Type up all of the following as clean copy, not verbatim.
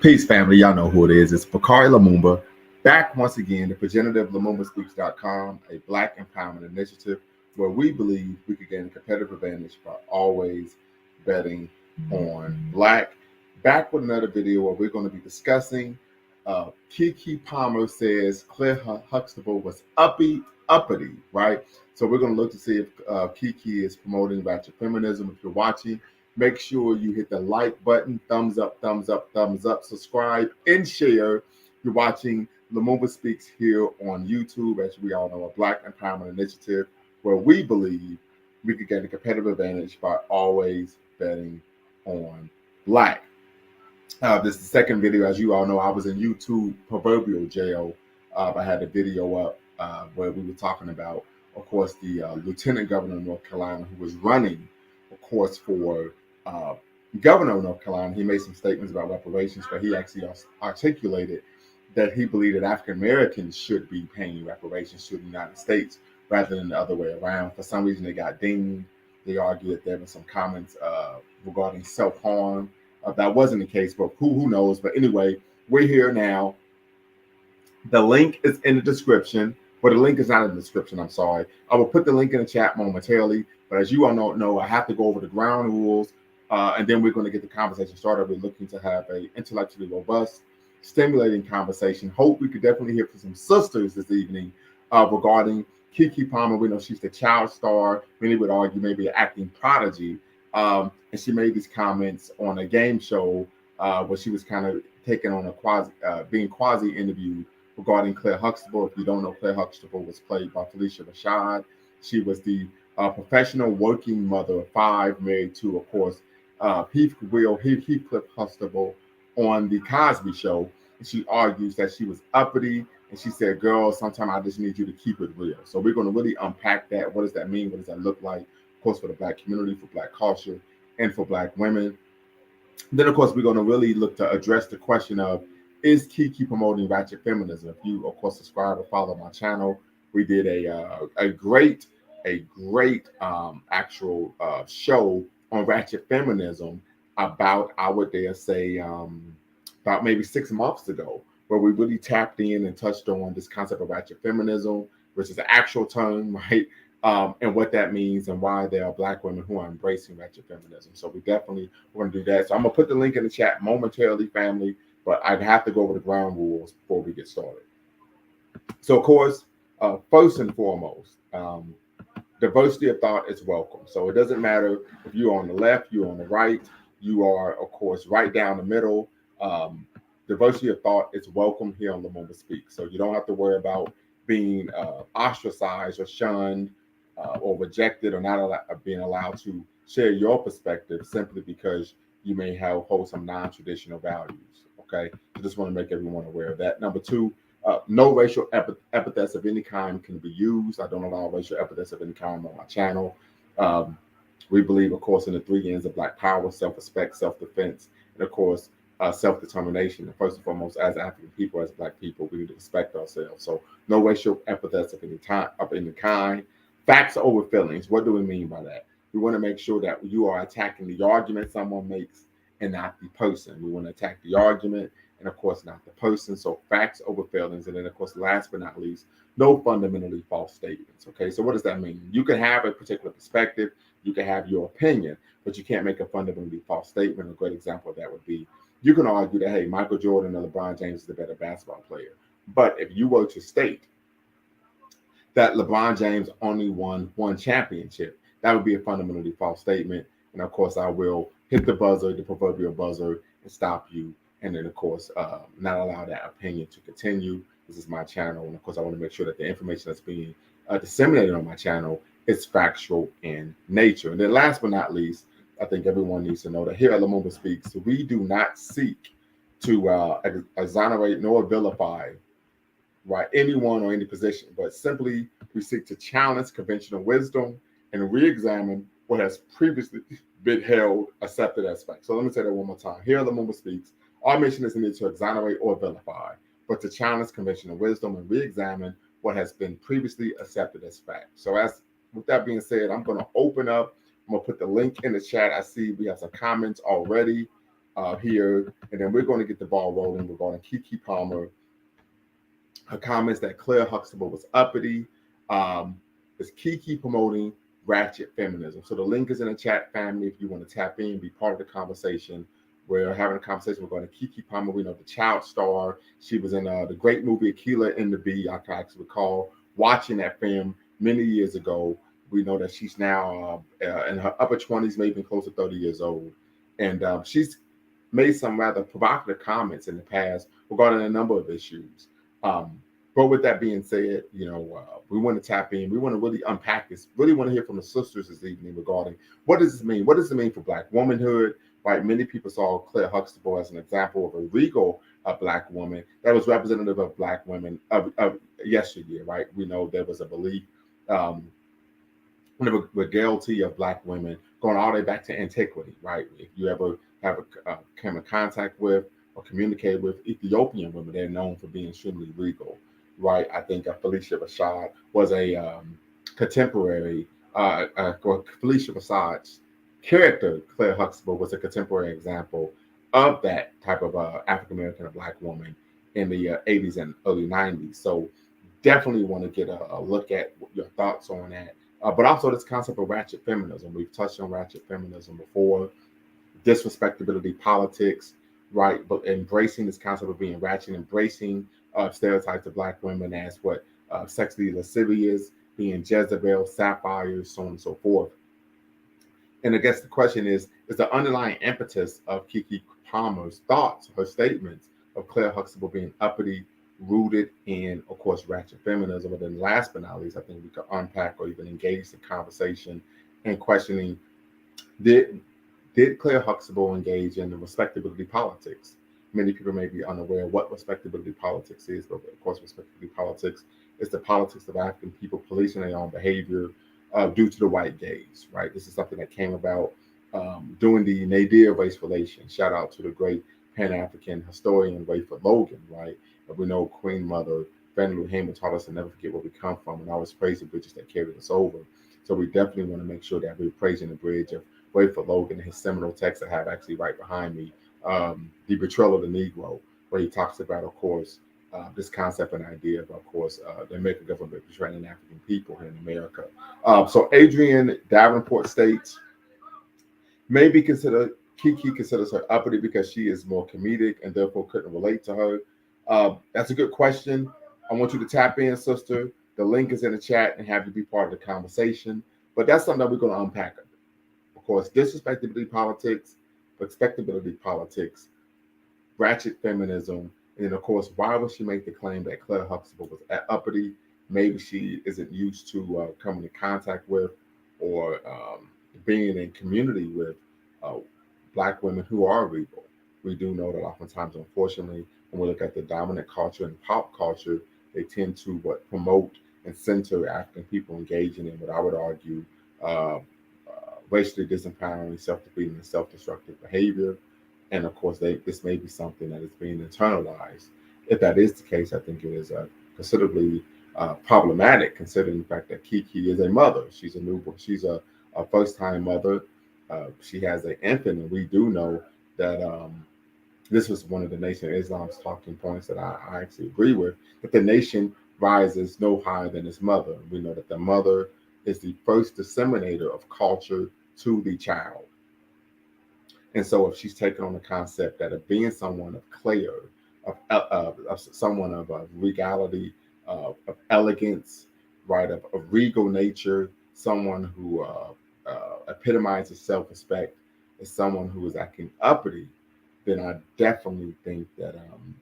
Peace, family. Y'all know who it is. It's Bakari Lumumba, back once again, the progenitor of LumumbaSpeaks.com, a Black empowerment initiative where we believe we could gain a competitive advantage by always betting on Black. Back with another video where we're going to be discussing Keke Palmer says Clair Huxtable was uppity, right? So we're going to look to see if Keke is promoting Rachet feminism. If you're watching, make sure you hit the like button, thumbs up, subscribe, and share. You're watching Lumumba Speaks here on YouTube, as we all know, a Black empowerment initiative where we believe we could get a competitive advantage by always betting on Black. This is the second video. As you all know, I was in YouTube proverbial jail. I had a video up where we were talking about, of course, the Lieutenant Governor of North Carolina who was running, of course, for Governor of North Carolina. He made some statements about reparations, but he actually articulated that he believed that African Americans should be paying reparations to the United States rather than the other way around. For some reason, they got dinged. They argued that there were some comments regarding self-harm. That wasn't the case, but who knows? But anyway, we're here now. The link is in the description, but the link is not in the description. I'm sorry. I will put the link in the chat momentarily, but as you all know, I have to go over the ground rules, and then we're going to get the conversation started. We're looking to have a intellectually robust, stimulating conversation. Hope we could definitely hear from some sisters this evening regarding Keke Palmer. We know she's the child star. Many would argue maybe an acting prodigy. And she made these comments on a game show where she was kind of taken on a being quasi interviewed regarding Clair Huxtable. If you don't know, Clair Huxtable was played by Felicia Rashad. She was the professional working mother of 5, married to, of course, Heathcliff Huxtable on the Cosby Show. And she argues that she was uppity, and she said, "Girl, sometimes I just need you to keep it real." So we're going to really unpack that. What does that mean? What does that look like? Of course, for the Black community, for Black culture, and for Black women. Then, of course, we're going to really look to address the question of, is Keke promoting Rachet feminism? If you, of course, subscribe or follow my channel, we did a great actual show on Rachet feminism about, I would dare say, about maybe 6 months ago, where we really tapped in and touched on this concept of Rachet feminism, which is an actual term, right? And what that means and why there are Black women who are embracing Rachet feminism. So we definitely want to do that. So I'm going to put the link in the chat momentarily, family, but I have to go over the ground rules before we get started. So, of course, first and foremost, diversity of thought is welcome. So it doesn't matter if you're on the left, you're on the right, you are, of course, right down the middle. Diversity of thought is welcome here on Lumumba Speak. So you don't have to worry about being ostracized or shunned or rejected or not being allowed to share your perspective simply because you may hold some non-traditional values. Okay, I just want to make everyone aware of that. Number 2, no racial epithets of any kind can be used. I don't allow racial epithets of any kind on my channel. We believe, of course, in the 3 N's of Black power: self-respect, self-defense, and of course, self-determination. And first and foremost, as African people, as Black people, we need to respect ourselves. So no racial epithets of any kind. Facts over feelings. What do we mean by that? We want to make sure that you are attacking the argument someone makes and not the person. We want to attack the argument and, of course, not the person. So facts over feelings. And then, of course, last but not least, no fundamentally false statements. Okay, so what does that mean? You can have a particular perspective. You can have your opinion, but you can't make a fundamentally false statement. A great example of that would be, you can argue that, hey, Michael Jordan or LeBron James is a better basketball player. But if you were to state that LeBron James only won 1 championship, that would be a fundamentally false statement. And of course, I will hit the buzzer, the proverbial buzzer, and stop you. And then, of course, not allow that opinion to continue. This is my channel. And of course, I want to make sure that the information that's being disseminated on my channel is factual in nature. And then last but not least, I think everyone needs to know that here at Lumumba Speaks, we do not seek to exonerate nor vilify, right, anyone or any position, but simply we seek to challenge conventional wisdom and re-examine what has previously been held, accepted as fact. So let me say that one more time. Here at Lumumba Speaks, our mission is not to exonerate or vilify, but to challenge conventional wisdom and re-examine what has been previously accepted as fact. So with that being said, I'm going to open up. I'm going to put the link in the chat. I see we have some comments already. here, and then we're going to get the ball rolling. We're going to Keke Palmer. Her comments that Clair Huxtable was uppity. Is Keke promoting ratchet feminism? So the link is in the chat, family. If you want to tap in, be part of the conversation. We're having a conversation. We're going to Keke Palmer. We know the child star. She was in the great movie Akilah and the Bee. I can actually recall watching that film many years ago. We know that she's now in her upper 20s, maybe close to 30 years old. And she's made some rather provocative comments in the past regarding a number of issues. But with that being said, we want to tap in. We want to really unpack this. Really want to hear from the sisters this evening regarding what does this mean? What does it mean for Black womanhood? Right? Many people saw Clair Huxtable as an example of a regal Black woman that was representative of Black women of yesteryear. Right? We know there was a belief, the regality of Black women going all the way back to antiquity. Right? If you ever have come in contact with or communicated with Ethiopian women, they're known for being extremely regal. Right? I think Felicia Rashad was a contemporary, Felicia Rashad's character, Clair Huxtable, was a contemporary example of that type of African American or Black woman in the 80s and early 90s. So definitely want to get a look at your thoughts on that. But also this concept of ratchet feminism. We've touched on ratchet feminism before, disrespectability politics, right? But embracing this concept of being ratchet, embracing stereotypes of Black women as what sexually lascivious, being Jezebel, sapphires, so on and so forth. And I guess the question is the underlying impetus of Keke Palmer's thoughts, her statements of Clair Huxtable being uppity, rooted in, of course, ratchet feminism. And then last but not least, I think we could unpack or even engage the conversation in questioning, did Clair Huxtable engage in the respectability politics? Many people may be unaware what respectability politics is, but of course, respectability politics is the politics of African people policing their own behavior due to the white gaze, right? This is something that came about during the Nadir race relations. Shout out to the great Pan-African historian Rayford Logan, right? But we know Queen Mother Fannie Lou Hamer taught us to never forget where we come from and always praise the bridges that carried us over. So we definitely want to make sure that we're praising the bridge of Rayford Logan and his seminal text I have actually right behind me, The Betrayal of the Negro, where he talks about, of course, this concept and idea of course, the American government betraying African people here in America. So Adrian Davenport states, maybe Keke considers her uppity because she is more comedic and therefore couldn't relate to her. That's a good question. I want you to tap in, sister. The link is in the chat and have you be part of the conversation. But that's something that we're going to unpack. Of course, disrespectability politics, respectability politics, ratchet feminism, and then of course, why would she make the claim that Clair Huxtable was uppity? Maybe she isn't used to coming in contact with or being in community with Black women who are regal. We do know that oftentimes, unfortunately, when we look at the dominant culture and pop culture, they tend to promote and center African people engaging in what I would argue racially disempowering, self-defeating, and self-destructive behavior. And of course, this may be something that is being internalized. If that is the case, I think it is considerably problematic, considering the fact that Keke is a mother. She's a newborn. She's a first-time mother. She has an infant, and we do know that this was one of the Nation of Islam's talking points that I actually agree with, that the nation rises no higher than its mother. We know that the mother is the first disseminator of culture to the child. And so if she's taken on the concept that of being someone of Clair, of someone of regality, of elegance, right, of regal nature, someone who epitomizes self-respect, is someone who is acting uppity, then I definitely think that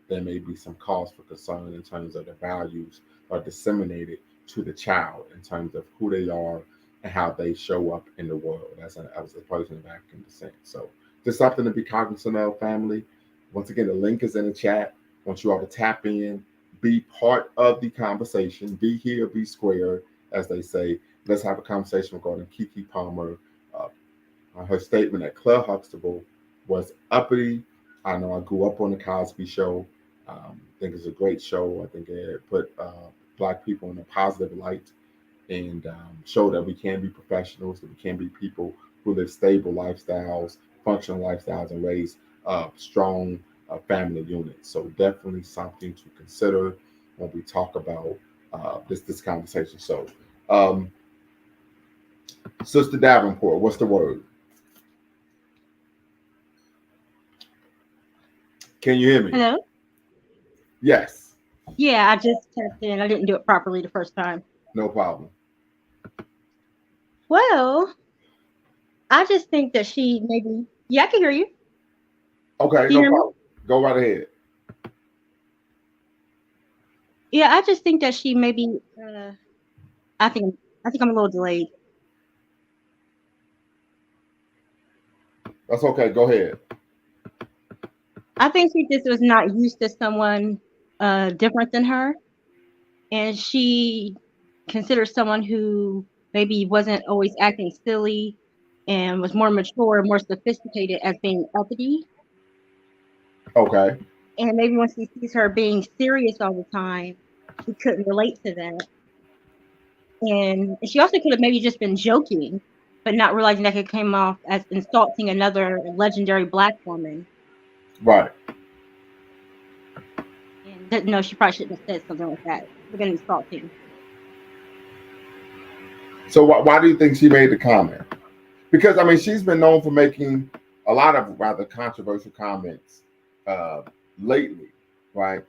there may be some cause for concern in terms of the values are disseminated to the child in terms of who they are and how they show up in the world as a person of African descent. So just something to be cognizant of, family. Once again, the link is in the chat. I want you all to tap in, be part of the conversation, be here, be square, as they say. Let's have a conversation regarding Keke Palmer, her statement that Clair Huxtable was uppity. I know I grew up on the Cosby Show. I think it's a great show. I think it put Black people in a positive light and show that we can be professionals, that we can be people who live stable lifestyles, functional lifestyles, and raise strong family unit. So definitely something to consider when we talk about this conversation. So, um, Sister Davenport, what's the word? Can you hear me? Hello? Yes, Yeah, I just tapped in. I didn't do it properly the first time. no problem. Well, I just think that she maybe. Yeah, I can hear you. Okay, Can you no hear me? problem. Go right ahead. Yeah, I just think that she maybe. I think I think I'm a little delayed. That's okay. Go ahead. I think she just was not used to someone different than her, and she considers someone who maybe wasn't always acting silly and was more mature, more sophisticated as being uppity. Okay. And maybe when she sees her being serious all the time, she couldn't relate to that. And she also could have maybe just been joking, but not realizing that it came off as insulting another legendary black woman, Right. and didn't know she probably shouldn't have said something like that. It would have been insulting. So why do you think she made the comment? Because I mean, she's been known for making a lot of rather controversial comments uh, lately, right?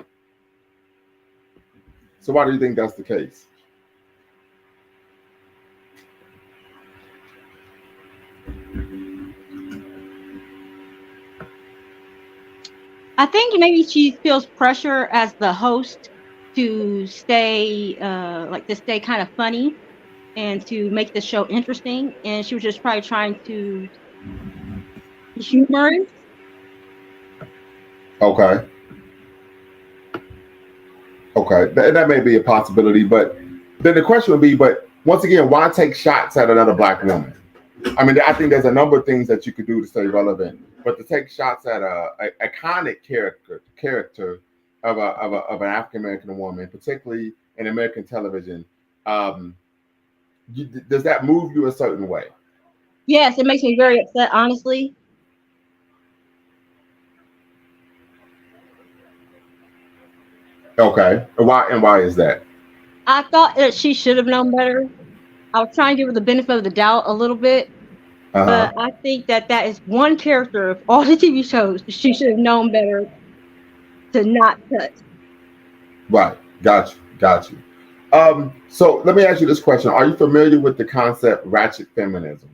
So why do you think that's the case? I think maybe she feels pressure as the host to stay, to stay kind of funny and to make the show interesting. And she was just probably trying to be humorous. Okay. Okay. That may be a possibility, but then the question would be, but once again, why take shots at another black woman? I mean, I think there's a number of things that you could do to stay relevant, but to take shots at a iconic character of an African American woman, particularly in American television, um, does that move you a certain way? Yes, it makes me very upset, honestly. Okay, why is that? I thought that she should have known better. I was trying to give her the benefit of the doubt a little bit, Uh but huh. I think that that is one character of all the TV shows she should have known better to not touch. Right. Got you. Got you. So let me ask you this question: are you familiar with the concept ratchet feminism?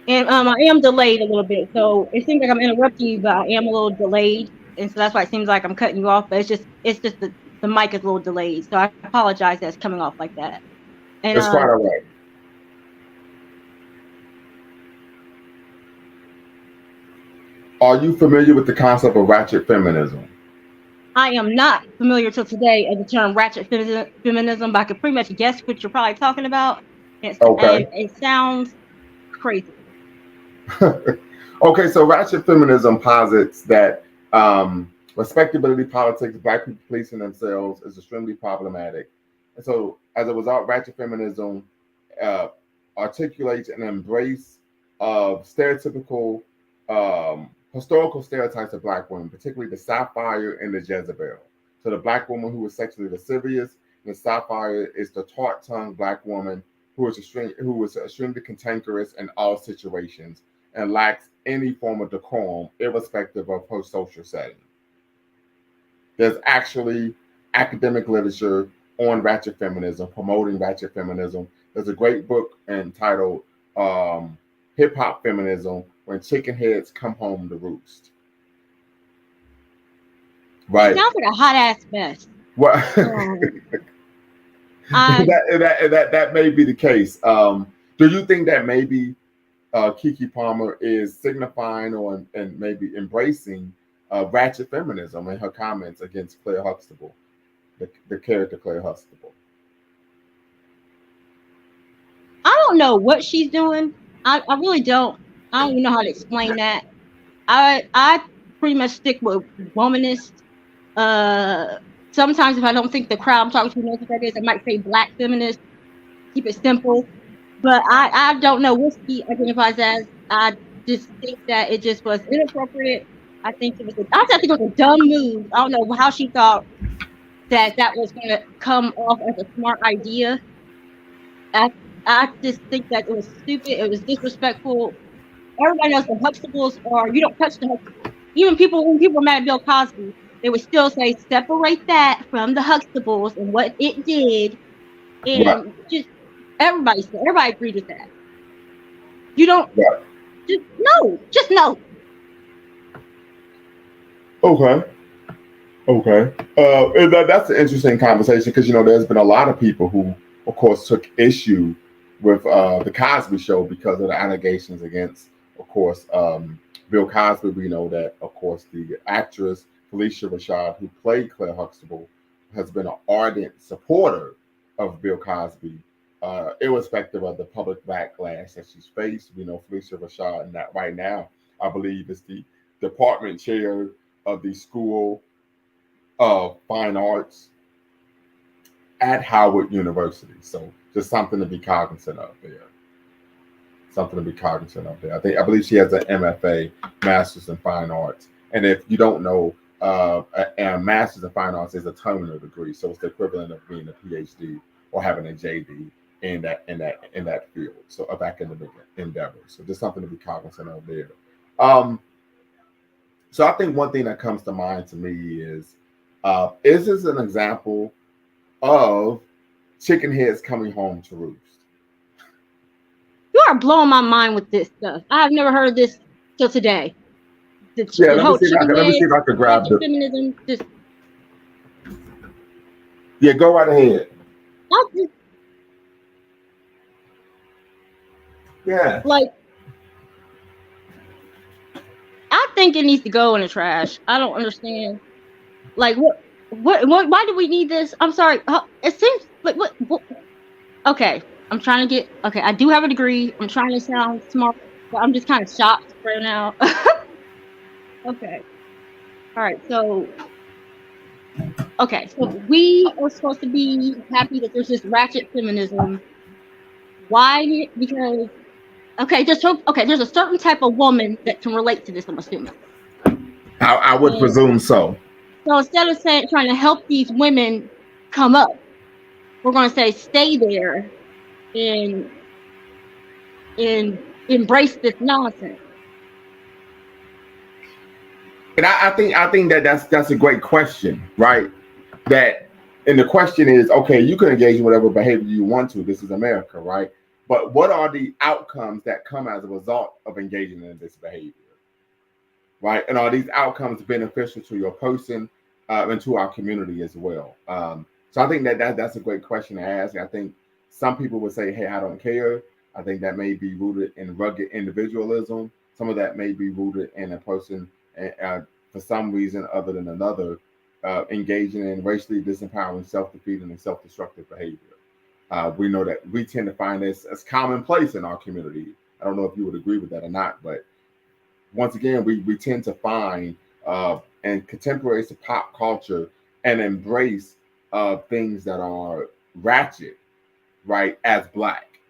And I am delayed a little bit, so it seems like I'm interrupting you, but I am a little delayed, and so that's why it seems like I'm cutting you off. But it's just the mic is a little delayed, so I apologize that's coming off like that. And It's quite all right. Are you familiar with the concept of ratchet feminism? I am not familiar till today of the term ratchet feminism, but I could pretty much guess what you're probably talking about. And Okay. it sounds crazy. Okay, so ratchet feminism posits that respectability politics, black people policing themselves, is extremely problematic. And so, as a result, ratchet feminism uh, articulates an embrace of stereotypical, historical stereotypes of black women, particularly the sapphire and the Jezebel. So, the black woman who is sexually lascivious, and the sapphire is the taut-tongued black woman who is extremely cantankerous in all situations and lacks any form of decorum, irrespective of her social setting. There's actually academic literature on ratchet feminism, promoting ratchet feminism. There's a great book entitled Hip Hop Feminism When Chicken Heads Come Home to Roost. It Right. sounds like a hot ass mess. Well, Um, I that may be the case. Do you think that maybe Keke Palmer is signifying or and maybe embracing ratchet feminism in her comments against Clair Huxtable, the character Clair Huxtable? I don't know what she's doing. I really don't. I don't even know how to explain that. I pretty much stick with womanist. Uh, Sometimes if I don't think the crowd I'm talking to knows what that is, I might say black feminist. Keep it simple. But I don't know what she identifies as. I just think that it just was inappropriate. I think it was a dumb move. I don't know how she thought that that was going to come off as a smart idea. I I just think that it was stupid. It was disrespectful. Everybody knows the Huxtables are, you don't touch the Huxtables. Even people, when people were mad at Bill Cosby, they would still say separate that from the Huxtables and what it did, Right. and just everybody agreed with that. You don't Right. just no. Okay. Okay. And that's an interesting conversation because there's been a lot of people who, of course, took issue with the Cosby Show because of the allegations against, of course, Bill Cosby. We know that, of course, the actress Felicia Rashad, who played Claire Huxtable, has been an ardent supporter of Bill Cosby, irrespective of the public backlash that she's faced. We know Felicia Rashad, and that right now, I believe, is the department chair of the School of Fine Arts at Howard University. So just something to be cognizant of there. Something to be cognizant of there. I believe she has an MFA, Masters in Fine Arts. And if you don't know, a Masters in Fine Arts is a terminal degree, so it's the equivalent of being a PhD or having a JD in that field. So of academic endeavor. So just something to be cognizant of there. Um, so I think one thing that comes to mind to me is this an example of chicken heads coming home to roost? You are blowing my mind with this stuff. I've never heard of this till today. Yeah, The whole chicken let me see head, if I can grab ratchet the. feminism, just Yeah, go right ahead. I just Yeah. like I think it needs to go in the trash. I don't understand. Like what why do we need this? I'm sorry. It seems like what okay. I'm trying to get okay, I do have a degree. I'm trying to sound smart, but I'm just kind of shocked right now. Okay. All right. So we are supposed to be happy that there's this ratchet feminism. Why? Because there's a certain type of woman that can relate to this, I'm assuming. I would And presume so. so instead of trying to help these women come up, we're going to say stay there and and embrace this nonsense. And I think that that's a great question, right? That and the question is, okay, you can engage in whatever behavior you want to. This is America, right? But what are the outcomes that come as a result of engaging in this behavior, right? And are these outcomes beneficial to your person and to our community as well? So I think that's a great question to ask. I think some people would say, "Hey, I don't care." I think that may be rooted in rugged individualism. Some of that may be rooted in a person, for some reason other than another, engaging in racially disempowering, self-defeating, and self-destructive behavior. We know that we tend to find this as commonplace in our community. I don't know if you would agree with that or not, but once again, we tend to find and contemporaries to pop culture and embrace things that are ratchet, right, as black,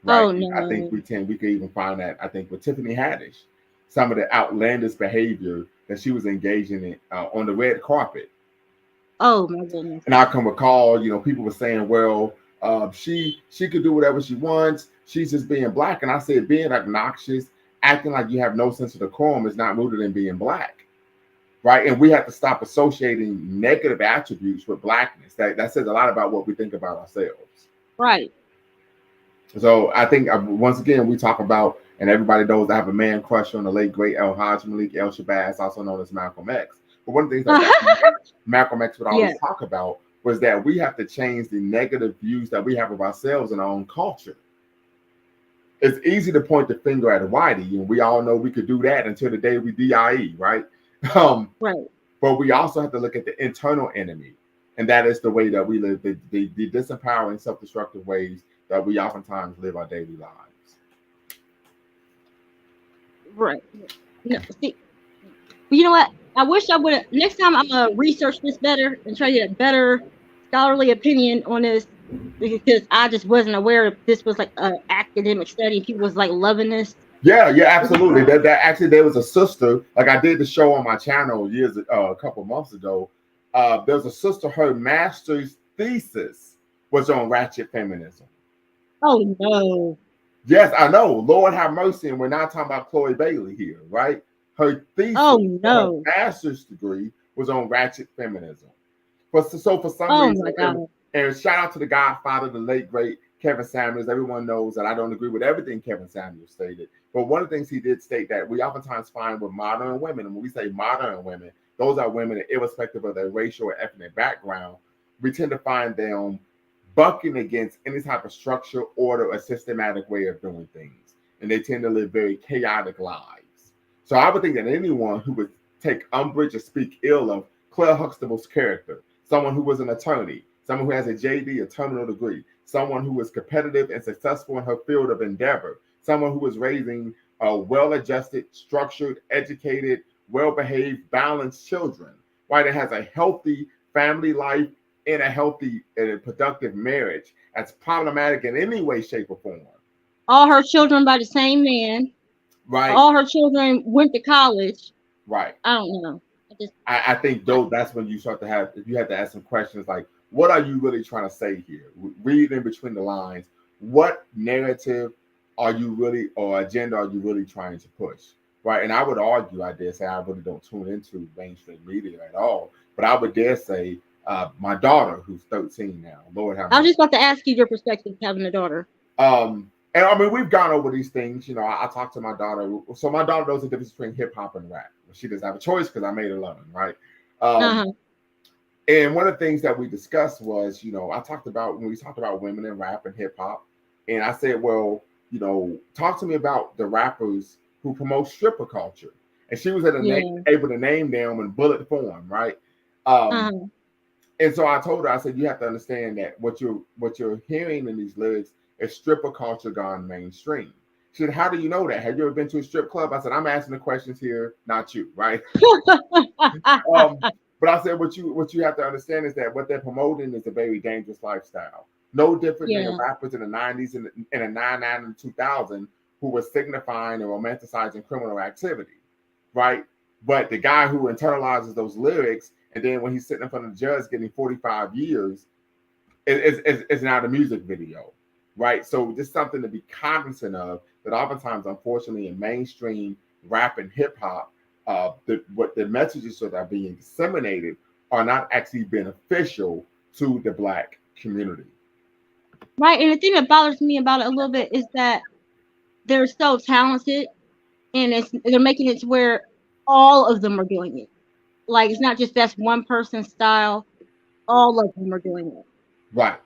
right? Oh I think no. we could even find that I think with Tiffany Haddish, some of the outlandish behavior that she was engaging in on the red carpet. Oh my goodness. And I can recall, people were saying, well, she could do whatever she wants. She's just being black. And I said, being obnoxious, acting like you have no sense of decorum is not rooted in being black, right? And we have to stop associating negative attributes with blackness. That says a lot about what we think about ourselves. Right. So I think once again we talk about, and everybody knows I have a man crush on the late great El Hajj Malik El Shabazz, also known as Malcolm X. But one of the things that Malcolm X would Yeah. always talk about was that we have to change the negative views that we have of ourselves and our own culture. It's easy to point the finger at Whitey, and we all know we could do that until the day we die, right? Um, Right. but we also have to look at the internal enemy, and that is the way that we live, the disempowering, self-destructive ways that we oftentimes live our daily lives. Right. No, see, you know what? I wish I would have. Next time, I'm gonna research this better and try to get a better scholarly opinion on this. because I just wasn't aware if this was like an academic study. People was like loving this. Yeah, absolutely. That actually there was a sister. Like I did the show on my channel a couple months ago. There was a sister. Her master's thesis was on ratchet feminism. Oh no. Yes, I know. Lord have mercy. And we're not talking about Chloe Bailey here, right? Her Oh thesis, her no. master's degree was on ratchet feminism. So for some Oh reason, my God. and shout out to the Godfather, the late great Kevin Samuels. Everyone knows that I don't agree with everything Kevin Samuels stated, but one of the things he did state that we oftentimes find with modern women, and when we say modern women, those are women that irrespective of their racial or ethnic background, we tend to find them bucking against any type of structure, order, or systematic way of doing things, and they tend to live very chaotic lives. So I would think that anyone who would take umbrage or speak ill of Clair Huxtable's character, someone who was an attorney, someone who has a JD, a terminal degree, someone who was competitive and successful in her field of endeavor, someone who was raising well-adjusted, structured, educated, well-behaved, balanced children, right? It has a healthy family life in a healthy and a productive marriage that's problematic in any way, shape, or form, All her children by the same man. right? All her children went to college. Right. I don't know. I just I think I, though that's when you start to have you have to ask some questions like, what are you really trying to say here? Read in between the lines. What narrative are you really or agenda are you really trying to push? Right. And I would argue, I dare say I really don't tune into mainstream media at all, but I would dare say my daughter, who's 13 now, Lord have I was mercy. just about to ask you your perspective having a daughter. And I mean, we've gone over these things. You know, I talked to my daughter. So my daughter knows the difference between hip hop and rap. She doesn't have a choice because I made her learn, right? Um, Uh-huh. and one of the things that we discussed was, you know, I talked about when we talked about women in rap and hip hop, and I said, well, you know, talk to me about the rappers who promote stripper culture. And she was Yeah. able to name them in bullet form, right? Um, Uh-huh. and so I told her, I said, you have to understand that what you're hearing in these lyrics is stripper culture gone mainstream. She said, how do you know that? Have you ever been to a strip club? I said, I'm asking the questions here, not you, right? Um, but I said, what you have to understand is that what they're promoting is a very dangerous lifestyle. No different than the Yeah. rappers in the 90s and the 99 and 2000 who were signifying and romanticizing criminal activity, right? But the guy who internalizes those lyrics and then when he's sitting in front of the judge getting 45 years is now the music video, right? So just something to be cognizant of that oftentimes, unfortunately, in mainstream rap and hip hop, what the messages that are being disseminated are not actually beneficial to the black community. Right. And the thing that bothers me about it a little bit is that they're so talented and they're making it to where all of them are doing it. Like it's not just that's one person's style. All of them are doing it. Right.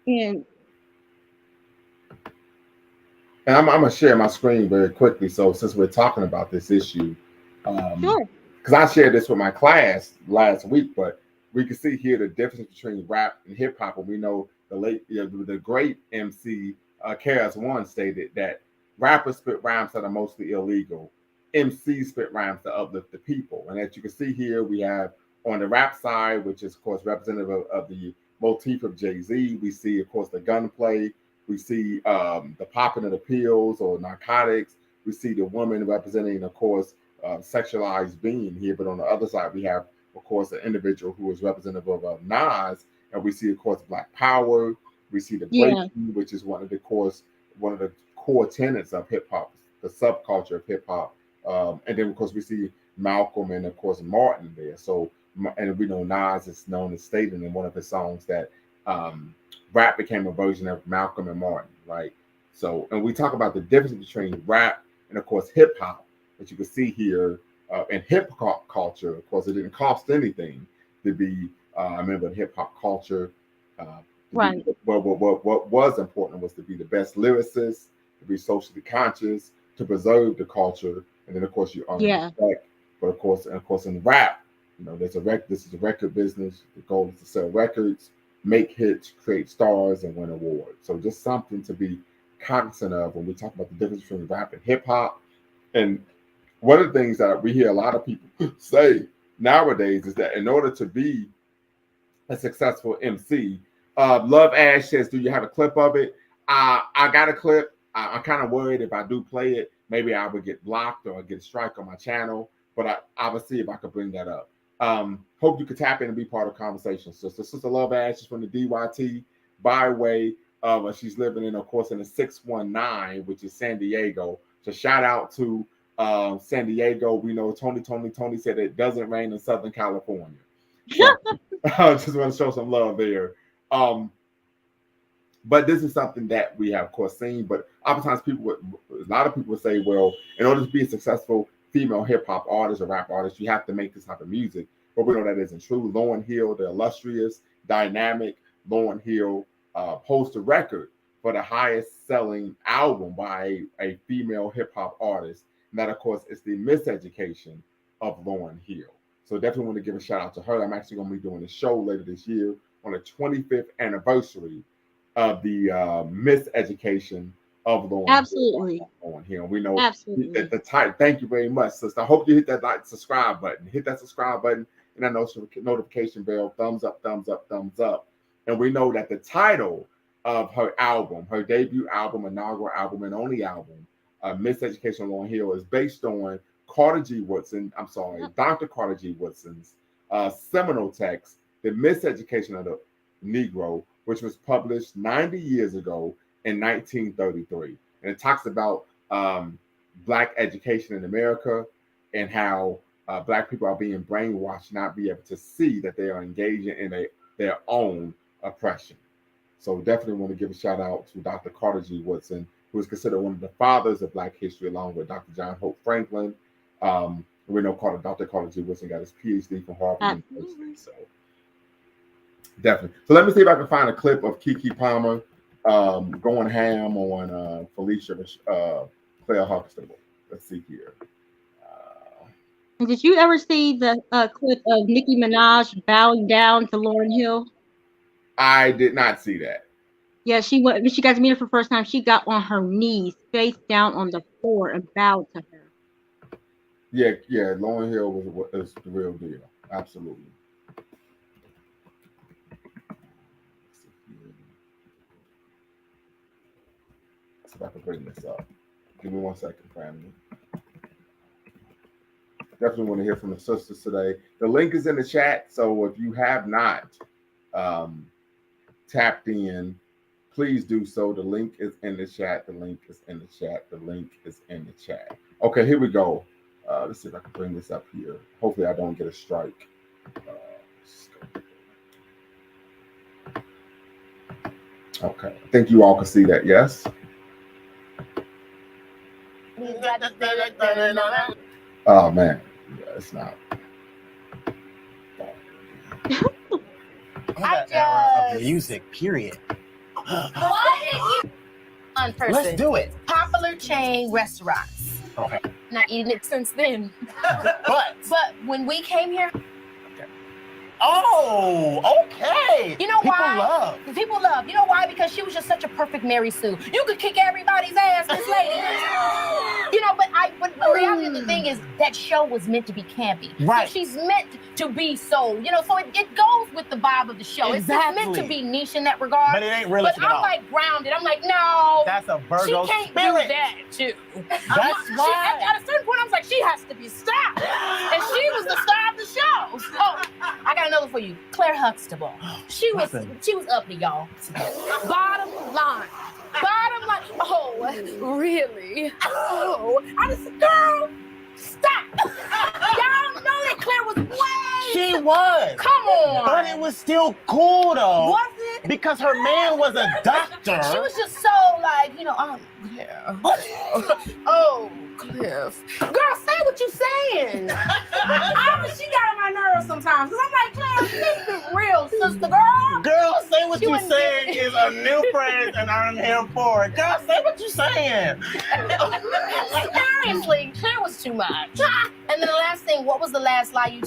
And And I'm going to share my screen very quickly. So since we're talking about this issue, sure. because I shared this with my class last week, but we can see here the difference between rap and hip hop. And we know the great MC KRS One stated that rappers spit rhymes that are mostly illegal. MCs spit rhymes to uplift the people. And as you can see here, we have on the rap side, which is of course representative of the motif of Jay-Z. We see, of course, the gunplay. We see the popping of the pills or narcotics. We see the woman representing, of course, sexualized being here. But on the other side, we have, of course, an individual who is representative of Nas, and we see, of course, Black Power. We see the Yeah. breaking, which is one of the core tenets of hip hop, the subculture of hip hop. And then, of course, we see Malcolm and, of course, Martin there. So, and we know Nas is known as stating in one of his songs that rap became a version of Malcolm and Martin, right? So, and we talk about the difference between rap and, of course, hip hop that you can see here in hip hop culture. Of course, it didn't cost anything to be a member of hip hop culture. Uh, to be Right. what was important was to be the best lyricist, to be socially conscious, to preserve the culture, and then of course you earn Yeah. respect. But of course, in rap, you know, there's a This is a record business. The goal is to sell records, make hits, create stars, and win awards. So just something to be cognizant of when we talk about the difference between rap and hip hop. And one of the things that we hear a lot of people say nowadays is that in order to be a successful MC, Love Ash says, "Do you have a clip of it?" I got a clip. I'm kind of worried if I do play it, maybe I would get blocked or get a strike on my channel. But I will see if I could bring that up. Hope you could tap in and be part of the conversation. Sister Love Ash is from the DYT by way of she's living in, of course, in the 619, which is San Diego. So shout out to San Diego. We know Tony said it doesn't rain in Southern California. So I just want to show some love there. But this is something that we have, of course, seen. But oftentimes, a lot of people would say, well, in order to be a successful female hip hop artist or rap artist, you have to make this type of music. But we know that isn't true. Lauryn Hill, the illustrious, dynamic Lauryn Hill, holds the record for the highest selling album by a female hip hop artist. And that, of course, is The Miseducation of Lauryn Hill. So definitely want to give a shout out to her. I'm actually going to be doing a show later this year on the 25th anniversary of the Miseducation of Lauryn Absolutely. Hill. We know Absolutely. that the title. Thank you very much, sister. I hope you hit that like subscribe button. Hit that subscribe button and that notification bell. Thumbs up, thumbs up, thumbs up. And we know that the title of her album, her debut album, inaugural album, and only album, Miseducation of Lauryn Hill, is based on Dr. Carter G. Woodson's seminal text, The Miseducation of the Negro, which was published 90 years ago in 1933. And it talks about Black education in America and how Black people are being brainwashed, not be able to see that they are engaging in their own oppression. So definitely want to give a shout out to Dr. Carter G. Woodson, who is considered one of the fathers of Black history, along with Dr. John Hope Franklin. We know Dr. Carter G. Woodson got his PhD from Harvard University. So definitely. So let me see if I can find a clip of Keke Palmer going ham on Felicia Clair Huxtable. Let's see here. Did you ever see the clip of Nicki Minaj bowing down to Lauryn Hill? I did not see that. Yeah, she went when she got to meet her for the first time. She got on her knees, face down on the floor, and bowed to her. Yeah. Lauryn Hill was the real deal. Absolutely. Let's see if I can bring this up. Give me 1 second, family. Definitely want to hear from the sisters today. The link is in the chat, so if you have not tapped in, please do so. The link is in the chat. The link is in the chat. The link is in the chat. Okay, here we go. Let's see if I can bring this up here. Hopefully I don't get a strike. Okay, I think you all can see that, yes? Oh, man. Yeah, it's not. Music, period. On person. Let's do it. Popular chain restaurants. Okay. Not eating it since then. But when we came here, oh, okay. you know People why? love. People love. You know why? Because she was just such a perfect Mary Sue. You could kick everybody's ass, this lady. You know, but the reality of the thing is that show was meant to be campy. Right. So she's meant to be so, so it goes with the vibe of the show. Exactly. It's meant to be niche in that regard. But it ain't realistic But at I'm all. like grounded. I'm like, no. That's a Virgo She can't spirit. do that too. That's why. At a certain point, I was like, she has to be stopped. And she was the star of the show. Oh, I got another for you. Clair Huxtable. She was uppity, y'all. Bottom line. Oh, really? Oh, I just said, girl, stop. Y'all know that Claire was way. She was. Come on. But it was still cool though. Was it? Because her man was a doctor. She was just so like, yeah. Oh, Cliff. Girl, say what you saying. She got on my nerves sometimes. Because I'm like, Claire, let's be real, sister girl. Girl, say what She you wasn't saying getting- is a new phrase and I'm here for it. Girl, say what you saying. Seriously, Claire was too much. And then the last thing, what was the last lie you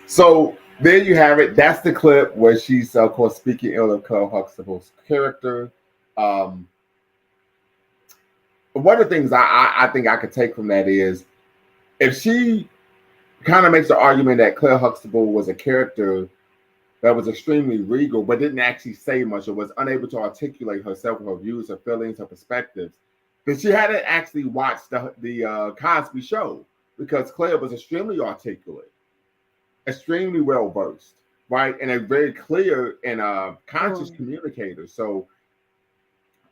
So there you have it. That's the clip where she's, of course, speaking ill of Clair Huxtable's character. One of the things I think I could take from that is if she kind of makes the argument that Clair Huxtable was a character that was extremely regal, but didn't actually say much or was unable to articulate herself, her views, her feelings, her perspectives. Because she hadn't actually watched the Cosby Show, because Claire was extremely articulate, extremely well versed, right, and a very clear and conscious communicator. So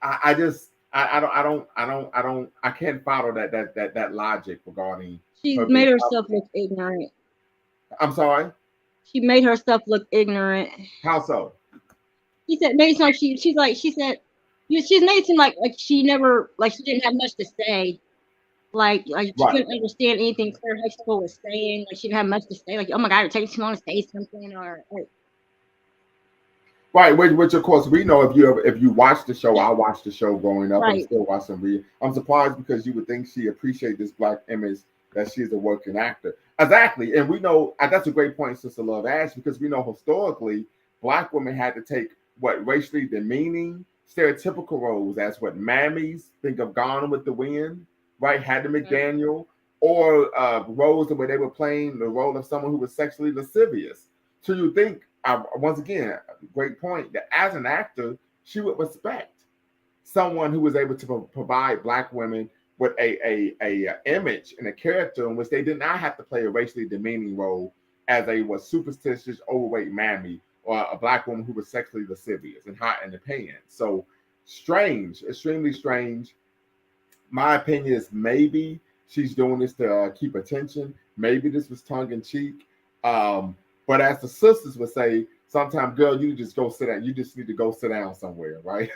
I can't follow that logic regarding She her made being. herself look ignorant. I'm sorry. She made herself look ignorant. How so? She said made some. She said she's made it seem like she never she didn't have much to say. Like she couldn't understand anything Clair Huxtable was saying. Like she didn't have much to say. Like, oh my God, it takes too long to say something, or like. Right, which of course we know if you watch the show, I watched the show growing up and still watch and read. I'm surprised because you would think she appreciates this Black image that she's a working actor. Exactly, and we know that's a great point, Sister Love asked, because we know historically Black women had to take what racially demeaning, stereotypical roles as what mammies, think of Gone with the Wind, right? Hattie McDaniel, or roles where they were playing the role of someone who was sexually lascivious. So you think, once again, great point, that as an actor, she would respect someone who was able to provide Black women with a image and a character in which they did not have to play a racially demeaning role as a superstitious, overweight mammy or a Black woman who was sexually lascivious and hot in the pants. So strange, extremely strange. My opinion is maybe she's doing this to keep attention. Maybe this was tongue in cheek. But as the sisters would say, sometimes, girl, you just go sit down. You just need to go sit down somewhere, right?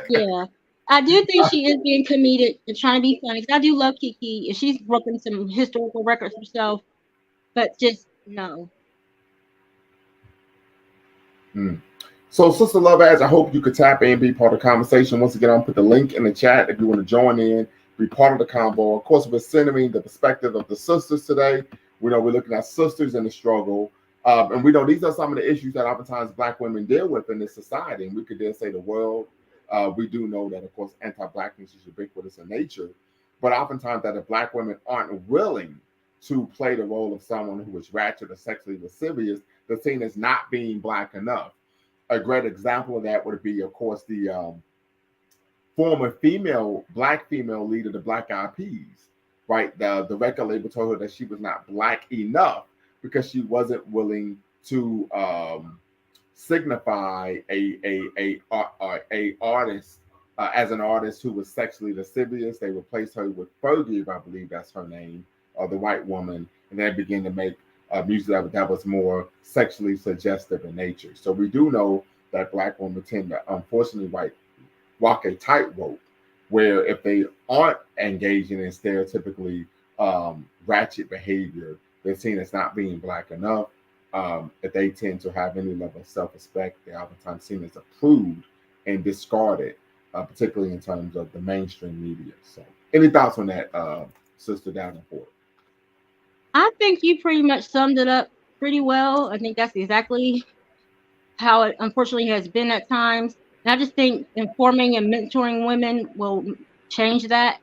Yeah. I do think she is being comedic and trying to be funny. Because I do love Keke, and she's broken some historical records herself. But just no. So, Sister Love Ads, I hope you could tap in, be part of the conversation. Once again, I'll put the link in the chat if you want to join in, be part of the convo. Of course, we're centering the perspective of the sisters today. We know we're looking at sisters in the struggle. And we know these are some of the issues that oftentimes Black women deal with in this society. And we could dare say the world. We do know that, of course, anti-Blackness is ubiquitous in nature. But oftentimes that if Black women aren't willing to play the role of someone who is ratchet or sexually lascivious, they're seen as not being Black enough. A great example of that would be, of course, the former Black female leader, the Black Eyed Peas, right? The record label told her that she was not Black enough because she wasn't willing to signify a artist as an artist who was sexually lascivious. They replaced her with Fergie, I believe that's her name, the white woman, and they began to make music that was more sexually suggestive in nature. So we do know that Black women tend to, unfortunately, walk a tightrope where if they aren't engaging in stereotypically ratchet behavior, they're seen as not being Black enough. If they tend to have any level of self-respect, they're oftentimes seen as approved and discarded, particularly in terms of the mainstream media. So any thoughts on that, Sister Davenport? I think you pretty much summed it up pretty well. I think that's exactly how it unfortunately has been at times. And I just think informing and mentoring women will change that.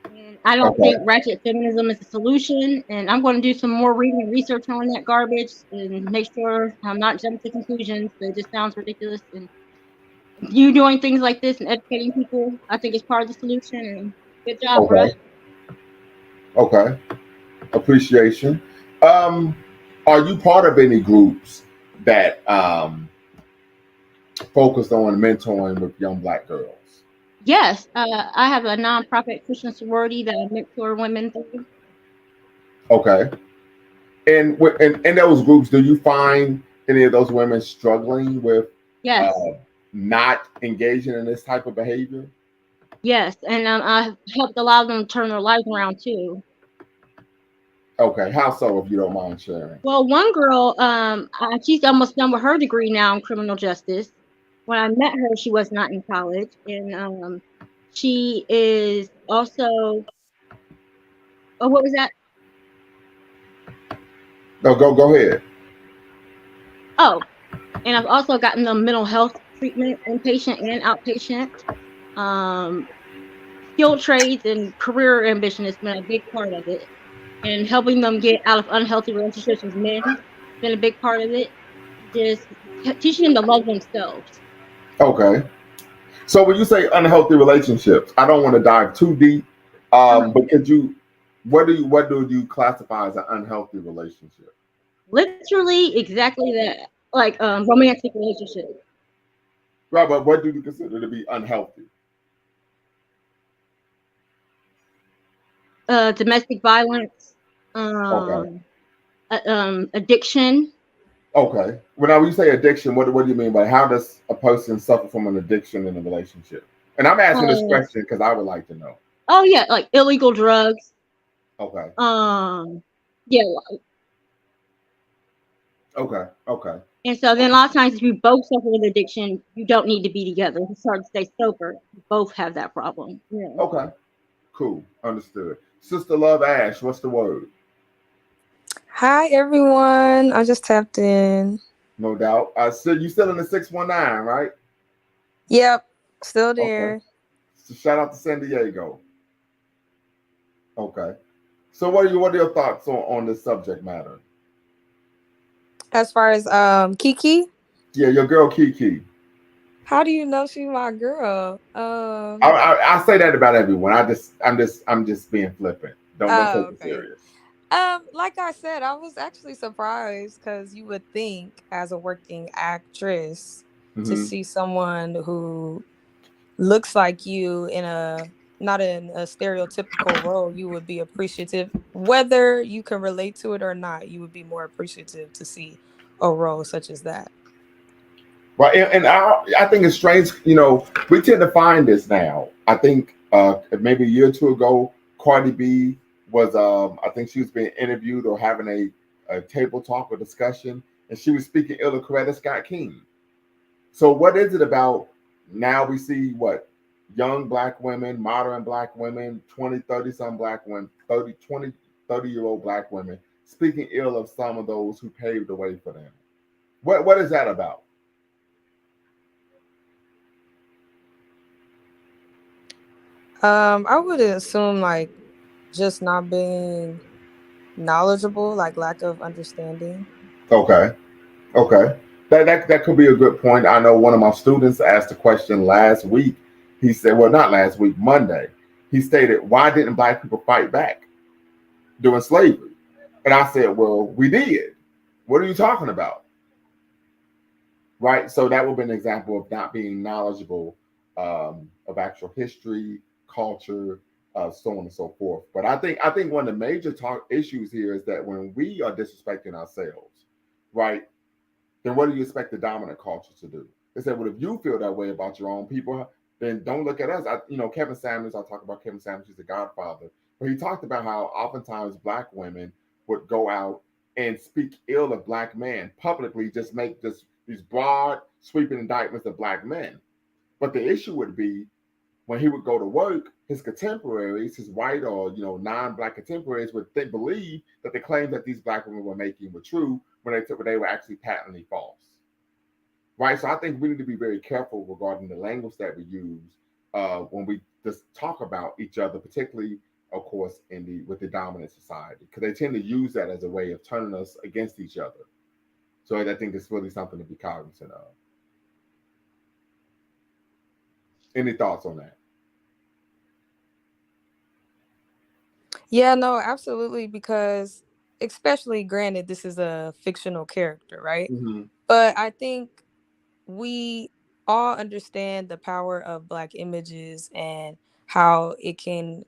And I don't think ratchet feminism is a solution. And I'm going to do some more reading and research on that garbage and make sure I'm not jumping to conclusions. But it just sounds ridiculous. And you doing things like this and educating people, I think is part of the solution. And good job, bro. Okay. Appreciation. Are you part of any groups that focus on mentoring with young Black girls? Yes, I have a nonprofit Christian sorority that I mentor women through. Okay. And in those groups, do you find any of those women struggling with not engaging in this type of behavior? Yes, and I've helped a lot of them turn their lives around too. Okay, how so, if you don't mind sharing? Well, one girl, she's almost done with her degree now in criminal justice. When I met her, she was not in college, and she is also. Oh, what was that? No, go ahead. Oh, and I've also gotten them mental health treatment, inpatient and outpatient. Skilled trades and career ambition has been a big part of it. and helping them get out of unhealthy relationships with men has been a big part of it. Just teaching them to love themselves. Okay. So when you say unhealthy relationships, I don't want to dive too deep. Uh-huh. But could you, what do you classify as an unhealthy relationship? Literally, exactly that. Like romantic relationships, Right, but what do you consider to be unhealthy? domestic violence, Okay. addiction. Okay. When you say addiction, what do you mean by how does a person suffer from an addiction in a relationship? And I'm asking this Uh, question because I would like to know. oh yeah, like illegal drugs. Okay. Um, yeah, Okay. Okay. and so then a lot of times if you both suffer with addiction, you don't need to be together. If you start to stay sober, you both have that problem. Yeah. Okay. Cool. Understood. Sister Love Ash, what's the word? Hi everyone. I just tapped in. No doubt. You still in the 619, right? Yep, still Okay. there. So shout out to San Diego. Okay. So what are your thoughts on this subject matter? As far as Kiki, Yeah, your girl Kiki. how do you know she's my girl? I say that about everyone. I'm just being flippant. Don't take it Okay. serious. Like I said, I was actually surprised because you would think as a working actress to Hmm. see someone who looks like you in a not in a stereotypical role, you would be appreciative. Whether you can relate to it or not, you would be more appreciative to see a role such as that. Right, and I think it's strange. We tend to find this now. I think maybe a year or two ago, Cardi B was. I think she was being interviewed or having a table talk or discussion, and she was speaking ill of Coretta Scott King. So what is it about now we see what young black women, modern black women, 20, 30 some black women, 30 20 30 year old black women speaking ill of some of those who paved the way for them? What is that about? I would assume like just not being knowledgeable, like lack of understanding. Okay. Okay. That could be a good point. I know one of my students asked a question last week. He said, well, not last week, Monday. He stated, why didn't black people fight back during slavery? And I said, well, we did. What are you talking about? Right. So that would be an example of not being knowledgeable of actual history, culture, so on and so forth. But I think one of the major talk issues here is that when we are disrespecting ourselves, right? Then what do you expect the dominant culture to do? They said, well, if you feel that way about your own people, then don't look at us. Kevin Samuels, I'll talk about Kevin Samuels, he's the godfather, but he talked about how oftentimes black women would go out and speak ill of black men publicly, just make these broad, sweeping indictments of black men. But the issue would be when he would go to work, his contemporaries, his white or non-black contemporaries would believe that the claims that these black women were making were true when they were actually patently false. Right. So I think we need to be very careful regarding the language that we use when we just talk about each other, particularly, of course, with the dominant society, because they tend to use that as a way of turning us against each other. So I think it's really something to be cognizant of. Any thoughts on that? Yeah, no, absolutely, because especially granted this is a fictional character, right? Mm-hmm. But I think we all understand the power of black images and how it can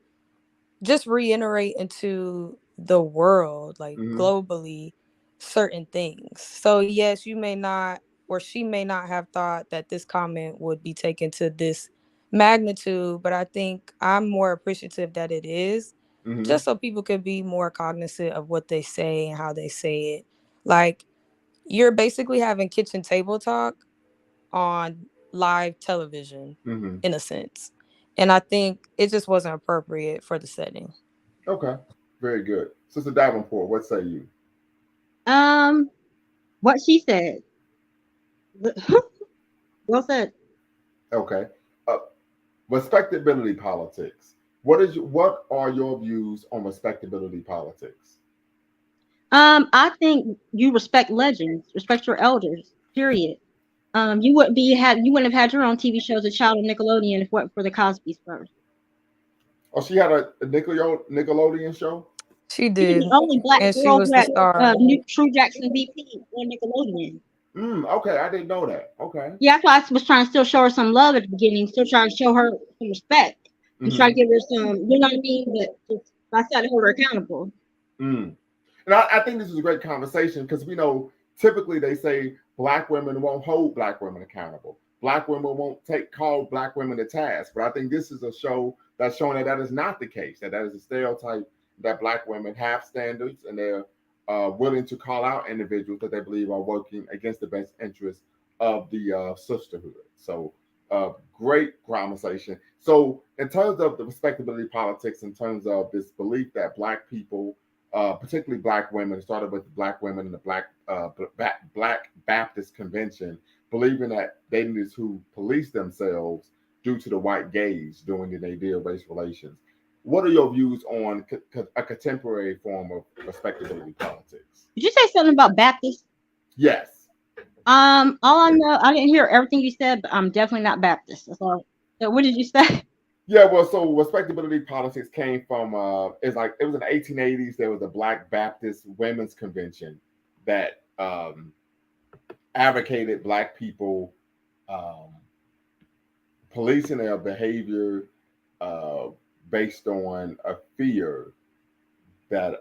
just reiterate into the world, like Mm-hmm. globally, certain things. So yes, you may not, or she may not have thought that this comment would be taken to this magnitude, but I think I'm more appreciative that it is, Mm-hmm. just so people could be more cognizant of what they say and how they say it. Like, you're basically having kitchen table talk on live television Mm-hmm. in a sense. And I think it just wasn't appropriate for the setting. Okay. Very good. Sister Davenport, what say you? Um, what she said. Well said. Okay. Uh, Respectability politics. What are your views on respectability politics? I think you respect legends, respect your elders. Period. You wouldn't have had your own TV show as a child on Nickelodeon if it weren't for the Cosby's first. Oh, she had a Nickelodeon show. She She was did, the only black and she girl was who the had star. True Jackson VP on Nickelodeon. Okay, I didn't know that. Okay. Yeah, that's why I was trying to still show her some love at the beginning, still trying to show her some respect and try to Mm-hmm. give her some, you know what I mean? But just, I tried to hold her accountable. Mm. And I think this is a great conversation because we know typically they say black women won't hold black women accountable. Black women won't call black women to task. But I think this is a show that's showing that is not the case. That is a stereotype that black women have standards and they're willing to call out individuals that they believe are working against the best interests of the sisterhood. So great conversation. So in terms of the respectability politics, in terms of this belief that black people particularly black women. It started with black women in the Black Baptist Convention, believing that they needed to police themselves due to the white gaze during the idea of race relations. What are your views on a contemporary form of respectability politics? Did you say something about Baptist? Yes. All I know, I didn't hear everything you said, but I'm definitely not Baptist. That's all. So what did you say? Yeah, well, so respectability politics came from it's like it was in the 1880s. There was a Black Baptist Women's Convention that advocated black people um, policing their behavior uh, based on a fear that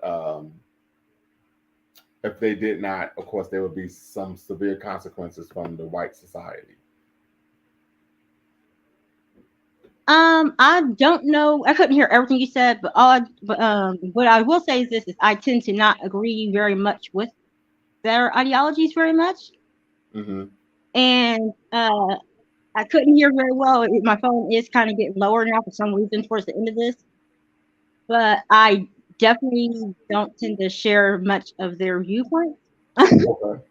if they did not, of course, there would be some severe consequences from the white society. I don't know. I couldn't hear everything you said, but what I will say is this: is I tend to not agree very much with their ideologies very much, Mm-hmm. and I couldn't hear very well. My phone is kind of getting lower now for some reason towards the end of this, but I definitely don't tend to share much of their viewpoints. Okay.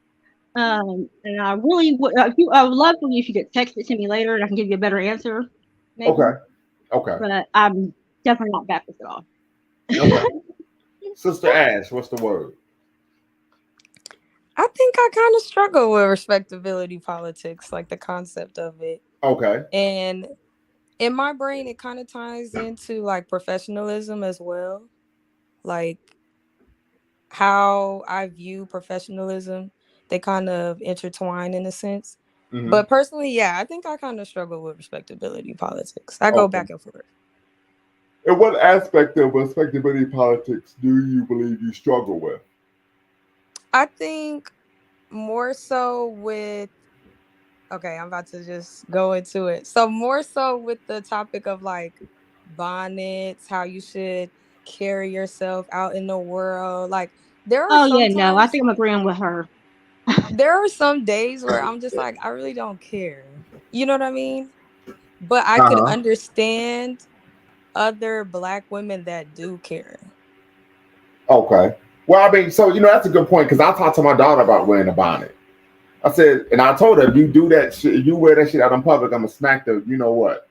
And I really would, I would love for you if you could text it to me later, and I can give you a better answer, maybe. Okay. Okay. But I'm definitely not Baptist at all. Okay. Sister Ash, what's the word? I think I kind of struggle with respectability politics, like the concept of it. Okay. And in my brain, it kind of ties into like professionalism as well. Like how I view professionalism, they kind of intertwine in a sense. Mm-hmm. But personally, yeah, I think I kind of struggle with respectability politics. I go back and forth. And what aspect of respectability politics do you believe you struggle with? I think more so with, okay, I'm about to just go into it. So more so with the topic of like bonnets, how you should carry yourself out in the world. Like there are Oh yeah, no, I sometimes, think I'm agreeing with her. there are some days where I'm just like, I really don't care. You know what I mean? But I could Uh-huh. understand other black women that do care. Okay. Well, I mean, so that's a good point because I talked to my daughter about wearing a bonnet. I said, and I told her, if you do that shit, if you wear that shit out in public, I'm gonna smack the, you know what?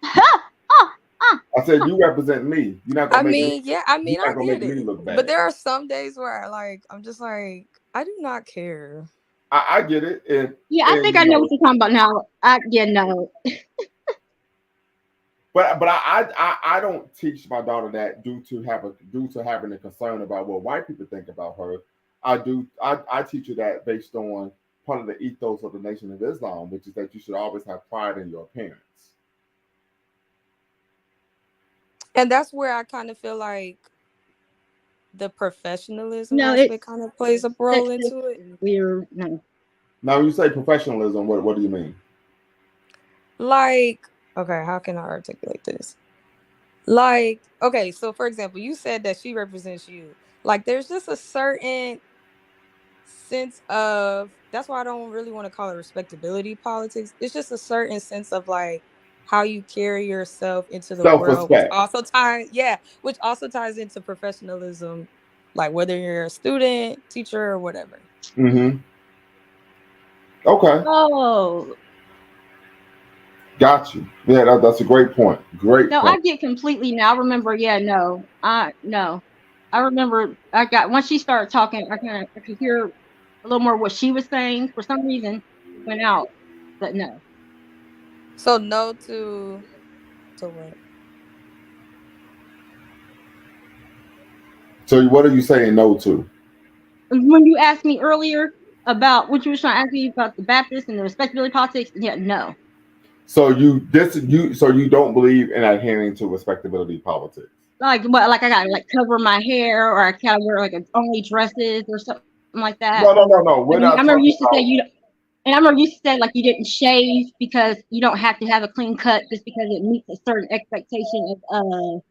I said, you represent me. You're not gonna I make me. mean, yeah, I mean, You're I not gonna make get me it. look bad. But there are some days where I'm just like, I do not care. I get it. Yeah, I think I know what you're talking about now. No. But I don't teach my daughter that due to having a concern about what white people think about her. I teach her that based on part of the ethos of the Nation of Islam, which is that you should always have pride in your appearance. And that's where I kind of feel like the professionalism No, aspect kind of plays a role into it. Weird. No. Now, when you say professionalism, what do you mean? Like, okay, how can I articulate this? Like, okay, so for example, you said that she represents you. Like, there's just a certain sense of, that's why I don't really want to call it respectability politics. It's just a certain sense of like how you carry yourself into the world, which Self-respect. which also ties into professionalism, like whether you're a student, teacher, or whatever. Mm-hmm. Okay. Oh. Got you. Yeah, that's a great point. Great No, I point. get completely now. I remember, yeah, no. No. I remember I got once she started talking, I could hear a little more what she was saying. For some reason it went out. But no. So no to what? So what are you saying no to? When you asked me earlier about what you was trying to ask me about the Baptists and the respectability politics, yeah, no. So you don't believe in adhering to respectability politics. Like what? Like I got to like cover my hair, or I kind of wear like only dresses or something like that. Or No. I We're remember not you used talking to say about. you. And I remember you used to say like you didn't shave because you don't have to have a clean cut just because it meets a certain expectation of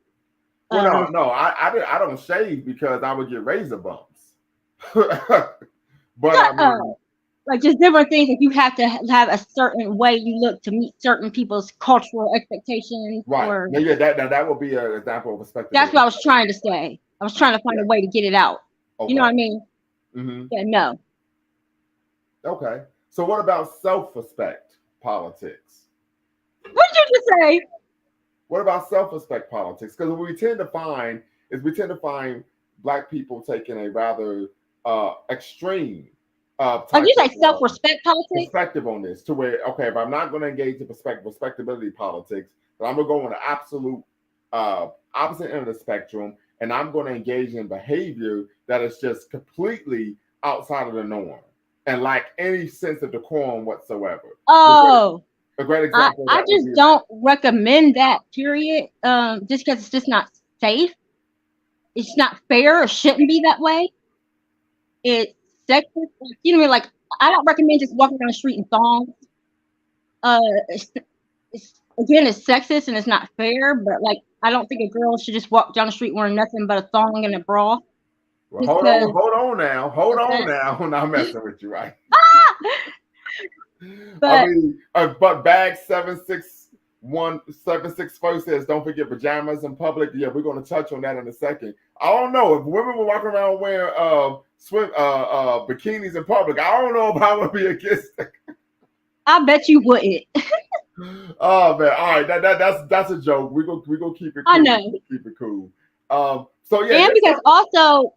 Well, uh no. I don't shave because I would get razor bumps. But I shut up. mean, Like just different things that you have to have a certain way you look to meet certain people's cultural expectations, right? or Now, yeah, that would be an example of that's respectability. what I was trying to say. I was trying to find Yeah. a way to get it out. You know Okay. what I mean? hmm Yeah, no. Okay. So what about self-respect politics? What did you just say? What about self-respect politics? Because what we tend to find is we tend to find black people taking a rather extreme Like type you say of self-respect politics? perspective on this, to where okay, if I'm not going to engage in respectability politics, then I'm going to go on the absolute opposite end of the spectrum, and I'm going to engage in behavior that is just completely outside of the norm and lack any sense of decorum whatsoever. Oh, A great I example of I that would just be don't recommend that. Period. Just because it's just not safe. It's not fair. It shouldn't be that way. It's sexist. Like, you know what I mean? Like I don't recommend just walking down the street in thongs. Uh, again, it's sexist and it's not fair. But like, I don't think a girl should just walk down the street wearing nothing but a thong and a bra. well, Just because. hold on now, hold on Okay. now. I'm not messing with you, right? I But mean, but bag 76176 says, "Don't forget pajamas in public." Yeah, we're going to touch on that in a second. I don't know if women were walking around wearing swim bikinis in public. I don't know if I would be against it. I bet you wouldn't. Oh man, all right, that's a joke. We gonna keep it I cool. know. Keep it cool. So yeah, And because also,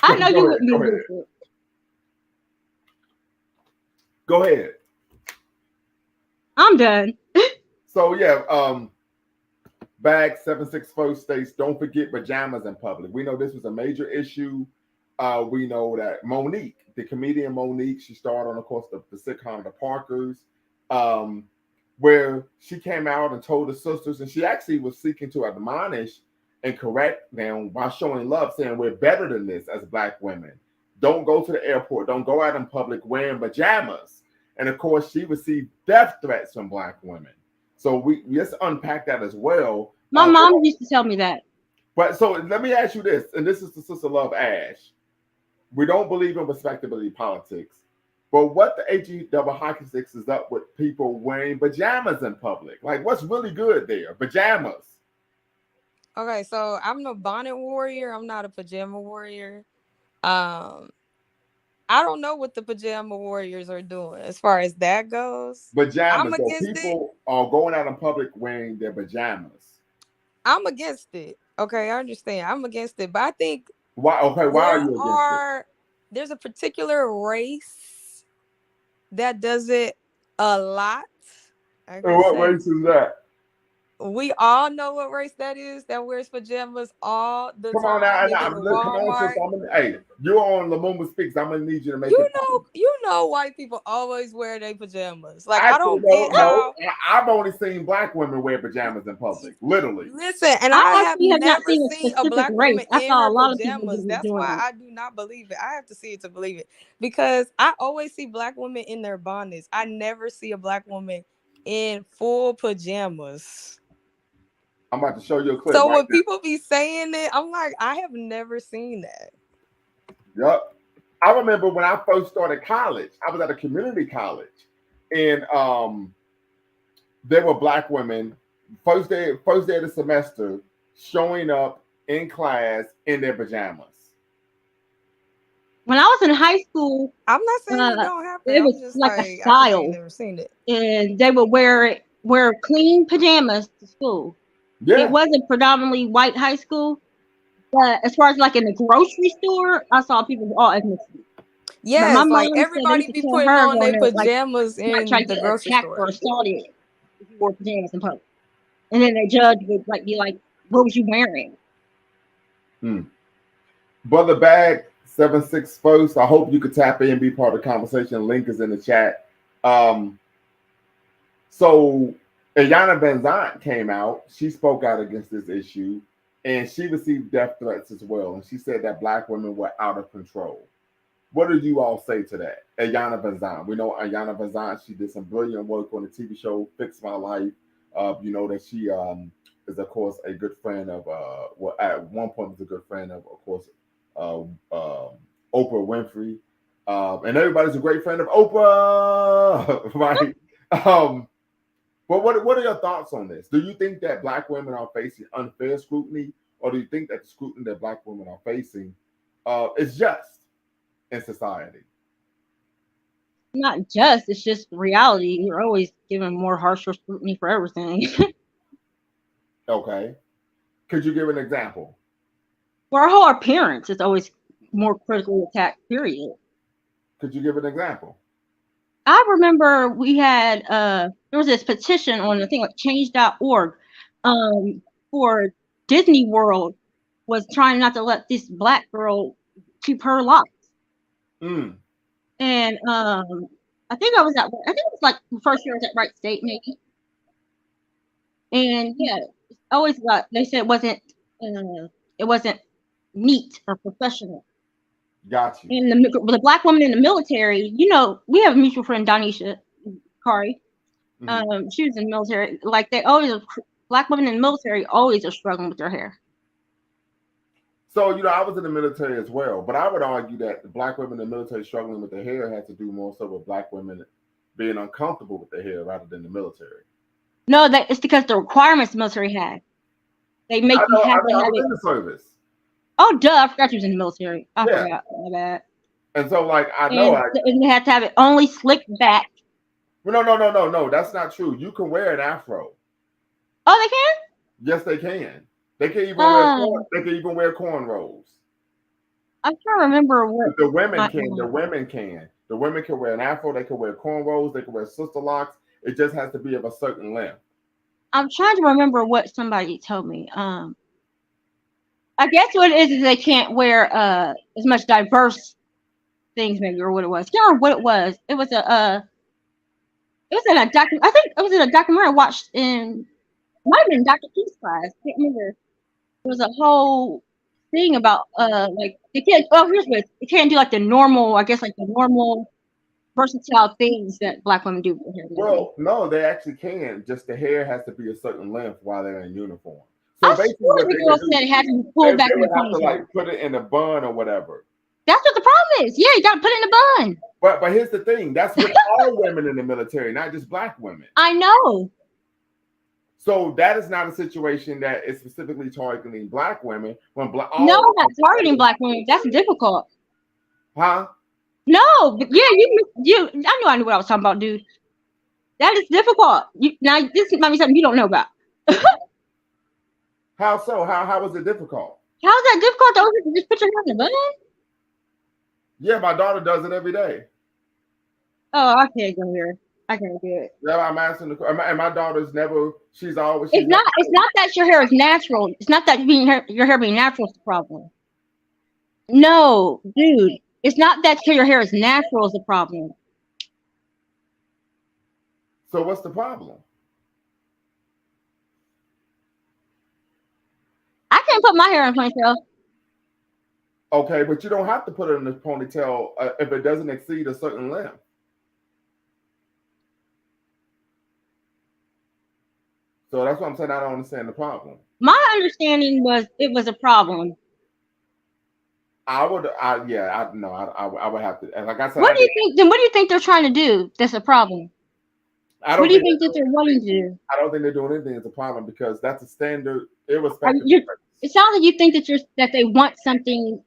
I know you go wouldn't be ahead. against it. Go ahead. I'm done. So yeah, bag 764 states, "Don't forget pajamas in public." We know this was a major issue. We know that Monique, the comedian Monique, she starred on, of course, the sitcom The Parkers, where she came out and told the sisters, and she actually was seeking to admonish and correct them while showing love, saying we're better than this as black women. Don't go to the airport. Don't go out in public wearing pajamas. And of course, she received death threats from black women. So let's unpack that as well. My mom used to tell me that. But so let me ask you this, and this is the Sister Love Ash. We don't believe in respectability politics, but what the HE double hockey sticks is up with people wearing pajamas in public? Like, what's really good there? Pajamas. Okay, so I'm a bonnet warrior. I'm not a pajama warrior. Um, I don't know what the pajama warriors are doing as far as that goes. I'm Pajamas. So against it. people are going out in public wearing their pajamas. I'm against it. Okay, I understand. I'm against it, but I think Why? Okay, why are you against it? there's a particular race that does it a lot. I And can what say race is that? we all know what race that is that wears pajamas all the Come on now, time. They go to come on, Walmart. sister. Hey, you're on Lumumba Speaks. I'm gonna need you to make it. You know, white people always wear their pajamas. Like I Actually, don't get no. how. I've only seen black women wear pajamas in public, literally. Listen, and I I have actually have not never seen a seen a specific black race. woman I in saw her a lot of people pajamas. That's doing why it. I do not believe it. I have to see it to believe it because I always see black women in their bonnets. I never see a black woman in full pajamas. I'm about to show you a clip So right when people be saying it, I'm like, I have never seen that. now. Yep. I remember when I first started college, I was at a community college, and there were black women first day of the semester showing up in class in their pajamas. when I was in high school, I'm not saying it uh, don't happen. it I'm was just like a like, I just ain't style, never seen it. and they would wear clean pajamas to school. It Yeah. wasn't predominantly white high school, but as far as like in the grocery store, I saw people of all ethnicities. But my Yes, like mom said they used everybody to be tell putting her on going their there like pajamas you might try in to the get grocery attacked or store. assaulted if you wore pajamas in public. And then the judge would like be like, "What was you wearing?" Brother Bag 76 first. I hope you could tap in and be part of the conversation. Link is in the chat. So Ayanna Van Zant came out. She spoke out against this issue, and she received death threats as well. And she said that Black women were out of control. What did you all say to that? Ayanna Van Zant. We know Ayanna Van Zant. She did some brilliant work on the TV show Fix My Life. You know that she is of course a good friend of well at one point was a good friend of course uh, um Oprah Winfrey. And everybody's a great friend of Oprah, right? But what are your thoughts on this? Do you think that Black women are facing unfair scrutiny, or do you think that the scrutiny that Black women are facing is just in society? Not just, it's just reality. You're always given more harsher scrutiny for everything. Okay. Could you give an example? For our whole appearance, it's always more critically attacked, period. Could you give an example? I remember we had there was this petition on I think like change.org for Disney World was trying not to let this Black girl keep her locks. Mm. And I think it was like the first year I was at Wright State maybe. And yeah, always got they said it wasn't neat or professional. Got you. And the Black woman in the military, you know, we have a mutual friend Donisha Kari. She was in the military. Like they always Black women in the military always are struggling with their hair. So, you know, I was in the military as well, but I would argue that the Black women in the military struggling with their hair has to do more so with Black women being uncomfortable with their hair rather than the military. No, it's because the requirements the military had. They make you have to have was it. in the service. Oh, duh! I forgot you was in the military. I Yeah. forgot. My bad. And so, like, I And know you have to have it only slicked back. No, that's not true. You can wear an afro. Oh, they can? Yes, they can. They can even wear cornrows. I'm trying to remember what The women can. The women can. The women can wear an afro. They can wear cornrows. They can wear sister locks. It just has to be of a certain length. I'm trying to remember what somebody told me. I guess what it is they can't wear as much diverse things maybe or what it was. I can't remember what it was. It was in a I think it was in a documentary I watched might have been Dr. Keith's class. I can't remember. There was a whole thing about like they can't here's what they can't do like the normal versatile things that Black women do with hair. Well, no, they actually can. Just the hair has to be a certain length while they're in uniform. So So basically, what the girl said it had to be pulled back in the have to ponytail. like put it in a bun or whatever. That's what the problem is. Yeah, you got to put it in a bun. But here's the thing: that's with all women in the military, not just Black women. I know. So that is not a situation that is specifically targeting Black women. When no, I'm not targeting Black women. That's difficult. Huh? No, but yeah, I knew what I was talking about, dude. That is difficult. Now this might be something you don't know about. How so? How was it difficult? How is that difficult? To just put your hair in the bun? Yeah, my daughter does it every day. Oh, I can't go here. I can't do it. Yeah, I'm asking and my daughter's never. She's always. It's not that your hair is natural. It's not that your hair being natural is the problem. No, dude. It's not that your hair is natural is the problem. So what's the problem? I can't put my hair in a ponytail. Okay, but you don't have to put it in a ponytail if it doesn't exceed a certain length. So that's what I'm saying. I don't understand the problem. My understanding was it was a problem. I would have to. And like I said, what do you think? Then what do you think they're trying to do? That's a problem. What do you think that they're wanting to do? I don't think they're doing anything that's a problem because that's a standard, irrespective. It sounds like you think that they want something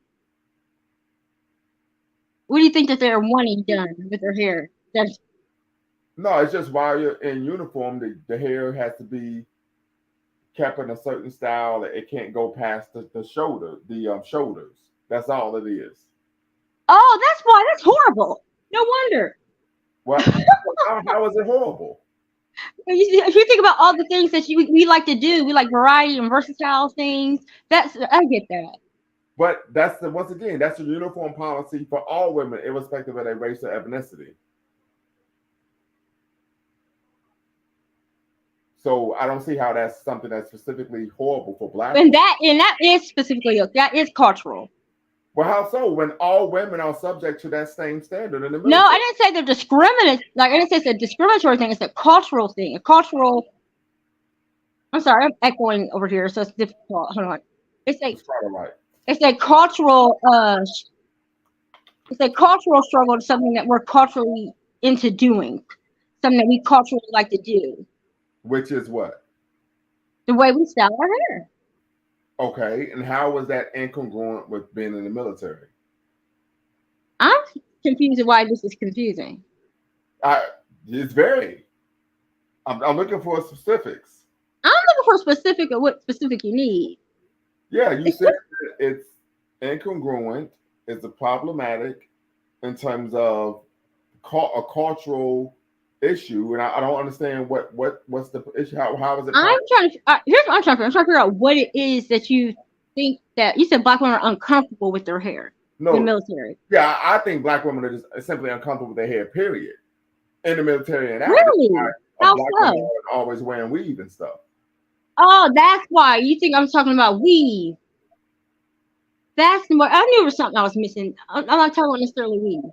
What do you think that they're wanting done with their hair? No, it's just while you're in uniform, the hair has to be kept in a certain style. It can't go past the shoulders. That's all it is. Oh, that's why. That's horrible. No wonder. Well, how is it horrible? If you think about all the things that we like to do, we like variety and versatile things. I get that. But once again, that's a uniform policy for all women, irrespective of their race or ethnicity. So I don't see how that's something that's specifically horrible for black And women. that is specifically that is cultural. Well, how so? When all women are subject to that same standard in the military. No, I didn't say they're discriminate. Like I didn't say it's a discriminatory thing. It's a cultural thing. A cultural. I'm sorry, I'm echoing over here, so it's difficult. Hold on. It's a Right. it's a cultural it's a cultural struggle to something that we're culturally into doing, something that we culturally like to do. Which is what? The way we style our hair. Okay, and how was that incongruent with being in the military? I'm confused why this is confusing. It's very. I'm looking for specifics. I'm looking for specific of what specific you need. Yeah, you said that it's incongruent. It's a problematic in terms of a cultural issue, and I don't understand what's the issue. How is it? I'm trying to. Here's what I'm trying to figure. I'm trying to figure out what it is that you think that you said black women are uncomfortable with their hair in the military. Yeah, I think black women are just simply uncomfortable with their hair. Period. In the military and out. Really? How black so? women are always wearing weave and stuff. Oh, that's why you think I'm talking about weave. That's what I knew there was something I was missing. I'm not talking about necessarily weave.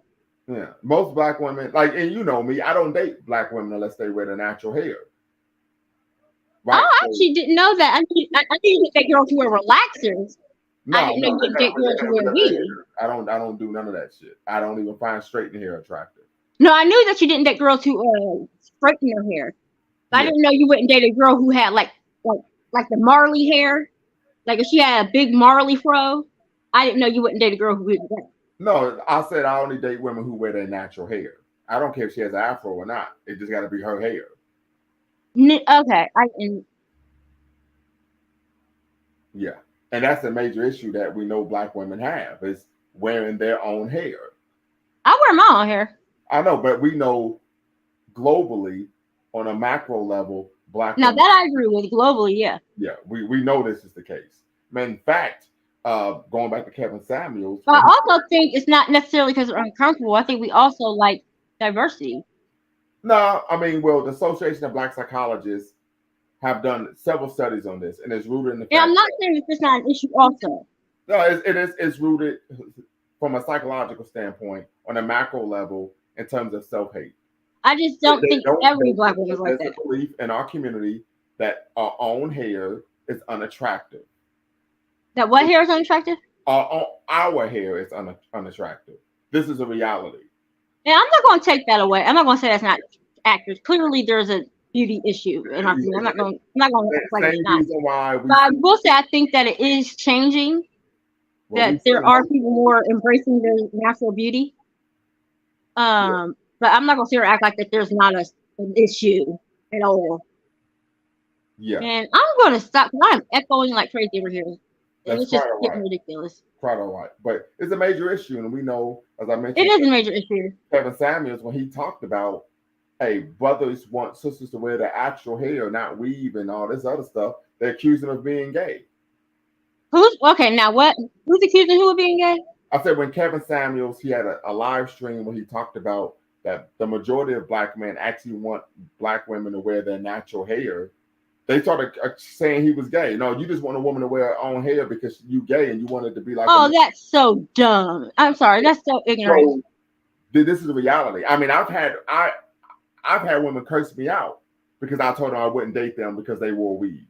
Yeah, most black women, and you know me, I don't date black women unless they wear their natural hair. Right? Oh, I actually didn't know that. I knew you date girls who wear relaxers. No, I didn't know you date girls who wear weave. I don't do none of that shit. I don't even find straightened hair attractive. No, I knew that you didn't date girls who straighten their hair. But I didn't know you wouldn't date a girl who had like the Marley hair. Like if she had a big Marley fro, I didn't know you wouldn't date a girl who did that. No, I said I only date women who wear their natural hair. I don't care if she has an afro or not. It just got to be her hair. Okay, yeah, and that's a major issue that we know black women have is wearing their own hair. I wear my own hair. I know, but we know globally on a macro level, black now women, that I agree with globally, yeah. Yeah, we know this is the case. In fact, going back to Kevin Samuels. But I also think it's not necessarily because we're uncomfortable. I think we also like diversity. No, I mean, well, the Association of Black Psychologists have done several studies on this, and it's rooted in the fact. And I'm not saying that it's not an issue also. No, it's rooted from a psychological standpoint on a macro level in terms of self-hate. I just don't think every black woman is like that. There's a belief in our community that our own hair is unattractive. That what hair is unattractive? Our hair is unattractive. This is a reality. And I'm not going to take that away. I'm not going to say that's not accurate. Clearly, there's a beauty issue in our community. I'm not going to act like it's not. But I will say I think that it is changing. That there are people more embracing their natural beauty. But I'm not going to sit here and act like that there's not an issue at all. Yeah. And I'm going to stop because I'm echoing like crazy over here. And it's just getting ridiculous. Quite all right. But it's a major issue. And we know, as I mentioned, it is a major issue. Kevin Samuels, when he talked about, hey, brothers want sisters to wear their actual hair, not weave and all this other stuff, they accuse him of being gay. Who's accusing who of being gay? I said when Kevin Samuels, he had a live stream where he talked about that the majority of black men actually want black women to wear their natural hair. They started saying he was gay. No, you just want a woman to wear her own hair because you gay and you want it to be like. Oh, that's so dumb. I'm sorry, that's so ignorant. So, this is the reality. I mean, I've had women curse me out because I told them I wouldn't date them because they wore weave.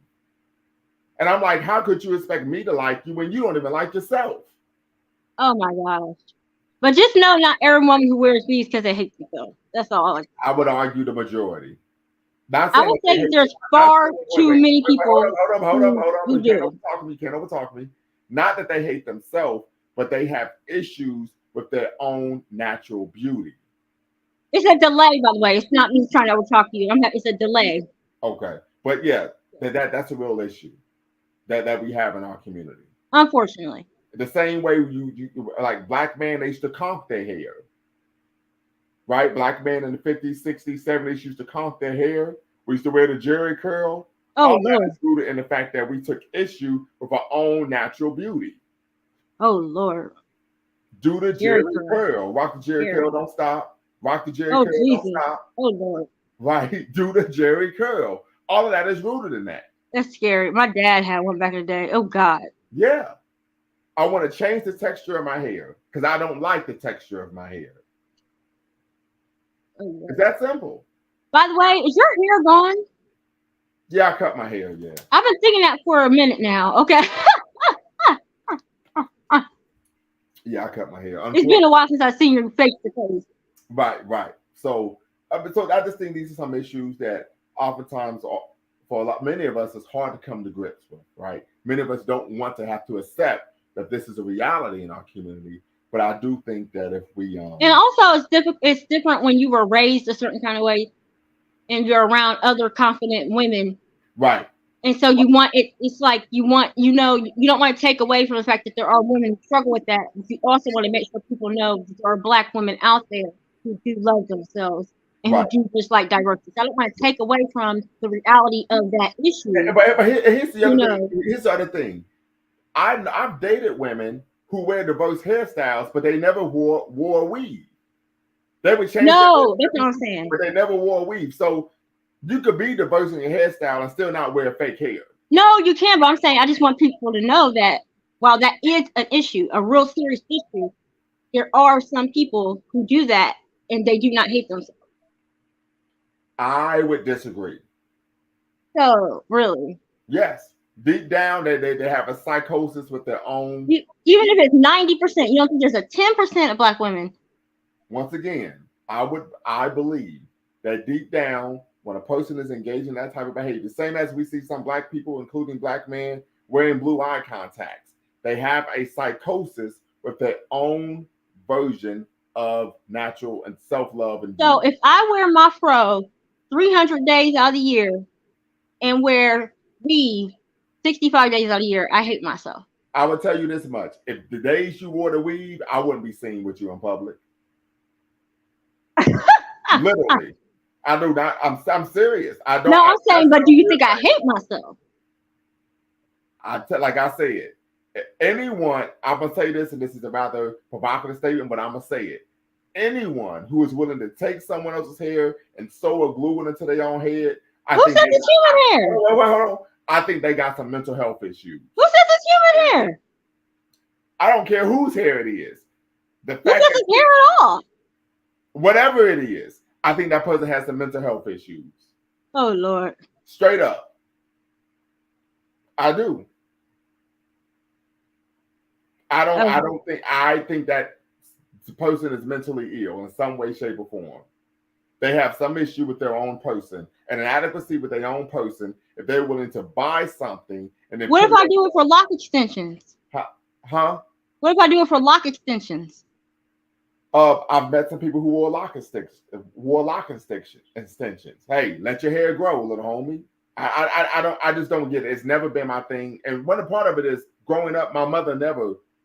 And I'm like, how could you expect me to like you when you don't even like yourself? Oh my gosh. But just know not every woman who wears weaves because they hate themselves. That's all. I would argue the majority. I would say there's far too many people Hold up. who You can't overtalk me. Not that they hate themselves, but they have issues with their own natural beauty. It's a delay, by the way. It's not me trying to overtalk you. It's a delay. Okay, but yeah, that's a real issue that we have in our community. Unfortunately, the same way you like black men, they used to comb their hair, right? Black men in the 50s, 60s, 70s used to comb their hair. We used to wear the jerry curl. oh All that Lord, is rooted in the fact that we took issue with our own natural beauty. oh Lord. Do the Jerry jerry curl. curl. Rock the jerry Jerry. curl, don't stop. Rock the jerry Oh curl, Jesus, don't stop. oh Lord, Right? Do the jerry curl. All of that is rooted in that. that's scary. My dad had one back in the day. Oh God. Yeah. I want to change the texture of my hair because I don't like the texture of my hair. Oh, Lord. It's that simple. By the way, is your hair gone? Yeah, I cut my hair, yeah. I've been thinking that for a minute now. Okay. Yeah, I cut my hair. It's been a while since I've seen your face to face. Right. So I just think these are some issues that oftentimes many of us, it's hard to come to grips with, right? Many of us don't want to have to accept that this is a reality in our community. But I do think that if we and also it's different when you were raised a certain kind of way and you're around other confident women. Right. And so you want it's like you don't want to take away from the fact that there are women who struggle with that. But you also want to make sure people know that there are black women out there who do love themselves and Right. who do just like diversity. So I don't want to take away from the reality of that issue. But here's the other thing. Here's the other thing. I've dated women who wear diverse hairstyles, but they never wore a weave. They would change. No, that's what I'm saying. But they never wore a weave. So you could be diverse in your hairstyle and still not wear fake hair. No, you can, but I'm saying I just want people to know that while that is an issue, a real serious issue, there are some people who do that and they do not hate themselves. I would disagree. So really? Yes. Deep down, they have a psychosis with their own. Even if it's 90%, you don't think there's a 10% of black women? Once again, I believe that deep down, when a person is engaged in that type of behavior, same as we see some black people, including black men, wearing blue eye contacts, they have a psychosis with their own version of natural and self-love. And so if I wear my fro 300 days out of the year and wear weave 65 days out of the year, I hate myself. I would tell you this much. If the days you wore the weave, I wouldn't be seen with you in public. Literally. I do not. I'm serious. I don't. No, I'm saying, but do you think I hate myself? Like I said, anyone, I'm going to say this, and this is a rather provocative statement, but I'm going to say it. Anyone who is willing to take someone else's hair and sew a glue into their own head, Who says it's human hair? Hold on. I think they got some mental health issues. Who says it's human hair? I don't care whose hair it is. Who says it's hair at all? Whatever it is, I think that person has some mental health issues. Oh, Lord. Straight up. I do. I think that the person is mentally ill in some way, shape, or form. They have some issue with their own person and an inadequacy with their own person if they're willing to buy something. And then what if I do it for lock extensions? Huh? What if I do it for lock extensions? I've met some people who wore lock extensions. Hey, let your hair grow, little homie. I just don't get it. It's never been my thing. And one part of it is growing up, my mother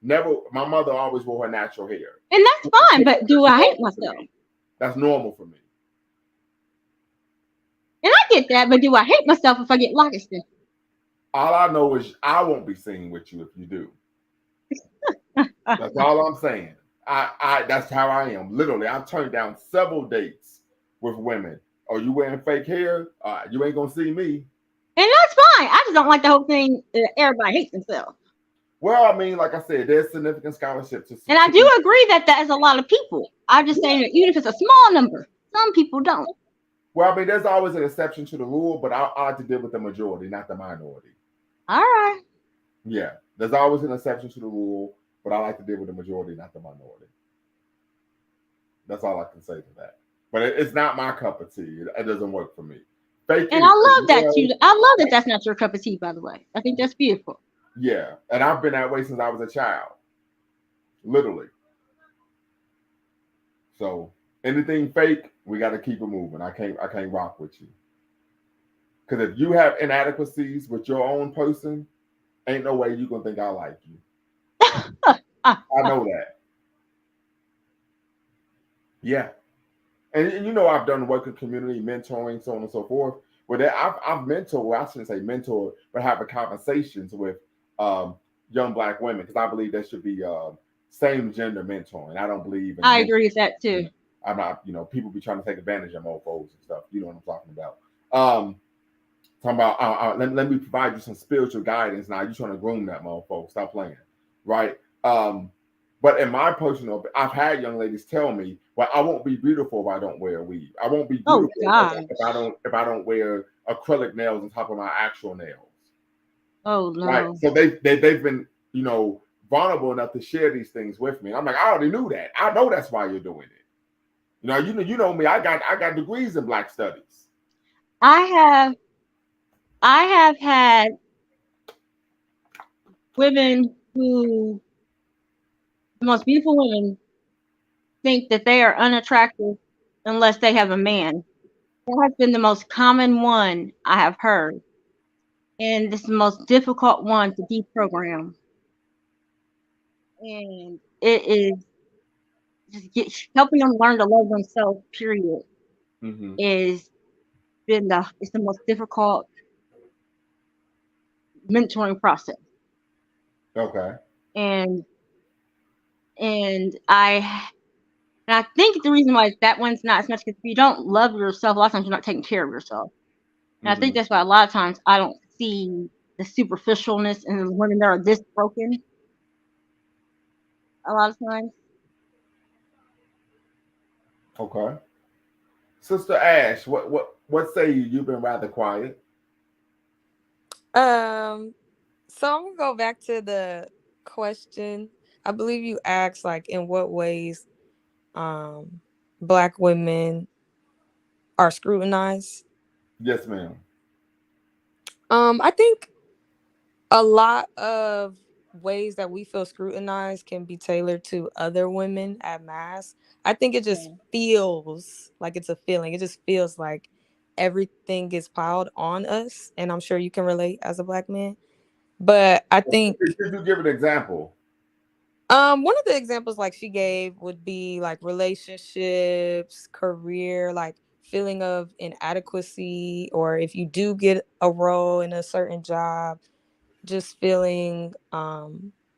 my mother always wore her natural hair. And that's fine, but do I hate myself? That's normal for me. And I get that, but do I hate myself if I get lock extensions? All I know is I won't be seen with you if you do. That's all I'm saying. That's how I am. Literally, I've turned down several dates with women. Oh, you wearing fake hair? You ain't gonna see me. And that's fine. I just don't like the whole thing that everybody hates themselves. Well, I mean, like I said, there's significant scholarships. And I do agree that is a lot of people. I'm just saying that even if it's a small number, some people don't. Well, I mean, there's always an exception to the rule, but I like to deal with the majority, not the minority. All right. Yeah, there's always an exception to the rule, but I like to deal with the majority, not the minority. That's all I can say to that. But it's not my cup of tea. It doesn't work for me. And I love that too. I love that that's not your cup of tea, by the way. I think that's beautiful. Yeah, and I've been that way since I was a child. Literally. So anything fake, we got to keep it moving. I can't rock with you. Because if you have inadequacies with your own person, ain't no way you gonna think I like you. I know that. Yeah. And you know I've done work in community mentoring, so on and so forth. Where that I've mentored, well, I shouldn't say mentored, but having conversations with um, young black women because I believe there should be same gender mentoring. I don't believe in I agree with that too. I'm not, people be trying to take advantage of mofos and stuff. You know what I'm talking about. Talking about let me provide you some spiritual guidance. Now you trying to groom that mofo. Stop playing, right? But in my personal, I've had young ladies tell me, "Well, I won't be beautiful if I don't wear a weave. I won't be Oh beautiful God. if I don't wear acrylic nails on top of my actual nails." Oh Right? no. So they've been vulnerable enough to share these things with me. I'm like, I already knew that. I know that's why you're doing it. You know me. I got degrees in Black studies. I have had women who, the most beautiful women, think that they are unattractive unless they have a man. That has been the most common one I have heard. And it's the most difficult one to deprogram. And it is helping them learn to love themselves, period, Mm-hmm. is it's the most difficult mentoring process. Okay. And and I think the reason why that one's not as much because if you don't love yourself, a lot of times you're not taking care of yourself. And I think Mm-hmm. that's why a lot of times I don't see the superficialness in the women that are this broken. A lot of times. Okay. Sister Ash, what say you? You've been rather quiet. Um, so I'm gonna go back to the question. I believe you asked like in what ways um black women are scrutinized. Yes, ma'am. I think a lot of ways that we feel scrutinized can be tailored to other women at mass. I think it just Yeah. feels like it's a feeling. It just feels like everything gets piled on us, and I'm sure you can relate as a black man. But I think Could you give an example? one of the examples like she gave would be like relationships, career, like feeling of inadequacy, or if you do get a role in a certain job, just feeling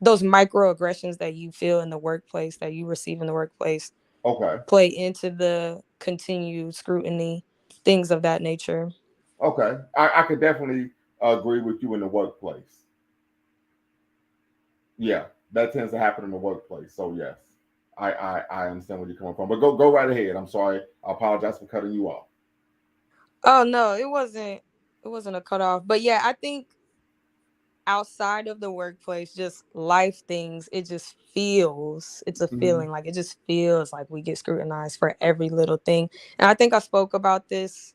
those microaggressions that you feel in the workplace, that you receive in the workplace, Okay. play into the continued scrutiny, things of that nature. Okay. I could definitely agree with you in the workplace. Yeah, that tends to happen in the workplace. So yes, I understand where you're coming from. But go right ahead. I'm sorry. I apologize for cutting you off. Oh no, it wasn't a cutoff. But yeah, I think outside of the workplace, just life things, it just feels, it's a Mm-hmm. feeling like it just feels like we get scrutinized for every little thing. And I think I spoke about this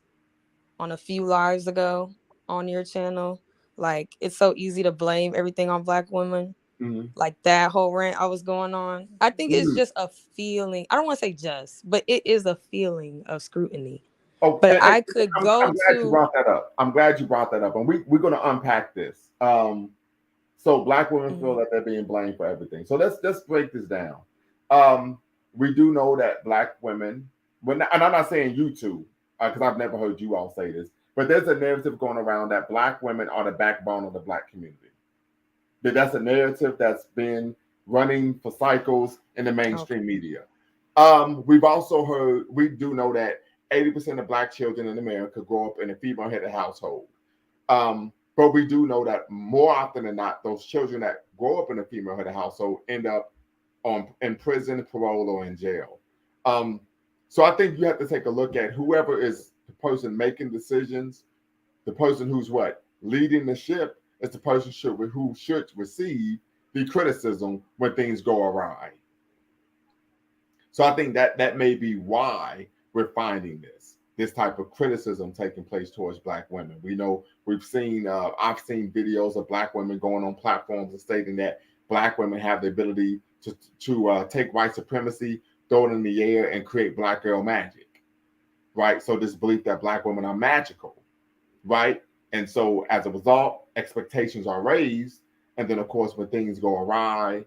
on a few lives ago on your channel. Like it's so easy to blame everything on black women. Mm-hmm. Like that whole rant I was going on. I think it's Mm-hmm. just a feeling. I don't want to say just, but it is a feeling of scrutiny. Oh, But and I could I'm go glad you to brought that up. I'm glad you brought that up, and we're going to unpack this. So black women feel Mhm. that they're being blamed for everything. So let's break this down. Um, we do know that black women, and I'm not saying you two, because I've never heard you all say this, but there's a narrative going around that black women are the backbone of the black community. That's a narrative that's been running for cycles in the Okay. mainstream media. We've also heard, we do know that 80% of black children in America grow up in a female-headed household. But we do know that more often than not, those children that grow up in a female-headed household end up in prison, parole, or in jail. Um, so I think you have to take a look at whoever is the person making decisions, the person who's what leading the ship is the person who should receive the criticism when things go awry. So I think that may be why we're finding this type of criticism taking place towards black women. We know I've seen videos of black women going on platforms and stating that black women have the ability to take white supremacy throw it in the air and create black girl magic, right? So this belief that black women are magical, right? And so as a result, expectations are raised. And then, of course, when things go awry,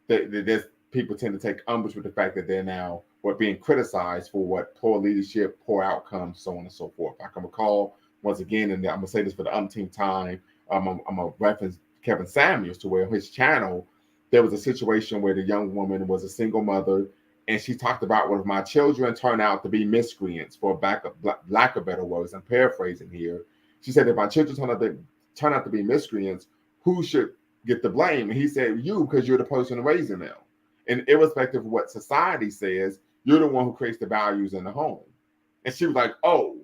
there's people tend to take umbrage with the fact that they're now being criticized for what poor leadership, poor outcomes, so on and so forth. I can recall once again, and I'm gonna say this for the umpteenth time, I'm gonna reference Kevin Samuels to where on his channel there was a situation where the young woman was a single mother, and she talked about, well, if my children turn out to be miscreants, for lack of better words, I'm paraphrasing here. She said, if my children turn out to be miscreants, who should get the blame? And he said, you, because you're the person raising them. And irrespective of what society says, you're the one who creates the values in the home. And she was like, oh,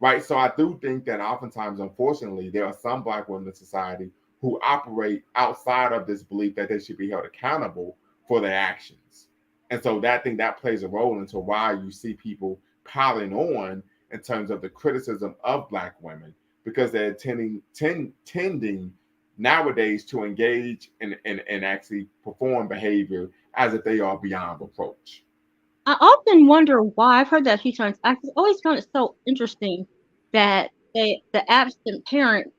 right. So I do think that oftentimes, unfortunately, there are some black women in society who operate outside of this belief that they should be held accountable for their actions. And so I think that plays a role into why you see people piling on in terms of the criticism of black women, because they're tending nowadays to engage and actually perform behavior as if they are beyond reproach. I often wonder why. I've heard that a few times. I always found it so interesting that the absent parent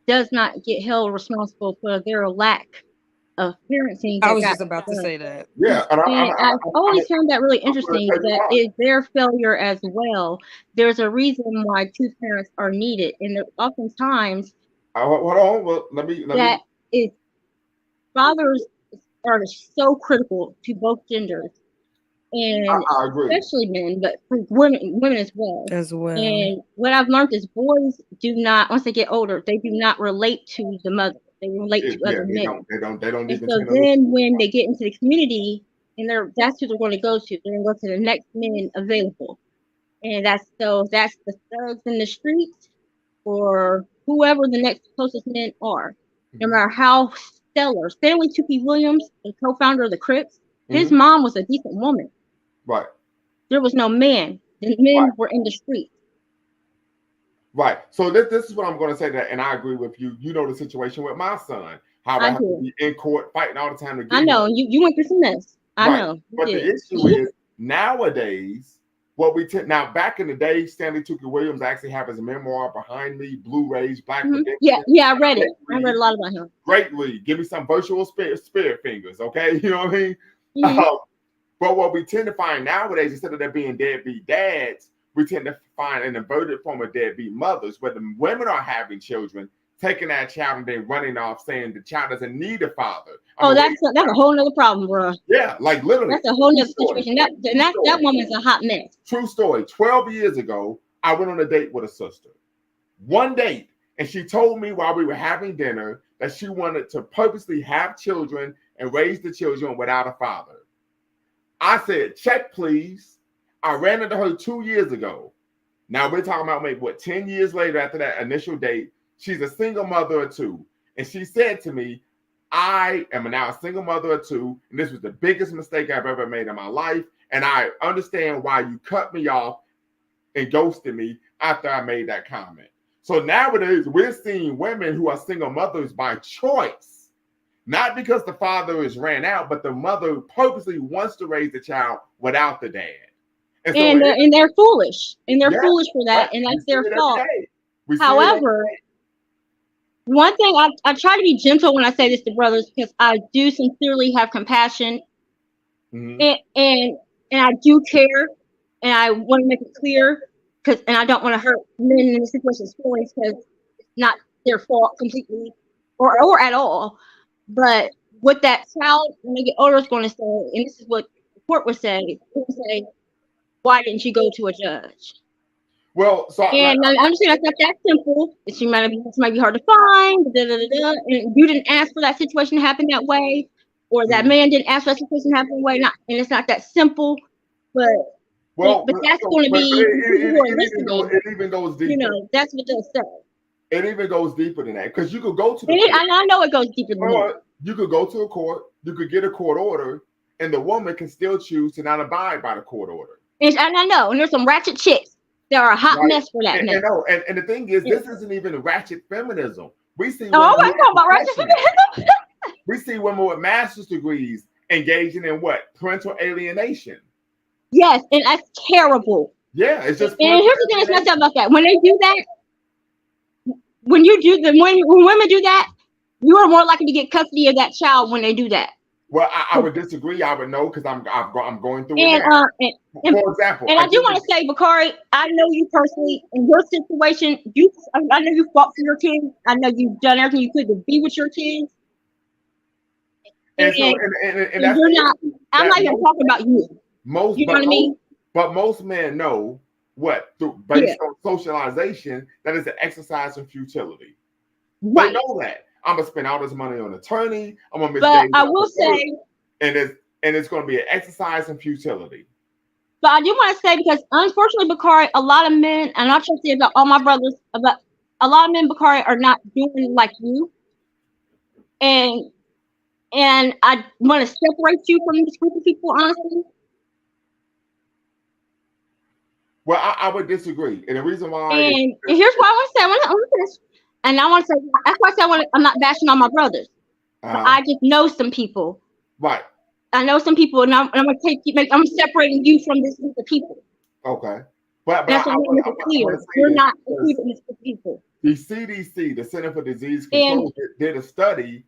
does not get held responsible for their lack of parenting. I was just about to say that. Yeah, and I've always found that really interesting, that is their failure as well. There's a reason why two parents are needed, and oftentimes hold on. Well, let me. Is fathers are so critical to both genders, and I agree. especially men, but for women as well. And what I've learned is boys do not, once they get older, they do not relate to the mother. They relate to other men. They don't and so then when they get into the community, and that's who they're going to go to. They're going to go to the next men available. And that's the thugs in the streets, or whoever the next closest men are. No matter how stellar. Stanley Tookie Williams, the co-founder of the Crips, his mom was a decent woman. Right. There was no man. The men were in the streets. Right. So this is what I'm going to say, that, and I agree with you. You know the situation with my son, how I have to be in court fighting all the time to get I know. You went through some mess. I know. But the issue is nowadays, now back in the day, Stanley Tookie Williams, I actually have his memoir behind me, Blue Rays, Black Redemption. Yeah, I read it. I read a lot about him. Great read. Give me some virtual spirit fingers, okay? You know what I mean? But what we tend to find nowadays, instead of there being deadbeat dads, we tend to find an inverted form of deadbeat mothers, where the women are having children, taking that child and then running off, saying the child doesn't need a father. That's a whole nother problem, bro. Yeah, like literally. That's a whole nother situation. That woman's a hot mess. True story. 12 years ago, I went on a date with a sister. One date. And she told me while we were having dinner that she wanted to purposely have children and raise the children without a father. I said, check, please. I ran into her 2 years ago. Now we're talking about maybe 10 years later after that initial date. She's a single mother of two. And she said to me, I am now a single mother of two, and this was the biggest mistake I've ever made in my life. And I understand why you cut me off and ghosted me after I made that comment. So nowadays, we're seeing women who are single mothers by choice, not because the father is ran out, but the mother purposely wants to raise the child without the dad. And, so and they're foolish. And they're foolish for that, and that's their fault. However, one thing, I try to be gentle when I say this to brothers, because I do sincerely have compassion, and I do care, and I want to make it clear, and I don't want to hurt men in this situation's feelings, because it's not their fault completely or at all. But what that child, when they get older, is going to say, and this is what the court would say, why didn't you go to a judge? Well, so and I'm just saying that's not that simple. She might be hard to find. And you didn't ask for that situation to happen that way, or that man didn't ask for that situation to happen that way. And it's not that simple. But that's going to be. It even goes deeper. You know, that's what they'll say. It even goes deeper than that, because you could go to. I know it goes deeper than that. You could go to a court. You could get a court order, and the woman can still choose to not abide by the court order. And I know, and there's some ratchet chicks. There are a hot mess for that. And the thing is, this isn't even ratchet feminism. We see. Oh, I'm talking about ratchet feminism. We see women with master's degrees engaging in what? Parental alienation. Yes, and that's terrible. Yeah, it's just. And here's the thing that's messed up about that. When they do that, when women do that, you are more likely to get custody of that child when they do that. Well, I would disagree. I would know because I'm going through And it now. and For example, I do want to say, Bakari, I know you personally in your situation. I know you fought for your kids. I know you've done everything you could to be with your kids. And so, and that's you're not. I'm not even talking about you. Most, you know what I mean? But most men know what based on socialization that is an exercise in futility. Right. They know that. I'm gonna spend all this money on an attorney. I'm gonna miss days. But I will say, and it's gonna be an exercise in futility. But I do want to say, because unfortunately, Bakari, a lot of men, and I'm not trying to say about all my brothers, but a lot of men, Bakari, are not doing like you. And I want to separate you from this group of people, honestly. Well, I would disagree, and the reason why. And here's what I want to say. I want to finish, and I want to say that's why I say I'm not bashing on my brothers. But I just know some people. Right. I know some people, and I'm going to I'm separating you from this group of people. Okay. But that's what I'm clear. You're not included in this group of people. The CDC, the Center for Disease Control, did a study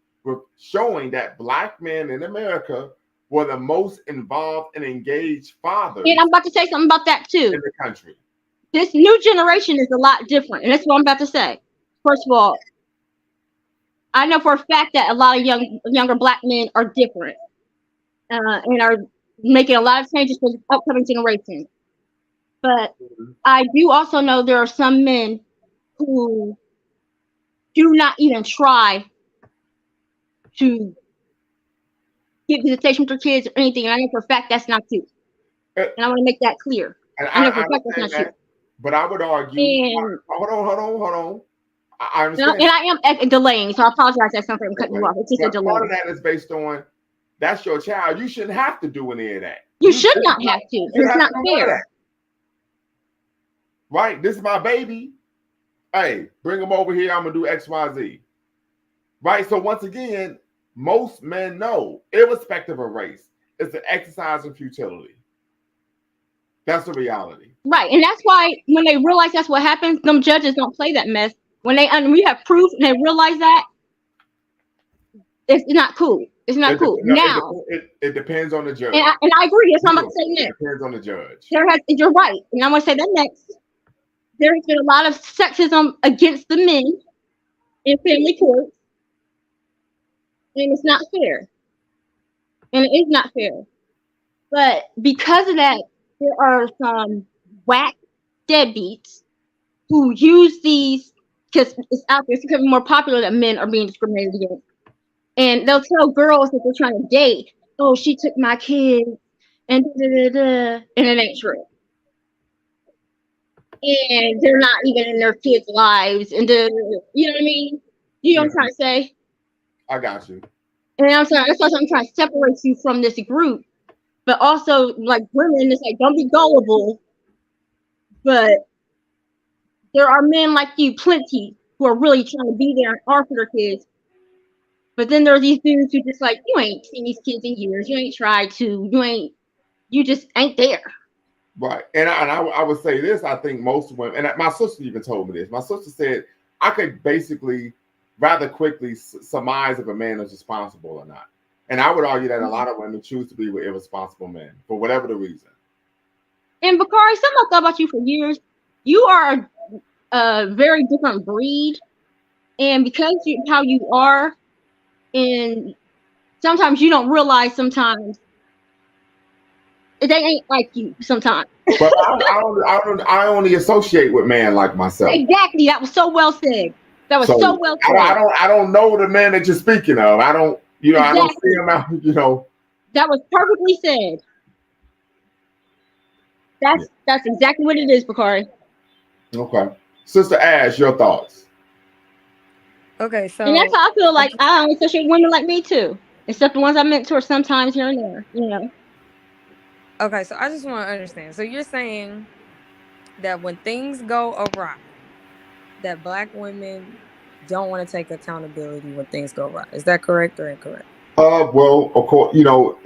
showing that Black men in America were the most involved and engaged fathers. And I'm about to say something about that too. In the country. This new generation is a lot different, and that's what I'm about to say. First of all, I know for a fact that a lot of younger Black men are different, and are making a lot of changes for the upcoming generation. But I do also know there are some men who do not even try to get visitation with their kids or anything. And I know for a fact that's not true. And I want to make that clear. I know for a fact that's not true. But I would argue. Hold on. I understand. And I am delaying, so I apologize if something I'm cutting you off. It's just a delay. Part of that is based on that's your child. You shouldn't have to do any of that. You should not have to. It's not fair. Right? This is my baby. Hey, bring him over here. I'm gonna do XYZ. Right? So once again, most men know, irrespective of race, it's an exercise in futility. That's the reality. Right. And that's why when they realize that's what happens, them judges don't play that mess. When we have proof and they realize that, it's not cool. It's not cool. Now it depends on the judge. And I agree. That's what I'm about to say next. It depends on the judge. You're right. And I'm gonna say that next. There has been a lot of sexism against the men in family courts. And it's not fair. And it is not fair. But because of that, there are some whack deadbeats who use these, because it's out there, it's becoming more popular that men are being discriminated against. And they'll tell girls that they're trying to date, oh, she took my kids, and and it ain't true. And they're not even in their kids' lives, and you know what I mean? You know what I'm trying to say? I got you. And I'm sorry, that's why I'm trying to separate you from this group. But also, like women, it's like, don't be gullible. But there are men like you, plenty, who are really trying to be there and are for their kids. But then there are these dudes who just like, you ain't seen these kids in years. You ain't tried to. You just ain't there. Right. And I would say this, I think most women, and my sister even told me this. My sister said, I could basically rather quickly surmise if a man is responsible or not. And I would argue that a lot of women choose to be with irresponsible men for whatever the reason. And Bakari, something I thought about you for years. You are a very different breed. And because how you are, and sometimes you don't realize sometimes they ain't like you sometimes. But I only associate with men like myself. Exactly. That was so well said. That was so well said. I don't know the man that you're speaking of. I don't, exactly. I don't see him out, That was perfectly said. That's exactly what it is, Bakari. Okay. Sister Ash, your thoughts. Okay, so and that's how I feel like I only associate women like me too. Except the ones I mentor sometimes here and there, Okay, so I just want to understand. So you're saying that when things go awry, that Black women don't want to take accountability when things go awry. Is that correct or incorrect? Well, of course,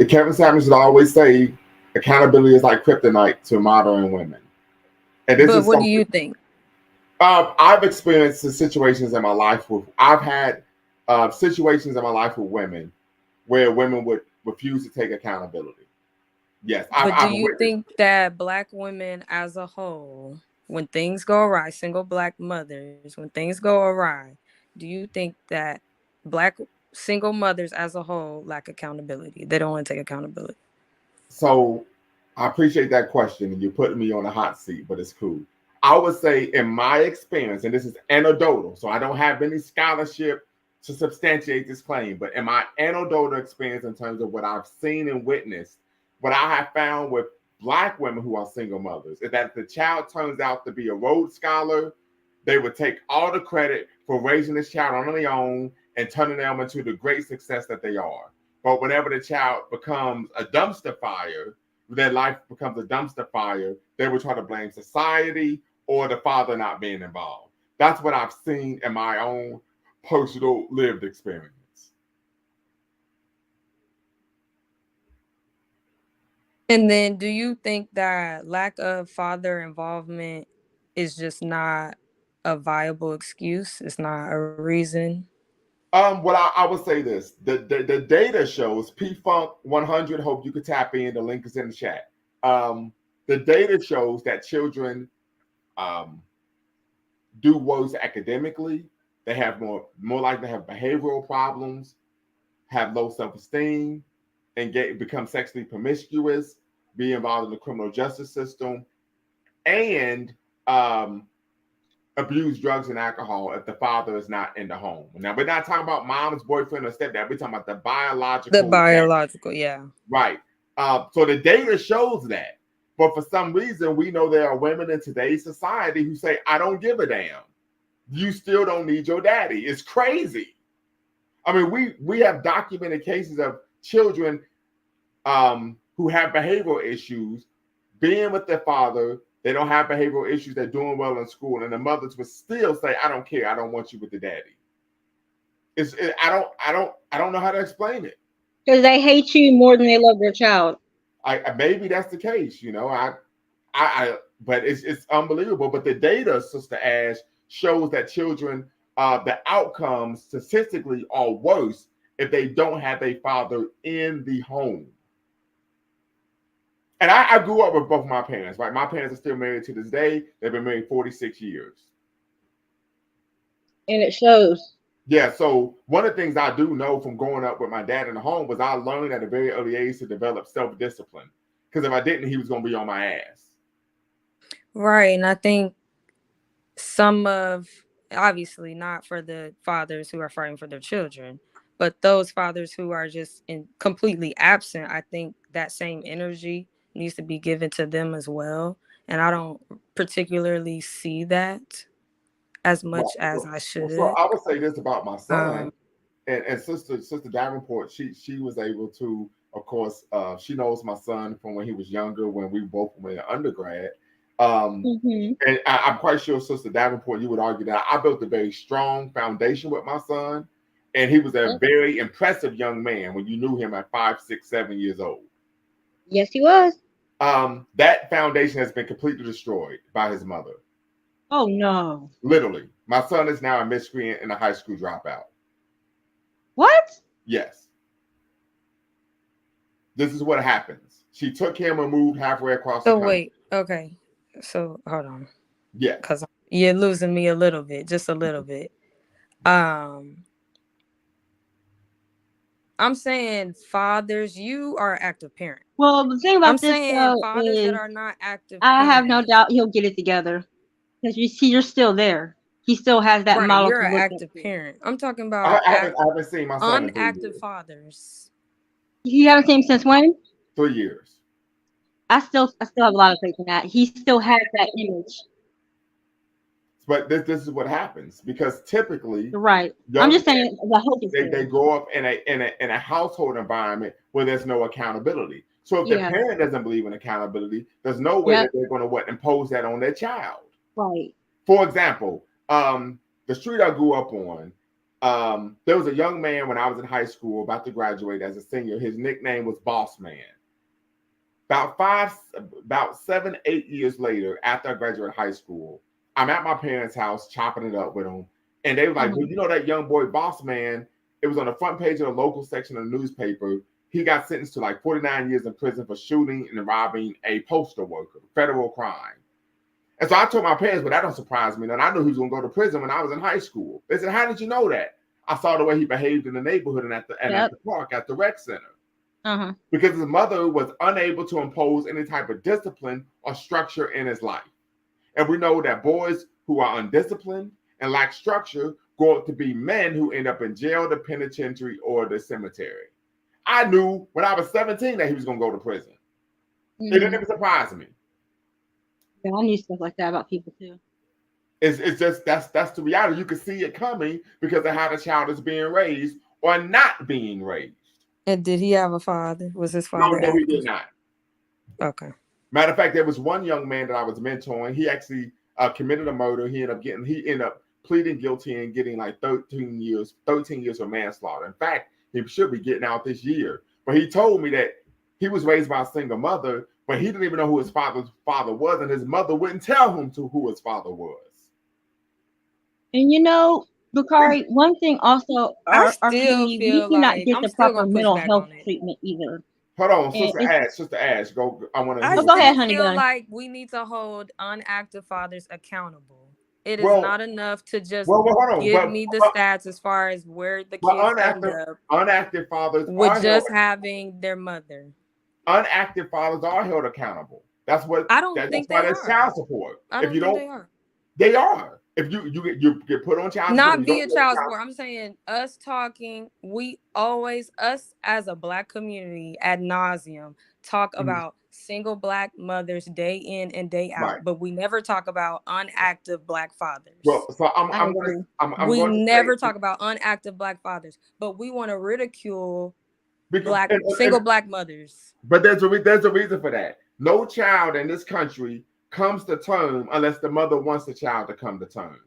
Kevin Samuels would always say accountability is like kryptonite to modern women, and this But is what do something you think? I've experienced the situations in my life with. I've had situations in my life with women where women would refuse to take accountability. Yes, But do I've you witnessed. think that Black women as a whole, when things go awry, single Black mothers, when things go awry, do you think that Black single mothers as a whole lack accountability? They don't want to take accountability. So I appreciate that question, and you're putting me on a hot seat, but it's cool. I would say, in my experience, and this is anecdotal, so I don't have any scholarship to substantiate this claim, but in my anecdotal experience, in terms of what I've seen and witnessed, what I have found with Black women who are single mothers is that if the child turns out to be a Rhodes Scholar, they would take all the credit for raising this child on their own and turning them into the great success that they are. But whenever the child becomes a dumpster fire, their life becomes a dumpster fire, they will try to blame society or the father not being involved. That's what I've seen in my own personal lived experience. And then do you think that lack of father involvement is just not a viable excuse? It's not a reason? Well, I would say this: the data shows P Funk 100. Hope you could tap in. The link is in the chat. Um, the data shows that children um, do worse academically. They have more likely to have behavioral problems, have low self-esteem, and become sexually promiscuous, be involved in the criminal justice system, and um, abuse drugs and alcohol if the father is not in the home. Now, we're not talking about mom's boyfriend or stepdad. We're talking about the The biological dad. biological, yeah. Right. So the data shows that. But for some reason, we know there are women in today's society who say, I don't give a damn. You still don't need your daddy. It's crazy. I mean, we have documented cases of children who have behavioral issues being with their father. They don't have behavioral issues. They're doing well in school, and the mothers would still say, "I don't care. I don't want you with the daddy." I don't know how to explain it. Because they hate you more than they love their child. Maybe that's the case. But it's unbelievable. But the data, Sister Ash, shows that children, the outcomes statistically are worse if they don't have a father in the home. And I grew up with both my parents, right? My parents are still married to this day. They've been married 46 years. And it shows. Yeah, so one of the things I do know from growing up with my dad in the home was I learned at a very early age to develop self-discipline. Because if I didn't, he was going to be on my ass. Right. And I think obviously not for the fathers who are fighting for their children, but those fathers who are just completely absent, I think that same energy needs to be given to them as well. And I don't particularly see that as much as I So should. I would say this about my son Um, and Sister Davenport. She was able to, of course, she knows my son from when he was younger, when we both were in undergrad. Mm-hmm. And I'm quite sure, Sister Davenport, you would argue that I built a very strong foundation with my son, and he was a Yep. very impressive young man when you knew him at 5, 6, 7 years old. Yes, he was. That foundation has been completely destroyed by his mother. Oh no. Literally, my son is now a miscreant and a high school dropout. What? Yes, this is what happens. She took him and moved halfway across the so country. wait, okay. So hold on, Yes. because you're losing me a little bit, just a little bit. Um, I'm saying fathers, you are an active parent. Well, the thing I'm about this saying though fathers that is are not active I have no parents. doubt he'll get it together. Because you see, you're still there. He still has that Right, model you're to an look up active to. parent. I'm talking about I haven't seen my son in 3 years. unactive fathers. You haven't seen him since when? 3 years. I still have a lot of faith in that. He still has that image. But this is what happens because typically You're right. I'm young just men, saying the hope is they there. grow up in a household environment where there's no accountability. So if the Yeah. parent doesn't believe in accountability, there's no way Yep. that they're going to impose that on their child. Right. For example, the street I grew up on, There was a young man when I was in high school about to graduate as a senior. His nickname was Boss Man. About 7, 8 years later, after I graduated high school, I'm at my parents' house chopping it up with them. And they were like, well, you know that young boy, Boss Man, it was on the front page of the local section of the newspaper. He got sentenced to like 49 years in prison for shooting and robbing a postal worker, federal crime. And so I told my parents, but that don't surprise me. And I knew he was going to go to prison when I was in high school. They said, how did you know that? I saw the way he behaved in the neighborhood and at the park, at the rec center. Because his mother was unable to impose any type of discipline or structure in his life. And we know that boys who are undisciplined and lack structure grow up to be men who end up in jail, the penitentiary, or the cemetery. I knew when I was 17 that he was going to go to prison. It didn't even surprise me. Yeah, I knew stuff like that about people too. It's just that's the reality. You can see it coming because of how the child is being raised or not being raised. And did he have a father? Was his father? No, he did not. Okay. Matter of fact, there was one young man that I was mentoring. He actually committed a murder. He ended up pleading guilty and getting like 13 years for manslaughter. In fact, he should be getting out this year. But he told me that he was raised by a single mother, but he didn't even know who his father was, and his mother wouldn't tell him who his father was. And you know, Bakari, one thing also, our community, we do not get the proper mental health treatment either. Hold on, Sister Ash, go. I want to. Go ahead, honey. I feel like we need to hold unactive fathers accountable. It is not enough to just give me the stats as far as where the kids end up. Unactive fathers with just having their mother. Unactive fathers are held accountable. That's what I don't think they are. That's child support. I don't think they are. They are. If you get put on child support. Not via child support. I'm saying us talking, us as a Black community ad nauseum talk about single Black mothers day in and day out, but we never talk about unactive Black fathers. Well, so we never talk about unactive Black fathers, but we want to ridicule single Black mothers. But there's a reason for that. No child in this country comes to term unless the mother wants the child to come to term.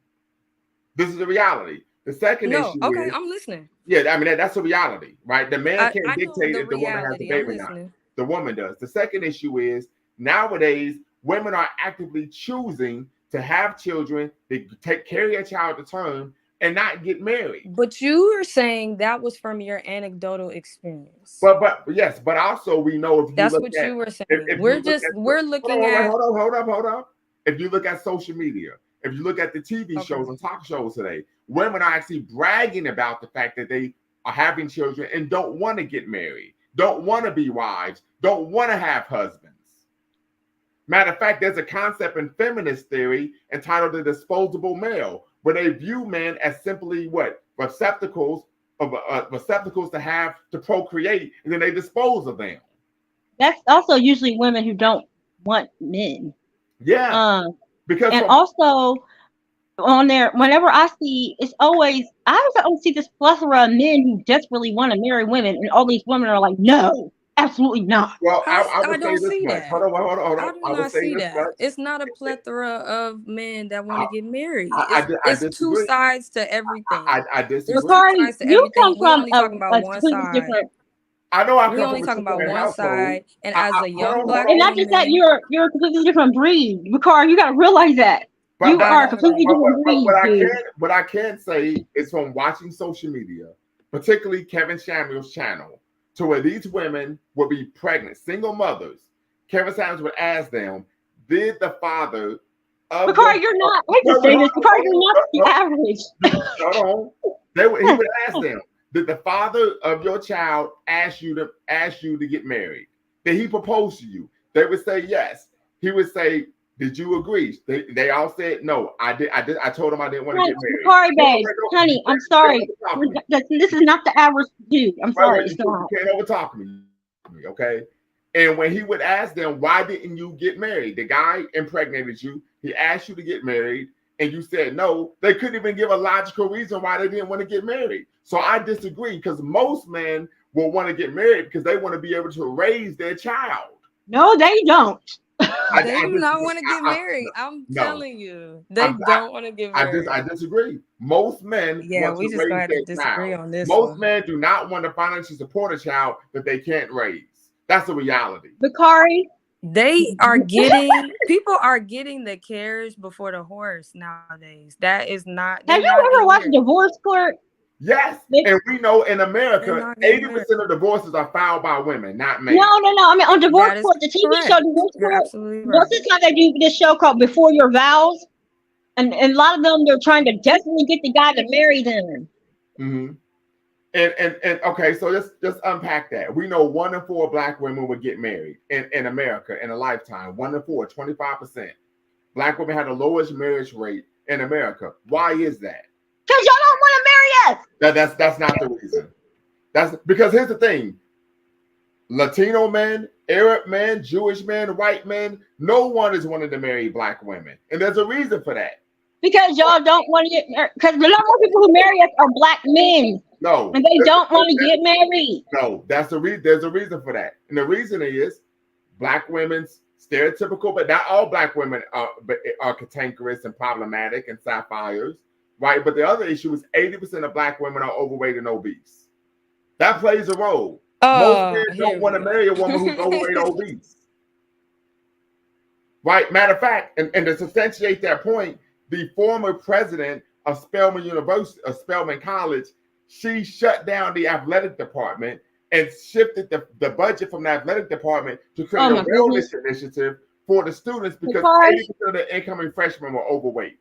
This is the reality. The second issue is, I'm listening. Yeah, I mean that's a reality, right? The man can't dictate if the woman has a baby or not. The woman does. The second issue is nowadays women are actively choosing to have children, they carry a child to term and not get married. But you were saying that was from your anecdotal experience. But yes, but also we know if you that's look what at, you were saying. We're looking at hold up. If you look at social media, if you look at the TV shows and talk shows today, women are actually bragging about the fact that they are having children and don't want to get married, don't want to be wives, don't want to have husbands. Matter of fact, there's a concept in feminist theory entitled the disposable male, where they view men as simply what? Receptacles to procreate, and then they dispose of them. That's also usually women who don't want men. Yeah. Also on there, whenever I see, it's always, I always see this plethora of men who desperately want to marry women, and all these women are like, no, absolutely not. Well, I don't see that. Hold on. I do not see that. It's not a plethora of men that want to get married. It's two sides to everything. I disagree. You come from only talking about one side. Different. I know we're only talking about one side, and as a young Black woman, and not just that, you're a completely different breed. Bakari, you got to realize that. You are a completely different breed. What I can say is from watching social media, particularly Kevin Samuel's channel, to where these women would be pregnant, single mothers. Kevin Samuels would ask them, did the father of Bakari, you're not, I just say this, Bakari, you're not the average. Hold on. He would ask them, did the father of your child ask you to get married? Did he propose to you? They would say yes. He would say, did you agree? They all said no. I did. I told him I didn't want to get married. Sorry, babe. Honey, I'm sorry. This is not the average dude. I'm sorry. You can't overtalk me. Okay. And when he would ask them, why didn't you get married? The guy impregnated you. He asked you to get married, and you said no. They couldn't even give a logical reason why they didn't want to get married. So I disagree, because most men will want to get married because they want to be able to raise their child. No, they don't. They do not want to get married. I'm telling you, they don't want to get married. I disagree. Most men want we to just gonna raise have their to disagree child. on this Most one. men do not want to financially support a child that they can't raise. That's the reality. Bakari, people are getting the carriage before the horse nowadays. That is not. Have you ever watched Divorce Court? Yes, and we know in America, 80% of divorces are filed by women, not men. No. I mean, on Divorce Court, the TV show Divorce Court. Absolutely right. Most of the time they do this show called Before Your Vows, and a lot of them they're trying to desperately get the guy to marry them. Mm-hmm. And okay, so let's just unpack that. We know 1 in 4 Black women would get married in America in a lifetime. 1 in 4, 25%. Black women have the lowest marriage rate in America. Why is that? Because y'all don't want to marry us. That's not the reason. That's because here's the thing: Latino men, Arab men, Jewish men, white men, no one is wanting to marry Black women, and there's a reason for that. Because y'all don't want to get married. Because the number of people who marry us are Black men. No, and they don't want to get married. No, that's the reason. There's a reason for that, and the reason is Black women's stereotypical, but not all Black women are cantankerous and problematic and sapphires. Right, but the other issue is 80% of Black women are overweight and obese. That plays a role. Most men don't want to marry a woman who's overweight and obese. Right, matter of fact, and to substantiate that point, the former president of Spelman University, of Spelman College, she shut down the athletic department and shifted the budget from the athletic department to create a wellness initiative for the students because 80% of the incoming freshmen were overweight.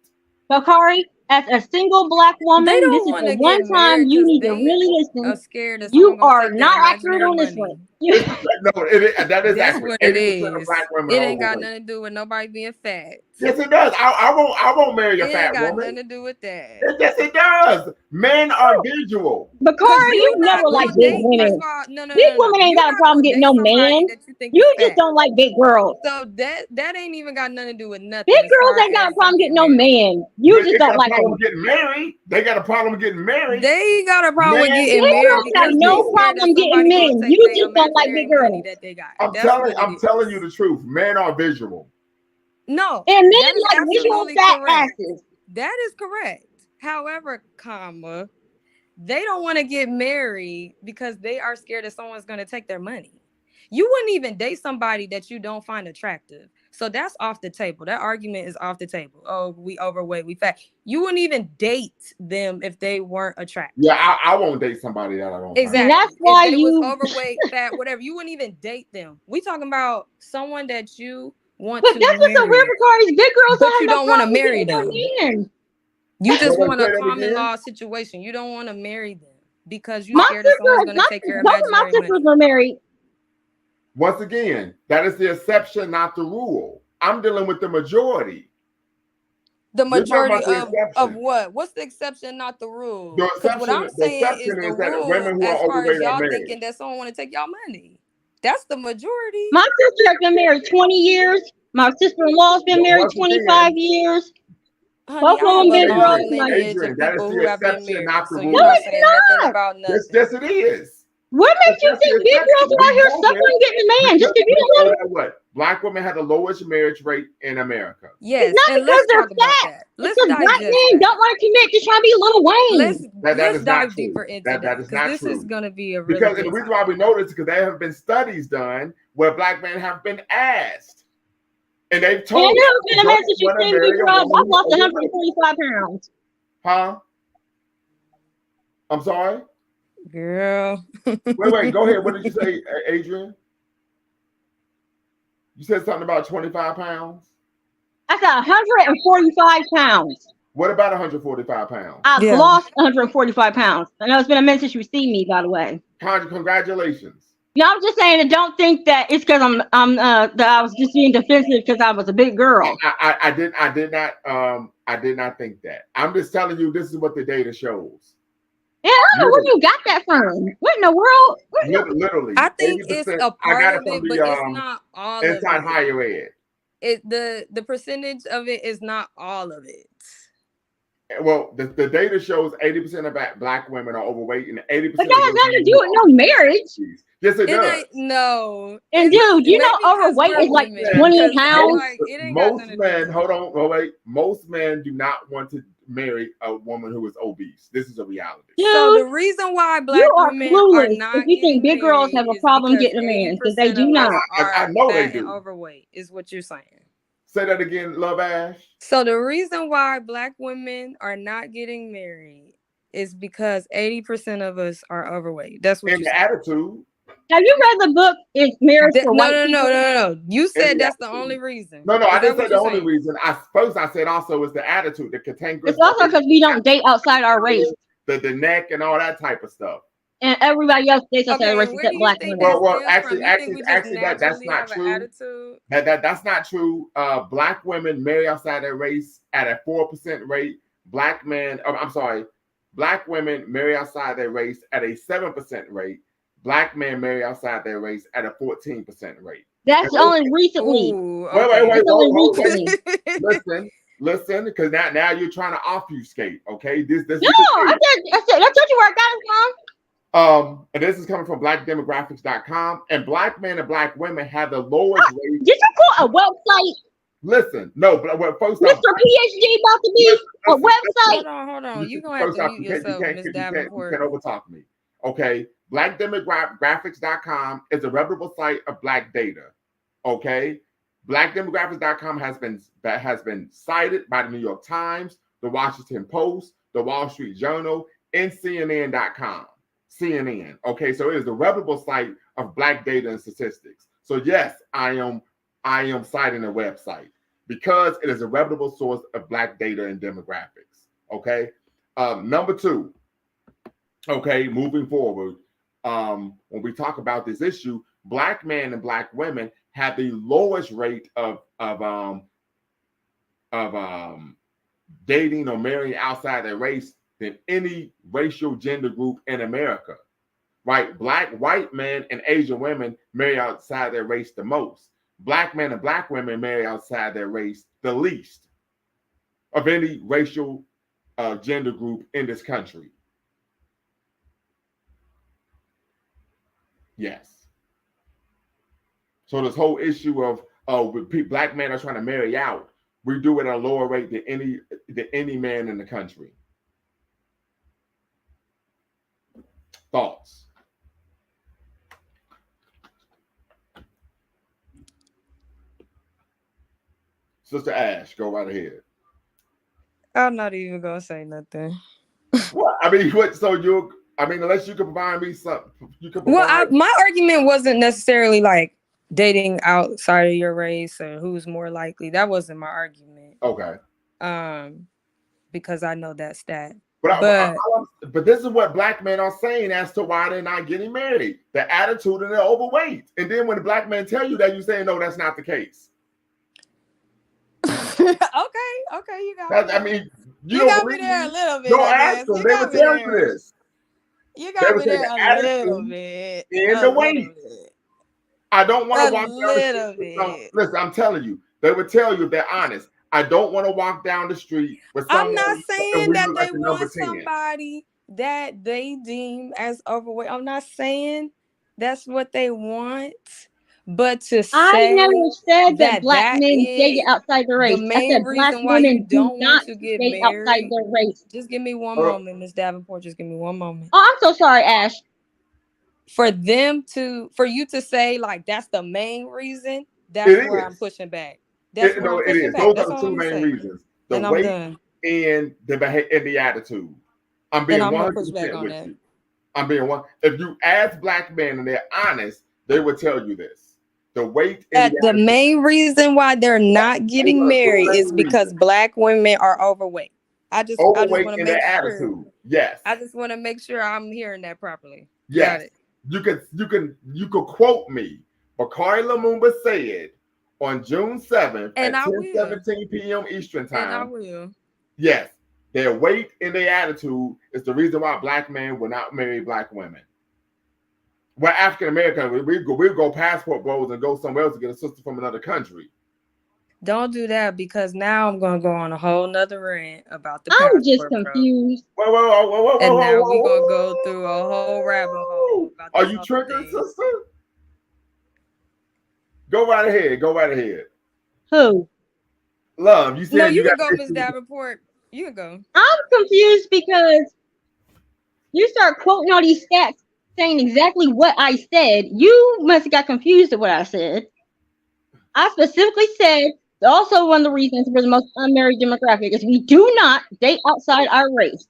Bakari, as a single Black woman, this is the one time you need to really listen. You are not accurate on this one. No, that is That's accurate. what it is. Black women it ain't got nothing to do with nobody being fat. Yes, it does. I won't marry a fat woman. It ain't got nothing to do with that. Yes, it does. Men are visual. Bakari, you never like big women. Big women ain't got a problem getting no man. You just don't like big girls. So that ain't even got nothing to do with nothing. Big girls ain't got a problem getting no man. You just don't like them. Getting married. They got a problem getting married. They got a problem with getting married. Big girls have no problem getting men. You just don't like big girls. I'm telling you the truth. Men are visual. No, and men like visual fat asses. That is correct. However, they don't want to get married because they are scared that someone's going to take their money. You wouldn't even date somebody that you don't find attractive. So that's off the table. That argument is off the table. Oh, we overweight, we fat. You wouldn't even date them if they weren't attractive. Yeah, I won't date somebody that I don't. Exactly. And that's why if they was overweight, fat, whatever. You wouldn't even date them. We talking about someone that you want to marry. But that's the weird part. Big girls but you don't want to marry them. You just What want was a that common again? law situation. You don't want to marry them because you're scared that someone's going to take care of both of my sisters were married. Once again, that is the exception, not the rule. I'm dealing with the majority. The majority of what? What's the exception, not the rule? The exception, what I'm saying is the that rule women who as are far as overweight y'all are married. thinking that someone want to take y'all money. That's the majority. My sister has been married 20 years. My sister-in-law's been married 25 years. Honey, both of them big girls. Adrian, that is the exception, not the rule. No, it's not. Yes, it is. What makes you think big girls are out here suffering getting a man? Just because you don't want to. What? Black women have the lowest marriage rate in America. It's Yes, not because they're fat. It's because black men don't want to commit to trying to be Lil Wayne. Let's dive deeper into that is not true. This is going to be a really because the reason why we know this is because there have been studies done where black men have been asked, and they've told. Yeah, in a message you seen me, bro. I've lost 145 pounds. Huh? I'm sorry. Girl. wait, go ahead. What did you say, Adrian? You said something about 25 pounds? I said 145 pounds. What about 145 pounds? I've lost 145 pounds. I know it's been a minute since you've seen me, by the way. Congratulations. No, I'm just saying, and don't think that it's because that I was just being defensive because I was a big girl. I did not think that. I'm just telling you, this is what the data shows. Yeah, I don't know where you got that from. What in the world? Literally. I think it's a part of it, but it's not all of it. Inside higher ed. The percentage of it is not all of it. Well, the data shows 80% of black women are overweight and 80%. But that has nothing to do with no marriage. Yes, it It does. ain't no. And It's dude, you know, maybe because overweight we're is like women. 20 Because it's pounds. like it ain't got Most nothing to do with men, that. hold on, wait. Most men do not want to marry a woman who is obese. This is a reality. So the Dude, reason why you black are women are clueless if not you think getting big girls married have a is problem because getting a man, because 80% they do of us not. I are know they fat and do. overweight, is what you're saying. Say that again, Love Ash. So the reason why black women are not getting married is because 80% of us are overweight. That's what In you're the saying. attitude, Have you read the book, Is Marriage for No, White no, People? no, no, no. You in said the that's the attitude. only reason. No, Is I that didn't say what the you're only saying? reason. I said also it's the attitude, the cantankerous. It's also because we don't date outside our race. The neck and all that type of stuff. And everybody else dates outside their Okay, race and where except do you black think women. that Well, stems from? You think we just actually, that's naturally not have an true. attitude? That's not true. Black women marry outside their race at a 4% rate. Black men, I'm sorry, black women marry outside their race at a 7% rate. Black men marry outside their race at a 14% rate. That's only recently. Ooh, Wait, okay. That's only recently. Listen, because now you're trying to obfuscate. Okay, this No, is the I told you where I got it from. and this is coming from blackdemographics.com. And black men and black women have the lowest rate. Did you call a website? Listen, no, but first Mr. off, PhD about to be a website? Hold on. You're gonna have first to off, mute you yourself, Miss can't Davenport. overtalk me. Okay, blackdemographics.com is a reputable site of black data. Okay, blackdemographics.com has been cited by the New York Times, the Washington Post, the Wall Street Journal, and CNN.com. CNN. Okay, so it is the reputable site of black data and statistics. So yes, I am citing a website because it is a reputable source of black data and demographics. Okay, number two. Okay, moving forward, when we talk about this issue, black men and black women have the lowest rate of dating or marrying outside their race than any racial gender group in America. Right? Black, white men and Asian women marry outside their race the most. Black men and black women marry outside their race the least of any racial gender group in this country. Yes. So this whole issue of black men are trying to marry out, we do it at a lower rate than any man in the country. Thoughts? Sister Ash, go right ahead. I'm not even gonna say nothing. What? I mean, what? So unless you can provide me something, you can provide. My argument wasn't necessarily like dating outside of your race or who's more likely. That wasn't my argument. Okay. Because I know that stat. But this is what black men are saying as to why they're not getting married. The attitude and they're overweight. And then when the black men tell you that, you say, no, that's not the case. Okay, you got me. I mean, you got me there a little bit. Don't ask them. They would tell you this. You got me there a little bit. And the weight. I don't want to walk down the street. Listen, I'm telling you, they would tell you if they're honest. I don't want to walk down the street with someone. I'm not saying that they want somebody that they deem as overweight. I'm not saying that's what they want. But to say I never said that black men date outside the race. I said black women don't want to get married outside their race. Just give me one moment, Miss Davenport. Just give me one moment. Oh, I'm so sorry, Ash. For you to say like that's the main reason, that's where I'm pushing back. That's where I'm pushing back. Those are the two main reasons: the weight and the attitude. I'm being 100% with you. I'm being one. If you ask black men and they're honest, they would tell you this. The weight and the main reason why they're not getting married is because black women are overweight. I just want to make sure. Attitude. Yes. I just want to make sure I'm hearing that properly. Yes. Got it. You could quote me. Bakari Lumumba said on June 7th at 10:17 p.m. Eastern time. And I will. Yes. Their weight and their attitude is the reason why black men will not marry black women. We're African American. We go passport bros and go somewhere else to get a sister from another country. Don't do that because now I'm gonna go on a whole nother rant about the. I'm just confused. Whoa, and now we're gonna go through a whole rabbit hole. about Are this you all triggered, day. sister? Go right ahead. Go right ahead. Who? Love, you No, said you you can got go, Miss issues. Davenport. You can go. I'm confused because you start quoting all these stats saying exactly what I said. You must have got confused at what I said. I specifically said also one of the reasons we're the most unmarried demographic is we do not date outside our race.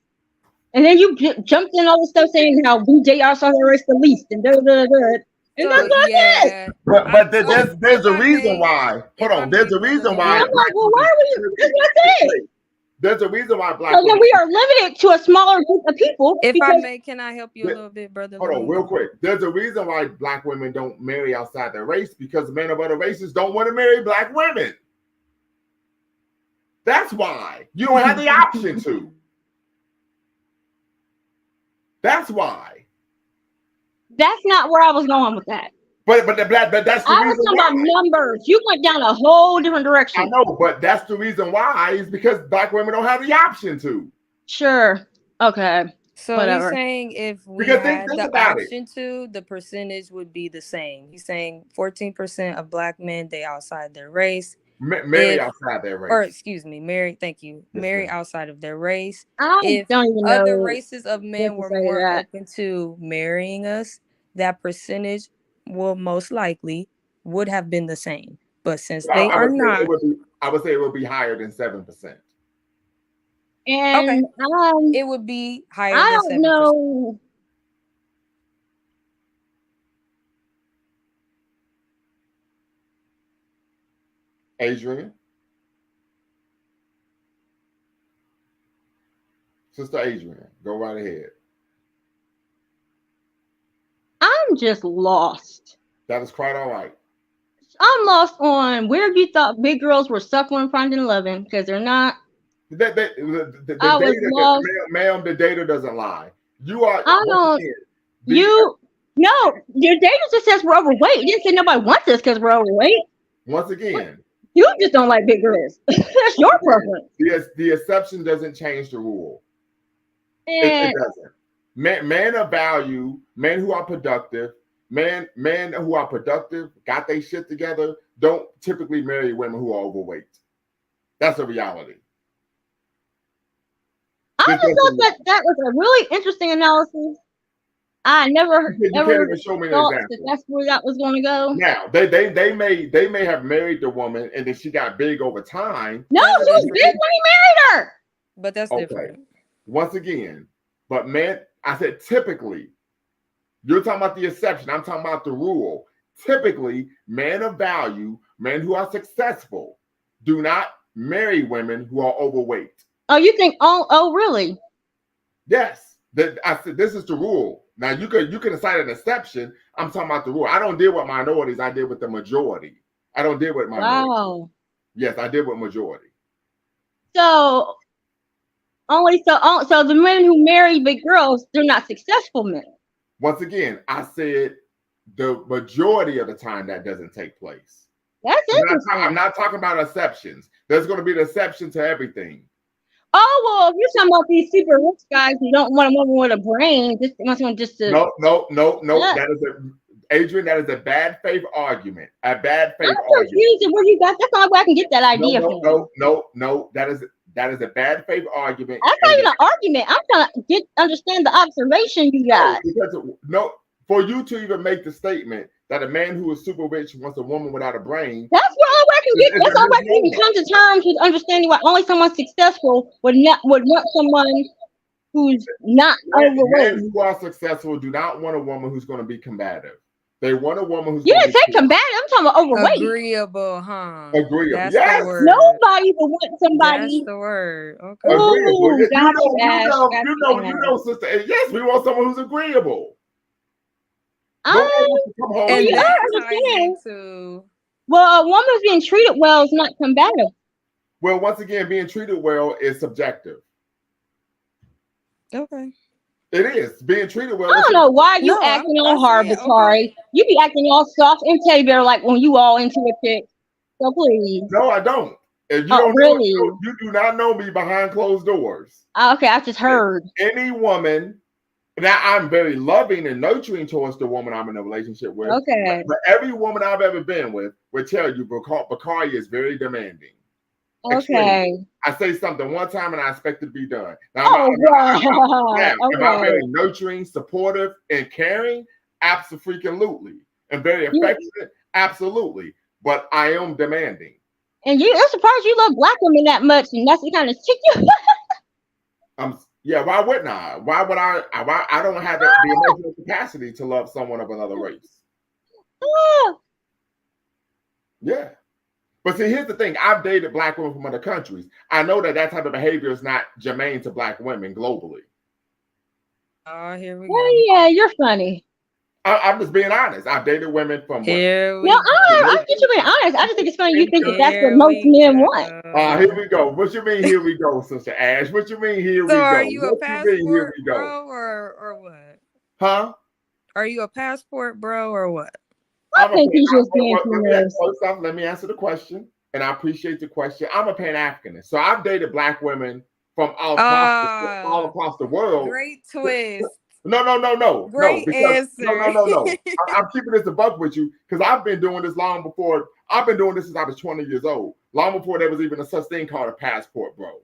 And then you jumped in all this stuff saying how we date outside our race the least and da da da da. And So that's what I said. yeah, But so there's if a I reason may, why. Hold if I on. There's may, a brother reason And why I'm Lou. black like, well, why women. are we? That's what I said. There's a reason why black So then women. we are limited to a smaller group of people If I because may, can I help you a little bit, brother Hold on, Lou? real quick. There's a reason why black women don't marry outside their race because men of other races don't want to marry black women. That's why you don't have the option to. That's why. that's not where I was going with that. But that's the I was reason talking about why. numbers. You went down a whole different I direction. know, but that's the reason why is because black women don't have the option to. Sure. Okay. So Whatever. he's saying if we Because had think the about it. option to, the percentage would be the same. He's saying 14% of black men date outside their race. Marry If, outside their race. or excuse me, marry. Thank you. Yes, Marry ma'am. outside of their race. I If don't even other know races of men what were to say to more that. open to marrying us, that percentage will most likely would have been the same. But since they I are would say not, it would be. I would say it would be higher than 7%. And it would be higher I than don't 7%. know. Adrian, Sister Adrian, go right ahead. I'm just lost. That is quite all right. I'm lost on where you thought big girls were suffering, finding, loving because they're not. The I was data, lost. ma'am, the data doesn't lie. You are. I don't. No, your data just says we're overweight. It didn't say nobody wants us because we're overweight. Once again, You just don't like big girls. That's your preference. the exception doesn't change the rule. And It doesn't. Men of value, men who are productive, men who are productive, got their shit together, don't typically marry women who are overweight. That's a reality. I just thought that was a really interesting analysis. I never You can't ever even show me an thought example. that's where that was going to go. Now they may have married the woman and then she got big over time. No, That's she was different. big when he married her. But that's Okay. different. Once again, but man, I said typically. You're talking about the exception. I'm talking about the rule. Typically, men of value, men who are successful, do not marry women who are overweight. Oh, you think? Oh, really? Yes, I said this is the rule. Now you can cite an exception. I'm talking about the rule. I don't deal with minorities. I deal with the majority. I don't deal with minorities. Wow. Yes, I deal with majority. So so the men who marry big girls, they're not successful men. Once again, I said the majority of the time that doesn't take place. That's interesting. I'm not talking about exceptions. There's going to be an exception to everything. Oh, well, if you're talking about these super rich guys who don't want a woman with a brain, just want someone just to. No. Yeah. That is Adrian, that is a bad faith argument. A bad faith I'm argument. confused at where you got. That's not where I can get that idea from. No. That is a bad faith argument. That's not even an argument. I'm trying to understand the observation you got. Because for you to even make the statement that a man who is super rich wants a woman without a brain. That's where all I can get. That's all I can even come to terms with understanding why only someone successful would want someone who's not overweight. Men who are successful do not want a woman who's going to be combative. They want a woman who's. You didn't say combative. I'm talking about overweight. Agreeable, huh? Agreeable. That's yes. the word. Nobody would want somebody. That's the word. Okay. Ooh, you know, sister. Yes, we want someone who's agreeable. And you that understand. into... Well, a woman who's being treated well is not combative. Well, once again, being treated well is subjective. Okay. It is being treated well. I don't know why you acting all hard, but sorry. You be acting all soft and teddy bear like when you all into a chick. So please. No, I don't. If you don't really? You do not know me behind closed doors. Okay, I just heard. Any woman Now I'm very loving and nurturing towards the woman I'm in a relationship with. Okay. But every woman I've ever been with will tell you Bakari is very demanding. Okay. I say something one time and I expect it to be done. Now, Oh, wow. am I Okay. very nurturing, supportive, and caring? Absolutely. And very affectionate? Absolutely. But I am demanding. And I'm surprised you love black women that much, and that's the kind of chick you. Yeah, why wouldn't I? Why would I? I don't have the emotional capacity to love someone of another race. Yeah. But see, here's the thing. I've dated black women from other countries. I know that type of behavior is not germane to black women globally. Oh, here we go. Oh, yeah, you're funny. I'm just being honest. I've dated women from Here we No, go. I get you being honest. I just think it's funny you think that's what most men want. Here we go. What you mean, here we go, Sister Ash? What you mean, here we go? Are you a What passport you mean, here we go? bro or what? Huh? Are you a passport bro or what? I think he's just being too nervous. First off, let me answer the question, and I appreciate the question. I'm a Pan-Africanist, so I've dated black women from all across the world. Great twist. No. Great answer. No. I'm keeping this a buck with you because I've been doing this long before. I've been doing this since I was 20 years old. Long before there was even a such thing called a passport, bro.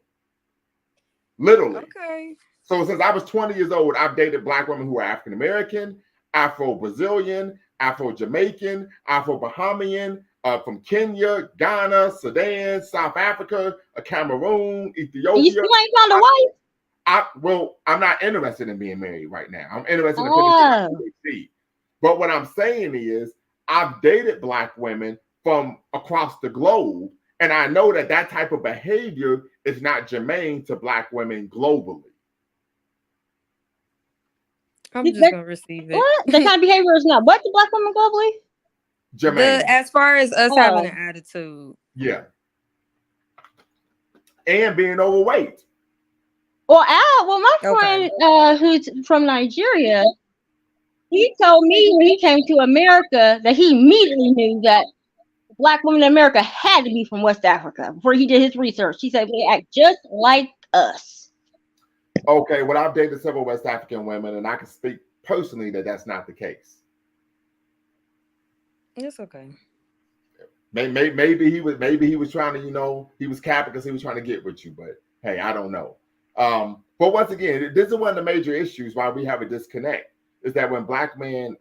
Literally. Okay. So since I was 20 years old, I've dated black women who are African American, Afro-Brazilian, Afro-Jamaican, Afro-Bahamian, from Kenya, Ghana, Sudan, South Africa, Cameroon, Ethiopia. You still ain't found a wife? I'm not interested in being married right now. I'm interested in PhD. But what I'm saying is, I've dated black women from across the globe, and I know that type of behavior is not germane to black women globally. I'm just gonna receive it. What? The kind of behavior is not what to black women globally? Germane. As far as us having an attitude. Yeah. And being overweight. Well, my friend who's from Nigeria, he told me when he came to America that he immediately knew that black women in America had to be from West Africa before he did his research. He said they act just like us. Okay, well, I've dated several West African women, and I can speak personally that that's not the case. It's okay. Maybe he was trying to, he was capping because he was trying to get with you, but hey, I don't know. But once again, this is one of the major issues why we have a disconnect, is that when black men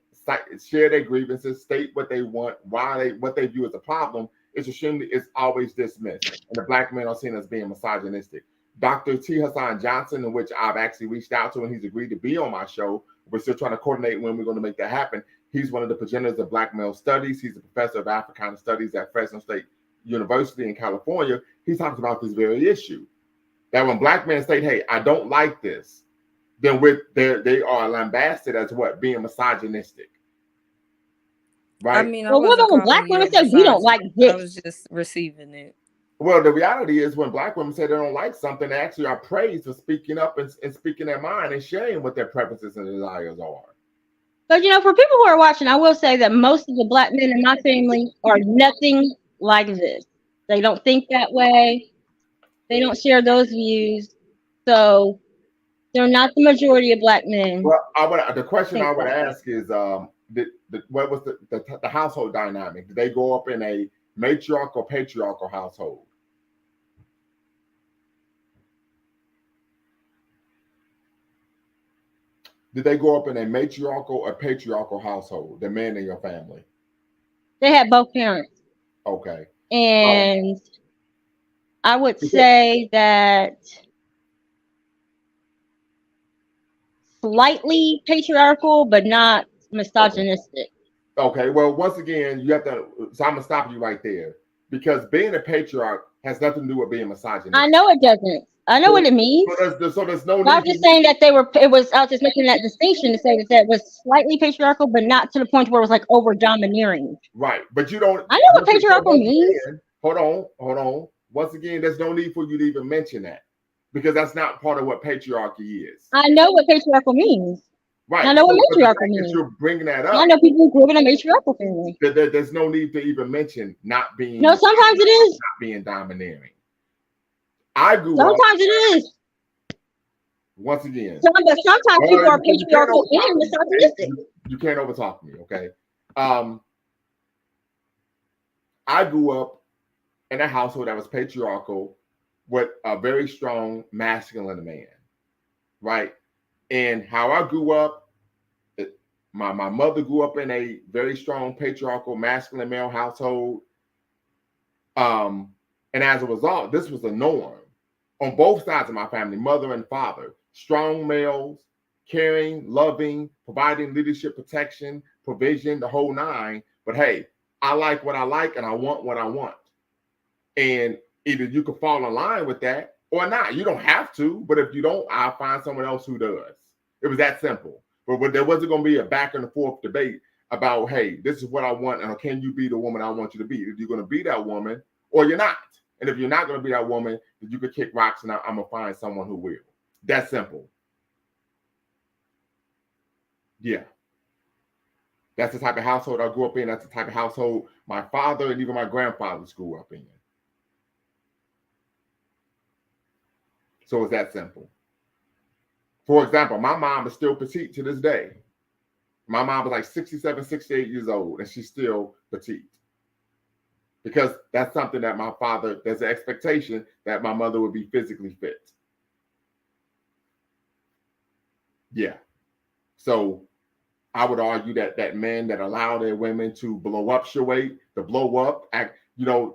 share their grievances, state what they want, what they view as a problem, it's always dismissed. And the black men are seen as being misogynistic. Dr. T. Hassan Johnson, in which I've actually reached out to and he's agreed to be on my show. We're still trying to coordinate when we're going to make that happen. He's one of the progenitors of Black male studies. He's a professor of Africana studies at Fresno State University in California. He talks about this very issue. That when black men say, hey, I don't like this, then they are lambasted as what? Being misogynistic. Right? I mean, well, what about when black women say we don't like this? I was just receiving it. Well, the reality is when black women say they don't like something, they actually are praised for speaking up and speaking their mind and sharing what their preferences and desires are. But, for people who are watching, I will say that most of the black men in my family are nothing like this. They don't think that way. They don't share those views. So they're not the majority of black men. Well, the question I would ask is, what was the household dynamic? Did they grow up in a matriarchal or patriarchal household? Did they grow up in a matriarchal or patriarchal household, the men in your family? They had both parents. Okay. And I would say that slightly patriarchal, but not misogynistic. Okay. Well, once again, so I'm going to stop you right there. Because being a patriarch has nothing to do with being misogynistic. I know it doesn't. I know what it means. So there's no need. I was just saying that I was just making that distinction to say that was slightly patriarchal, but not to the point where it was like over domineering. Right. But you don't. I know what patriarchal means. Hold on. Once again, there's no need for you to even mention that because that's not part of what patriarchy is. I know what patriarchal means. Right. I know what matriarchal means. You're bringing that up. I know people who grew up in a matriarchal family. There's no need to even mention not being. No, sometimes it is. Not being domineering. I grew up. Sometimes it is. Once again, But sometimes people are you can't patriarchal and overtalk me, misogynistic. okay? You can't overtalk me, okay? I grew up in a household that was patriarchal with a very strong masculine man, right? And how I grew up, my mother grew up in a very strong patriarchal masculine male household. And as a result, this was the norm on both sides of my family, mother and father. Strong males, caring, loving, providing leadership, protection, provision, the whole nine. But hey, I like what I like and I want what I want. And either you can fall in line with that or not. You don't have to, but if you don't, I'll find someone else who does. It was that simple. But there wasn't going to be a back and forth debate about, hey, this is what I want, and can you be the woman I want you to be? If you're going to be that woman, or you're not. And if you're not going to be that woman, then you could kick rocks, and I'm going to find someone who will. That simple. Yeah. That's the type of household I grew up in. That's the type of household my father and even my grandfathers grew up in. So it's that simple. For example, my mom is still petite to this day. My mom was like 67, 68 years old, and she's still petite. Because that's something that my father, there's an expectation that my mother would be physically fit. Yeah. So I would argue that men that allow their women to blow up your weight, to blow up,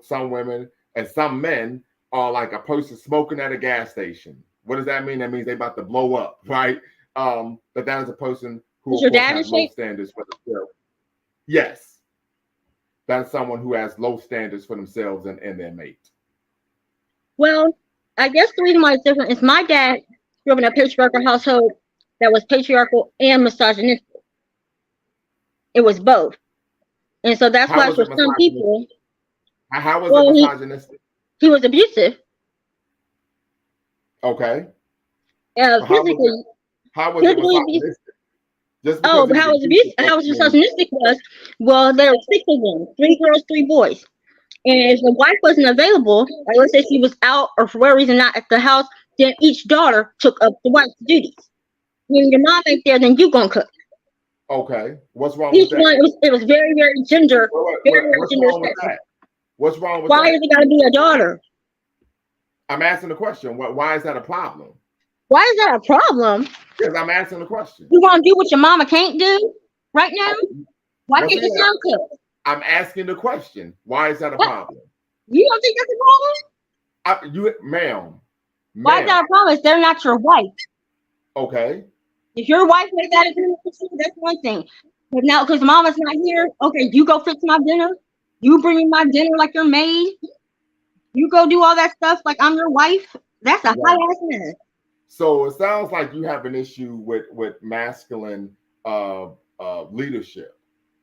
some women and some men are like a person smoking at a gas station. What does that mean? That means they're about to blow up, right? But that is a person who Is your dad in has low shape? standards for themselves. Yes. That's someone who has low standards for themselves and their mate. Well, I guess the reason why it's different is my dad grew up in a patriarchal household that was patriarchal and misogynistic. It was both. And so that's why for some people, how was it misogynistic? He was abusive. Okay. Physically. How was it misogynistic? How was abusive? How was misogynistic was, there were 6 of them, 3 girls, 3 boys. And if the wife wasn't available, like let's say she was out or for whatever reason not at the house, then each daughter took up the wife's duties. When your mom ain't there, then you gonna cook. Okay. What's wrong with that? It was very, very gender. What's wrong with that? What's wrong with that? Why is it gotta be a daughter? I'm asking the question. Why is that a problem? Why is that a problem? Because I'm asking the question. You want to do what your mama can't do right now? Why can't your son cook? I'm asking the question. Why is that a problem? You don't think that's a problem? Ma'am. Why is that a problem? If they're not your wife. Okay. If your wife made that agreement with you, that's one thing. But now, because mama's not here, okay, you go fix my dinner. You bring me my dinner like your maid. You go do all that stuff like I'm your wife. That's a high ass mess. So it sounds like you have an issue with masculine leadership.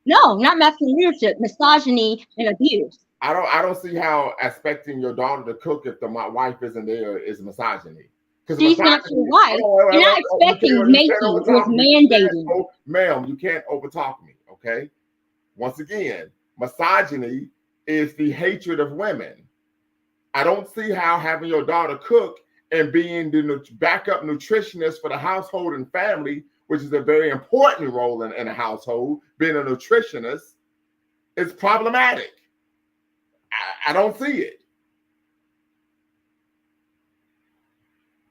No, not masculine leadership, misogyny and abuse. I don't see how expecting your daughter to cook if my wife isn't there is misogyny. She's not your wife. You're not expecting making. It was mandating. Ma'am, you can't overtalk me, okay? Once again, misogyny is the hatred of women. I don't see how having your daughter cook and being the backup nutritionist for the household and family, which is a very important role in a household, being a nutritionist, is problematic. I don't see it.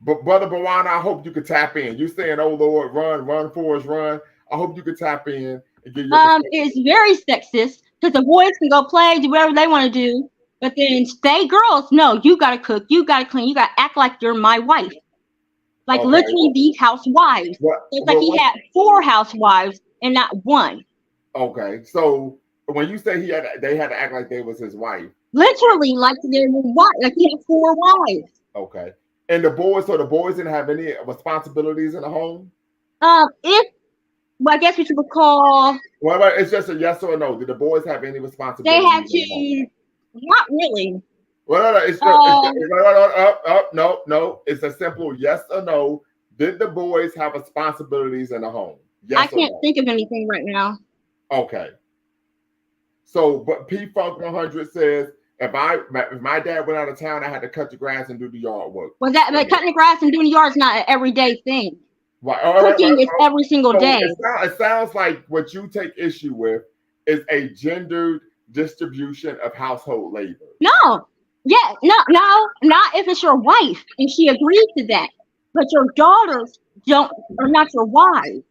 But Brother Bawana, I hope you could tap in. You're saying, oh Lord, run, Forrest, run. I hope you could tap in and give your it's very sexist because the boys can go play, do whatever they want to do. But then they girls, no, you gotta cook, you gotta clean, you gotta act like you're my wife. Like literally be housewives. It's like he had 4 housewives and not 1. Okay. So when you say they had to act like they was his wife. Literally, like they were wife, like he had 4 wives. Okay. And the boys didn't have any responsibilities in the home? I guess what you would call. Well, it's just a yes or no. Did the boys have any responsibilities? They had to. Not really. Well, no. It's a simple yes or no. Did the boys have responsibilities in the home? Yes. I can't think of anything right now. Okay. So, but P Funk 100 says If my dad went out of town, I had to cut the grass and do the yard work. But cutting the grass and doing the yard is not an everyday thing. Right. Cooking is every single day. It sounds like what you take issue with is a gendered distribution of household labor. No. Yeah. No. Not if it's your wife and she agreed to that. But your daughters are not your wives.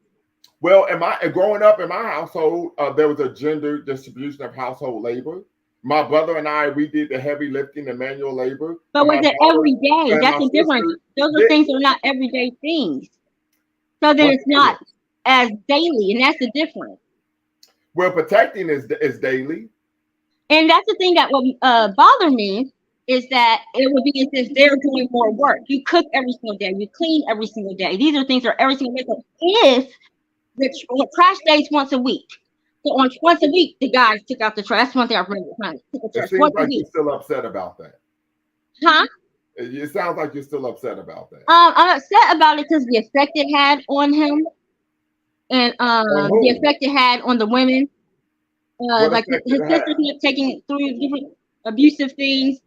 Well, growing up in my household, there was a gender distribution of household labor. My brother and I, we did the heavy lifting and manual labor. But was it every day? That's the difference. Those are things that are not everyday things. So then it's not as daily, and that's the difference. Well, protecting is daily. And that's the thing that would bother me is that it would be as if they're doing more work. You cook every single day. You clean every single day. These are things that are every single day. So if the trash days once a week. So once a week, the guys took out the trash. That's one thing I remember. It seems like you're still upset about that. Huh? It sounds like you're still upset about that. I'm upset about it because the effect it had on him, and the effect it had on the women. Like his sister kept taking through different abusive things.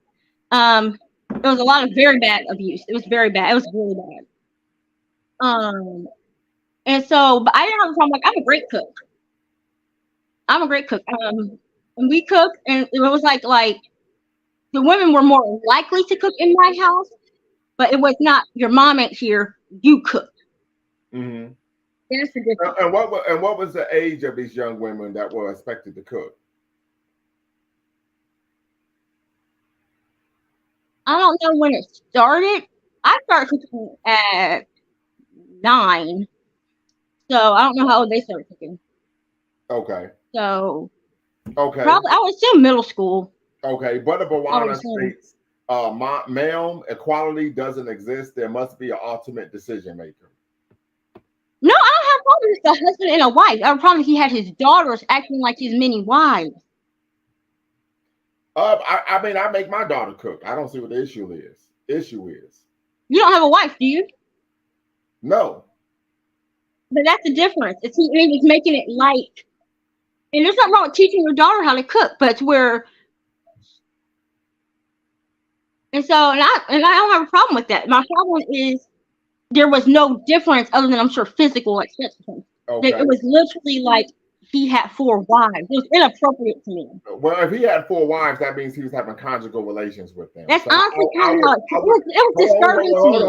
There was a lot of very bad abuse. It was very bad. It was really bad. And so, but I didn't have a problem. Like, I'm a great cook. And we cooked, and it was like the women were more likely to cook in my house, but it was not your mom ain't here, you cook. Mm-hmm. That's the difference. And what was the age of these young women that were expected to cook? I don't know when it started. I started cooking at 9. So I don't know how old they started cooking. Okay. So okay. Probably I would assume middle school. Okay. But the Bawana states, ma'am, equality doesn't exist. There must be an ultimate decision maker. No, I don't have a problem with a husband and a wife. I have a problem he had his daughters acting like his many wives. I mean, I make my daughter cook. I don't see what the issue is. You don't have a wife, do you? No. But that's the difference. He was making it like, and there's nothing wrong with teaching your daughter how to cook, but it's where, and I don't have a problem with that. My problem is there was no difference other than I'm sure physical like sex. Okay. It was literally like he had 4 wives. It was inappropriate to me. Well, if he had 4 wives, that means he was having conjugal relations with them. That's honestly kind of it was disturbing to me.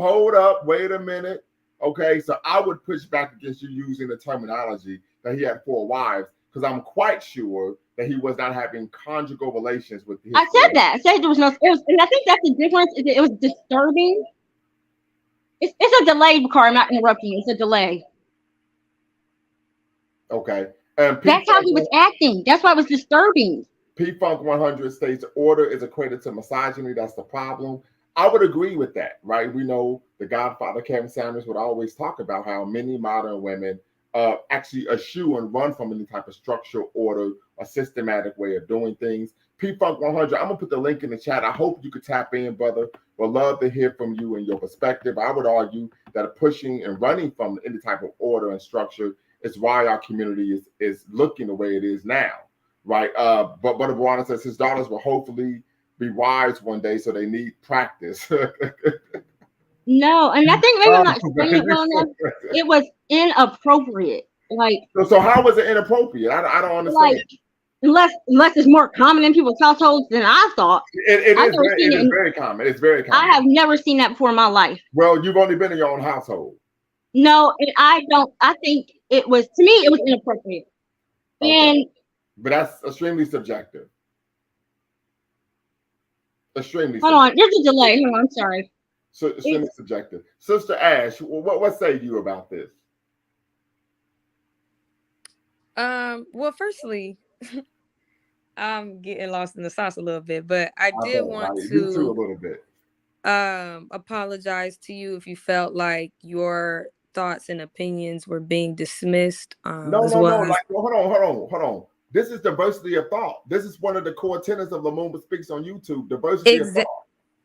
Hold up, wait a minute. Okay, so I would push back against you using the terminology that he had 4 wives, because I'm quite sure that he was not having conjugal relations with his. I said that. I said there was no. And I think that's the difference. It was disturbing. It's a delayed car. I'm not interrupting you. It's a delay. Okay. That's how he was acting. That's why it was disturbing. P-Funk 100 states order is equated to misogyny. That's the problem. I would agree with that, right? We know the Godfather Kevin Samuels would always talk about how many modern women actually eschew and run from any type of structural order, a systematic way of doing things. P-Funk 100, I'm going to put the link in the chat. I hope you could tap in, brother. Would love to hear from you and your perspective. I would argue that pushing and running from any type of order and structure is why our community is looking the way it is now, right? But Bawana says his daughters will hopefully be wives one day, so they need practice. No, and I think maybe I'm not explaining it well enough. It was inappropriate. Like, so how was it inappropriate? I don't understand. Like, unless it's more common in people's households than I thought. It is very common. It's very common. I have never seen that before in my life. Well, you've only been in your own household. No, and I don't. I think it was, to me, it was inappropriate. Okay. But that's extremely subjective. Extremely. Hold on, there's a delay. Hold on, I'm sorry. So extremely subjective. Sister Ash, what say you about this? Well, firstly, I'm getting lost in the sauce a little bit, but I did want to you too a little bit. Apologize to you if you felt like your thoughts and opinions were being dismissed. No. Like, hold on. This is diversity of thought. This is one of the core tenets of Lumumba Speaks on YouTube. Diversity of thought.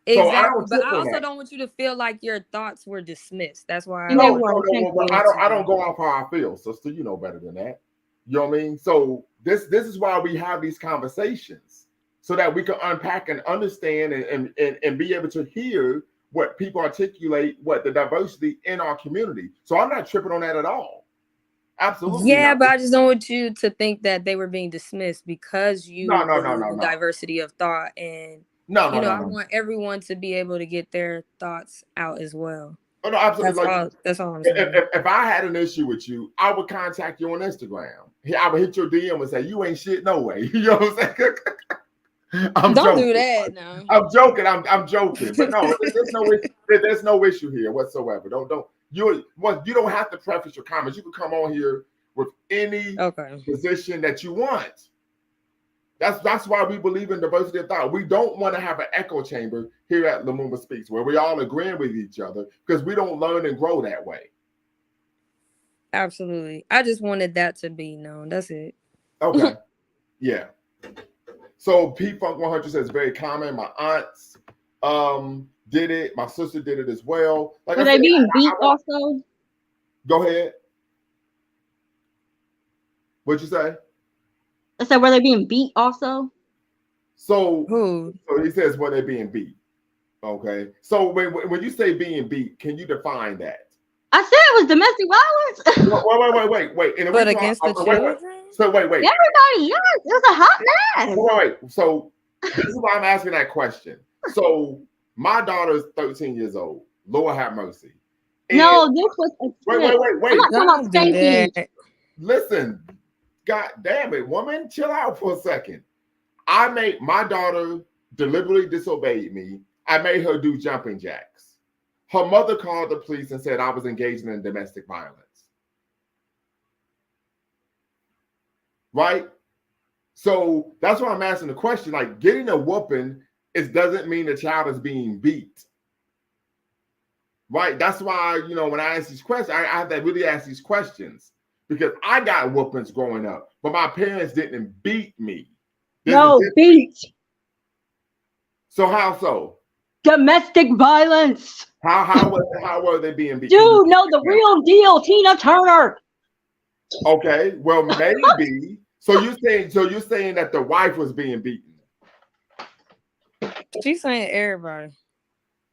Exactly, but I also don't want you to feel like your thoughts were dismissed. That's why. I don't go off how I feel, sister. You know better than that. You know what I mean? So this is why we have these conversations, so that we can unpack and understand and be able to hear what people articulate, what the diversity in our community. So I'm not tripping on that at all. Absolutely Yeah, not. but I just don't want you to think that they were being dismissed because you No, believe in diversity of thought. And, No. I want everyone to be able to get their thoughts out as well. Oh, no, absolutely. That's all I'm saying. If I had an issue with you, I would contact you on Instagram. I would hit your DM and say, you ain't shit, no way. You know what I'm saying? Don't joking. do that now. I'm joking. I'm joking. But no, there's no issue here whatsoever. You don't have to preface your comments. You can come on here with any position that you want. That's why we believe in diversity of thought. We don't want to have an echo chamber here at Lumumba Speaks where we all agreeing with each other, because we don't learn and grow that way. Absolutely. I just wanted that to be known. That's it. Okay. Yeah. So P Funk 100 says very common. My aunts did it. My sister did it as well. Were they being beat also? Go ahead. What'd you say? I said, were they being beat also? So he says, were they being beat? Okay. So when you say being beat, can you define that? I said it was domestic violence. Wait. But against the children? So wait. Everybody, yes, it was a hot mess. Wait. So this is why I'm asking that question. So my daughter's 13 years old. Lord have mercy. And no, this was a wait. I'm not talking about spanking. Listen, God damn it, woman, chill out for a second. My daughter deliberately disobeyed me. I made her do jumping jacks. Her mother called the police and said I was engaging in domestic violence. Right? So that's why I'm asking the question. Like, getting a whooping doesn't mean the child is being beat. Right? That's why, when I ask these questions, I have to really ask these questions, because I got whoopings growing up, but my parents didn't beat me. Beat. So how so? Domestic violence. How were they being beat? Dude, no, the real deal, Tina Turner. Okay, well maybe. So you're saying that the wife was being beaten? She's saying everybody.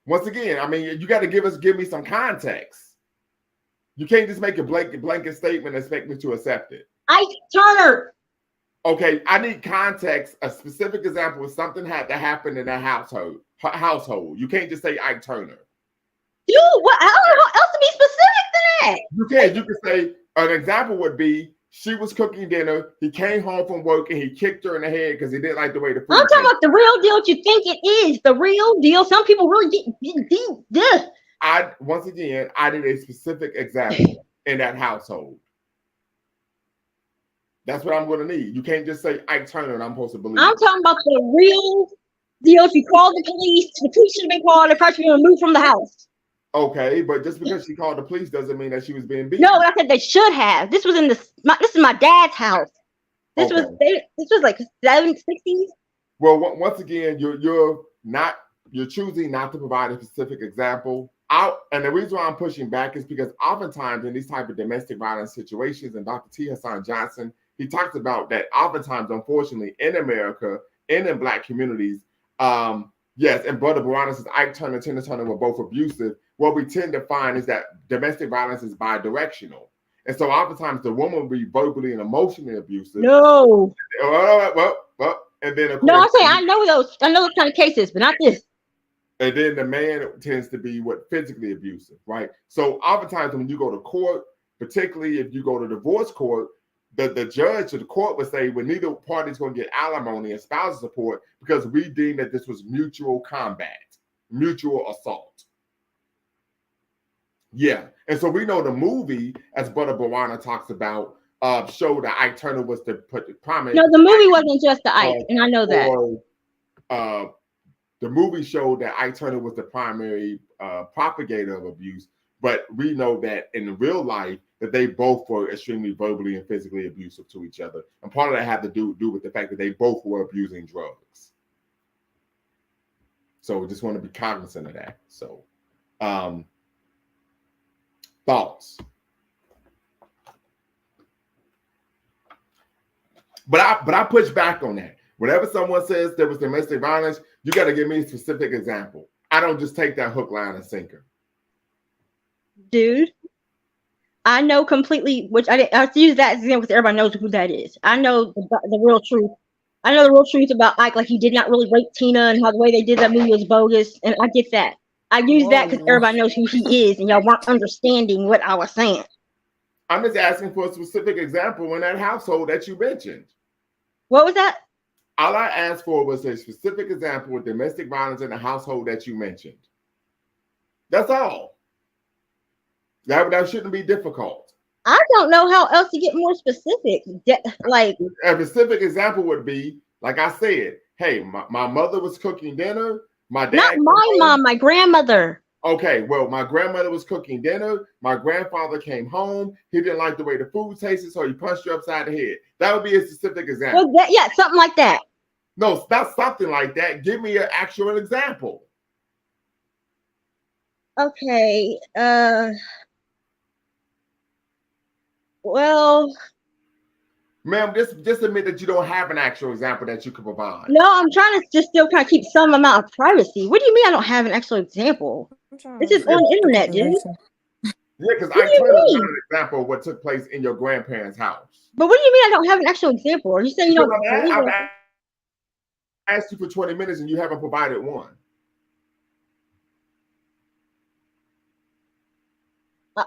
Once again, I mean, you got to give me some context. You can't just make a blanket statement and expect me to accept it. Ike Turner. Okay, I need context. A specific example of something had to happen in that household. You can't just say Ike Turner. Dude, what else to be specific than that? You can say an example would be she was cooking dinner. He came home from work and he kicked her in the head because he didn't like the way the food. I'm talking about the real deal. What you think it is the real deal? Some people really get. Once again, I need a specific example in that household. That's what I'm going to need. You can't just say Ike Turner and I'm supposed to believe. I'm talking about the real deal. She called the police should have been called. The person was removed from the house. Okay, but just because she called the police doesn't mean that she was being beaten. No, I said they should have. This was this is my dad's house. This was like 60s. Well, once again, you're choosing not to provide a specific example. And the reason why I'm pushing back is because oftentimes in these type of domestic violence situations, and Dr. T. Hassan Johnson, he talks about that oftentimes, unfortunately, in America and in Black communities, yes, and Brother Barana says Ike Turner and Tina Turner were both abusive. What we tend to find is that domestic violence is bi-directional. And so oftentimes the woman will be verbally and emotionally abusive. No. And then no, I'm saying I know those kind of cases, but not this. And then the man tends to be physically abusive, right? So oftentimes when you go to court, particularly if you go to divorce court, the judge or the court would say, well, neither party is going to get alimony and spousal support because we deem that this was mutual combat, mutual assault. Yeah. And so we know the movie, as Brother Bawana talks about, showed that Ike Turner was the primary. No, the movie wasn't just the Ike, and I know that. The movie showed that Ike Turner was the primary propagator of abuse, but we know that in real life that they both were extremely verbally and physically abusive to each other. And part of that had to do with the fact that they both were abusing drugs. So we just want to be cognizant of that. So thoughts. But I push back on that. Whenever someone says there was domestic violence, you got to give me a specific example. I don't just take that hook, line, and sinker. Dude, I know completely, which I use that example because everybody knows who that is. I know the real truth. I know the real truth about Ike, like he did not really rape Tina and how the way they did that movie was bogus, and I get that. I use that because everybody knows who he is, and y'all weren't understanding what I was saying. I'm just asking for a specific example in that household that you mentioned. What was that? All I asked for was a specific example of domestic violence in the household that you mentioned. That's all. That shouldn't be difficult. I don't know how else to get more specific. Like a specific example would be, like I said, hey, my mother was cooking dinner. My dad. Not my mom, my grandmother. Okay, well, my grandmother was cooking dinner. My grandfather came home. He didn't like the way the food tasted, so he punched you upside the head. That would be a specific example. Well, yeah, something like that. No, not something like that. Give me an actual example. Okay. Well, ma'am, just admit that you don't have an actual example that you can provide. No, I'm trying to just still kind of keep some amount of privacy. What do you mean I don't have an actual example? This is on the internet, dude. Yeah, because I clearly got an example of what took place in your grandparents' house. But what do you mean I don't have an actual example? Are you saying you don't? I've asked you for 20 minutes and you haven't provided one.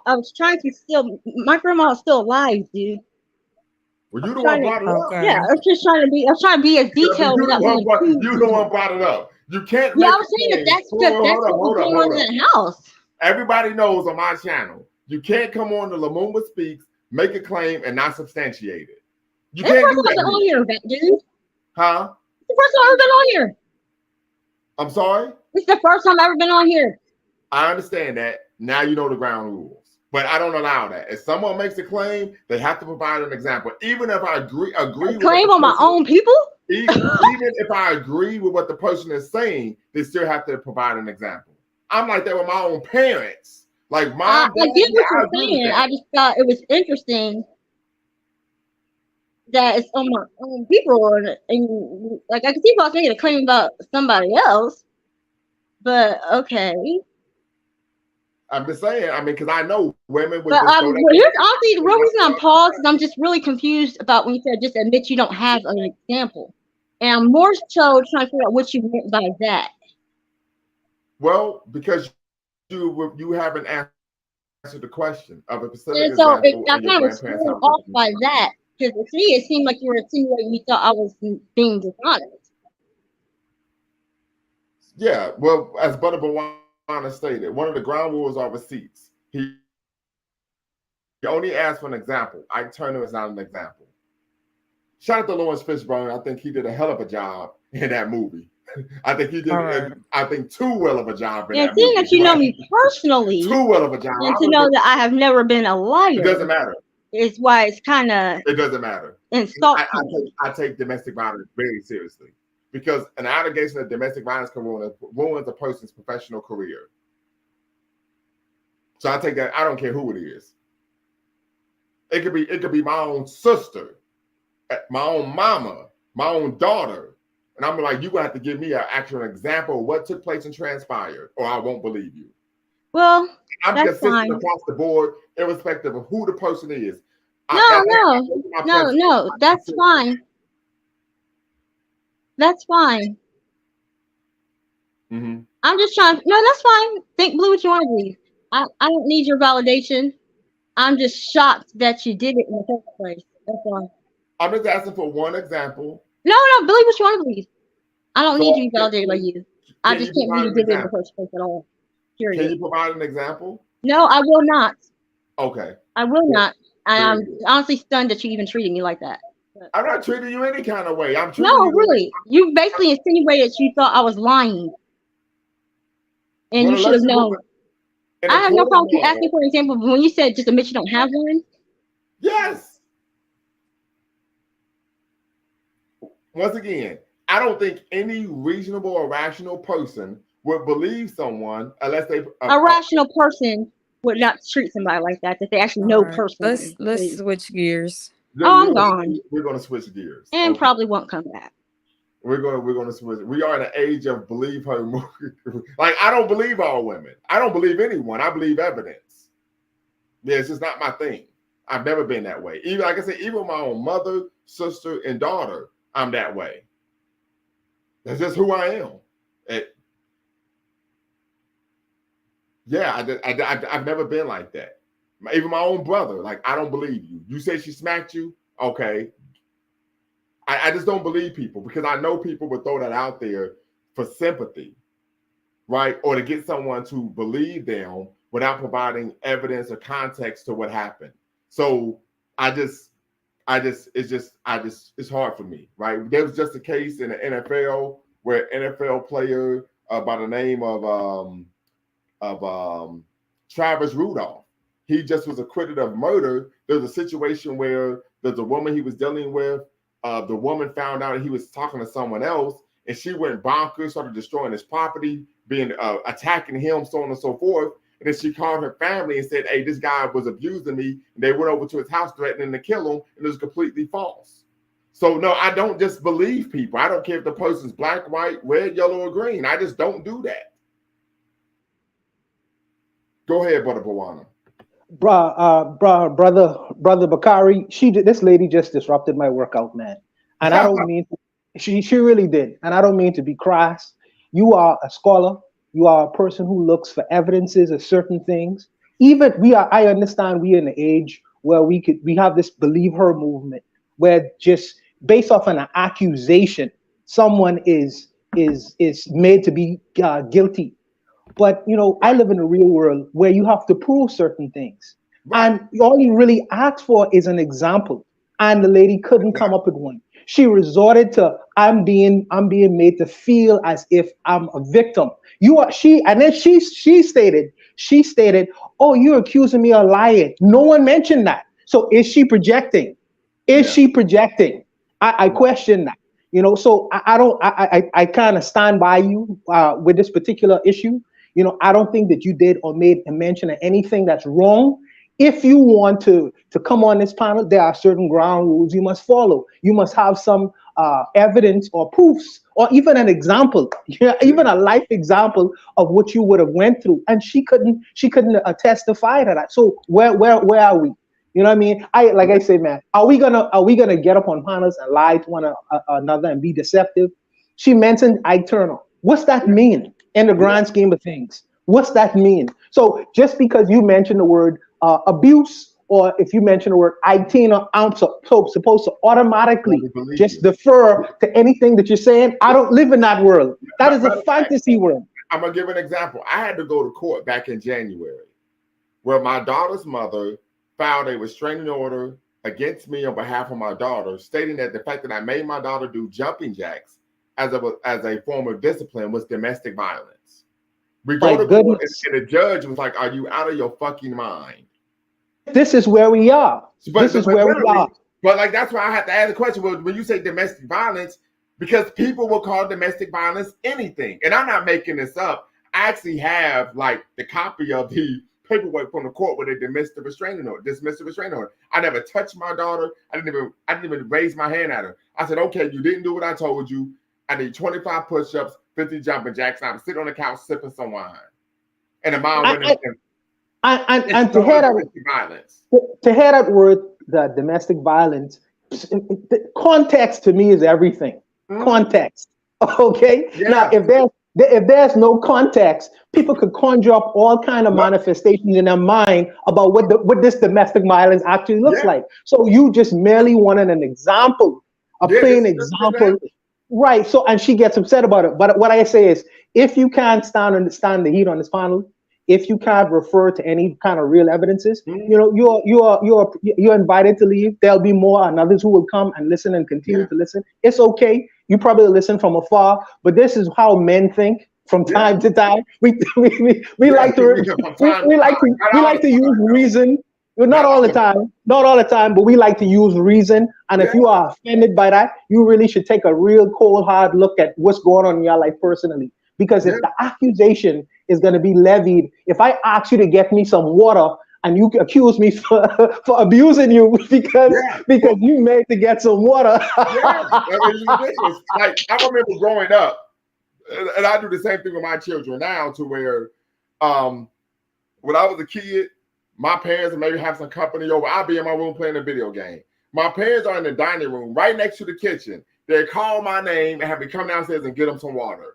I was trying to still. My grandma is still alive, dude. Well, you the one brought it up. Yeah, I'm just trying to be. I'm trying to be as detailed. You the one brought it up. You can't. Yeah, I was saying that's because that's what's going on in the house. Everybody knows on my channel, you can't come on to Lumumba Speaks, make a claim, and not substantiate it. You can't do that. On here, dude. Huh? It's the first time I've ever been on here. I'm sorry? It's the first time I've ever been on here. I understand that. Now you know the ground rules. But I don't allow that. If someone makes a claim, they have to provide an example. Even if I agree with claim on my own people? Even if I agree with what the person is saying, they still have to provide an example. I'm like that with my own parents. Like mom. I get what you're saying. I just thought it was interesting that it's on my own people, and like I can see if I was making a claim about somebody else, but okay. I'm just saying. I mean, because I know women would. But here's honestly the real reason I'm paused is I'm just really confused about when you said just admit you don't have an example, and I'm more so trying to figure out what you meant by that. Well, because you haven't answered the question of a specific and so example. I kind of was thrown off by that because to me it seemed like you were insinuating you thought I was being dishonest. Yeah, well, as Butter Bawana stated, one of the ground rules are receipts. He only asked for an example. Ike Turner is not an example. Shout out to Lawrence Fishburne. I think he did a hell of a job in that movie. I think he did. Right. I think too well of a job. And seeing that you know me personally, too well of a job, and to know that I have never been a liar, it doesn't matter. It's why it's kind of. It doesn't matter. Insulting. I take domestic violence very seriously because an allegation of domestic violence can ruins a person's professional career. So I take that. I don't care who it is. It could be my own sister, my own mama, my own daughter. And I'm like, you're going to have to give me an actual example of what took place and transpired, or I won't believe you. Well, I'm consistent across the board, irrespective of who the person is. No, that's fine. That's fine. Mm-hmm. I'm just trying. No, that's fine. Think blue what you want to believe. I don't need your validation. I'm just shocked that you did it in the first place. That's all. I'm just asking for one example. No, believe what you want to believe. I don't need to be validated by you. I just can't believe you did it in the first place at all. Period. Can you provide an example? No, I will not. Okay. I will not. I'm honestly stunned that you even treated me like that. I'm not treating you any kind of way. Really. You basically insinuated you thought I was lying. And you should have known. I have no problem with you asking for an example, but when you said just admit you don't have one. Yes. Once again, I don't think any reasonable or rational person would believe someone unless they a rational person would not treat somebody like that they actually know personally. Let's switch gears. I'm gone. We're going to switch gears. And probably won't come back. We're going to switch. We are in an age of believe her. Like, I don't believe all women. I don't believe anyone. I believe evidence. Yeah, it's just not my thing. I've never been that way. Even, like I said, even my own mother, sister, and daughter, I'm that way. That's just who I am. I've never been like that. Even my own brother, like, I don't believe you. You say she smacked you? Okay. I just don't believe people because I know people would throw that out there for sympathy, right? Or to get someone to believe them without providing evidence or context to what happened. So it's hard for me, right? There was just a case in the NFL where NFL player by the name of Travis Rudolph, he just was acquitted of murder. There's a situation where there's a woman he was dealing with. The woman found out he was talking to someone else, and she went bonkers, started destroying his property, attacking him, so on and so forth. And then she called her family and said, "Hey, this guy was abusing me." And they went over to his house threatening to kill him, and it was completely false. So no, I don't just believe people. I don't care if the person's black, white, red, yellow, or green. I just don't do that. Go ahead, Brother Bawana. Brother Bakari, this lady just disrupted my workout, man. And I don't mean she really did. And I don't mean to be crass. You are a scholar. You are a person who looks for evidences of certain things. I understand we are in an age where we have this believe her movement, where just based off an accusation, someone is made to be guilty. But, I live in a real world where you have to prove certain things. Right. And all you really ask for is an example. And the lady couldn't come up with one. She resorted to, I'm being made to feel as if I'm a victim. And then she stated, "Oh, you're accusing me of lying." No one mentioned that. So is she projecting? She projecting? I question that. So I kind of stand by you with this particular issue. I don't think that you did or made a mention of anything that's wrong. If you want to come on this panel, there are certain ground rules you must follow. You must have some evidence or proofs or even an example, even a life example of what you would have went through. And she couldn't testify to that. So where are we? You know what I mean? Like I say, man, are we gonna get up on panels and lie to one another and be deceptive? She mentioned Ike Turner. What's that mean in the grand scheme of things? What's that mean? So just because you mention the word abuse, or if you mention the word Ike Turner, I'm supposed to automatically just defer to anything that you're saying. I don't live in that world. That is a fantasy world. I'm gonna give an example. I had to go to court back in January, where my daughter's mother filed a restraining order against me on behalf of my daughter, stating that the fact that I made my daughter do jumping jacks as a form of discipline was domestic violence. We go to court, and the judge was like, "Are you out of your fucking mind?" This is where we are. But like, that's why I have to ask the question. When you say domestic violence, because people will call domestic violence anything, and I'm not making this up. I actually have like the copy of the paperwork from the court where they dismissed the restraining order. I never touched my daughter. I didn't even raise my hand at her. I said, "Okay, you didn't do what I told you. I need 25 push-ups, 50 jumping jacks. And I'm sitting on the couch sipping some wine." And the mom went in and to hear that word, the domestic violence, context to me is everything. Context. Okay. Yeah. Now, if there's no context, people could conjure up all kind of manifestations in their mind about what this domestic violence actually looks like. So you just merely wanted an example, a plain example. Right. So, and she gets upset about it. But what I say is, if you can't stand the heat on this panel, if you can't refer to any kind of real evidences, you're invited to leave. There'll be more and others who will come and listen and continue to listen. It's okay. You probably listen from afar, but this is how men think from time to time. We like to use reason. Well, not all the time, but we like to use reason. And if you are offended by that, you really should take a real cold, hard look at what's going on in your life personally. Because if the accusation is going to be levied, if I ask you to get me some water and you accuse me for abusing you because you made to get some water. It's ridiculous. Like, I remember growing up, and I do the same thing with my children now, to where when I was a kid, my parents would maybe have some company over. I'll be in my room playing a video game. My parents are in the dining room right next to the kitchen. They call my name and have me come downstairs and get them some water.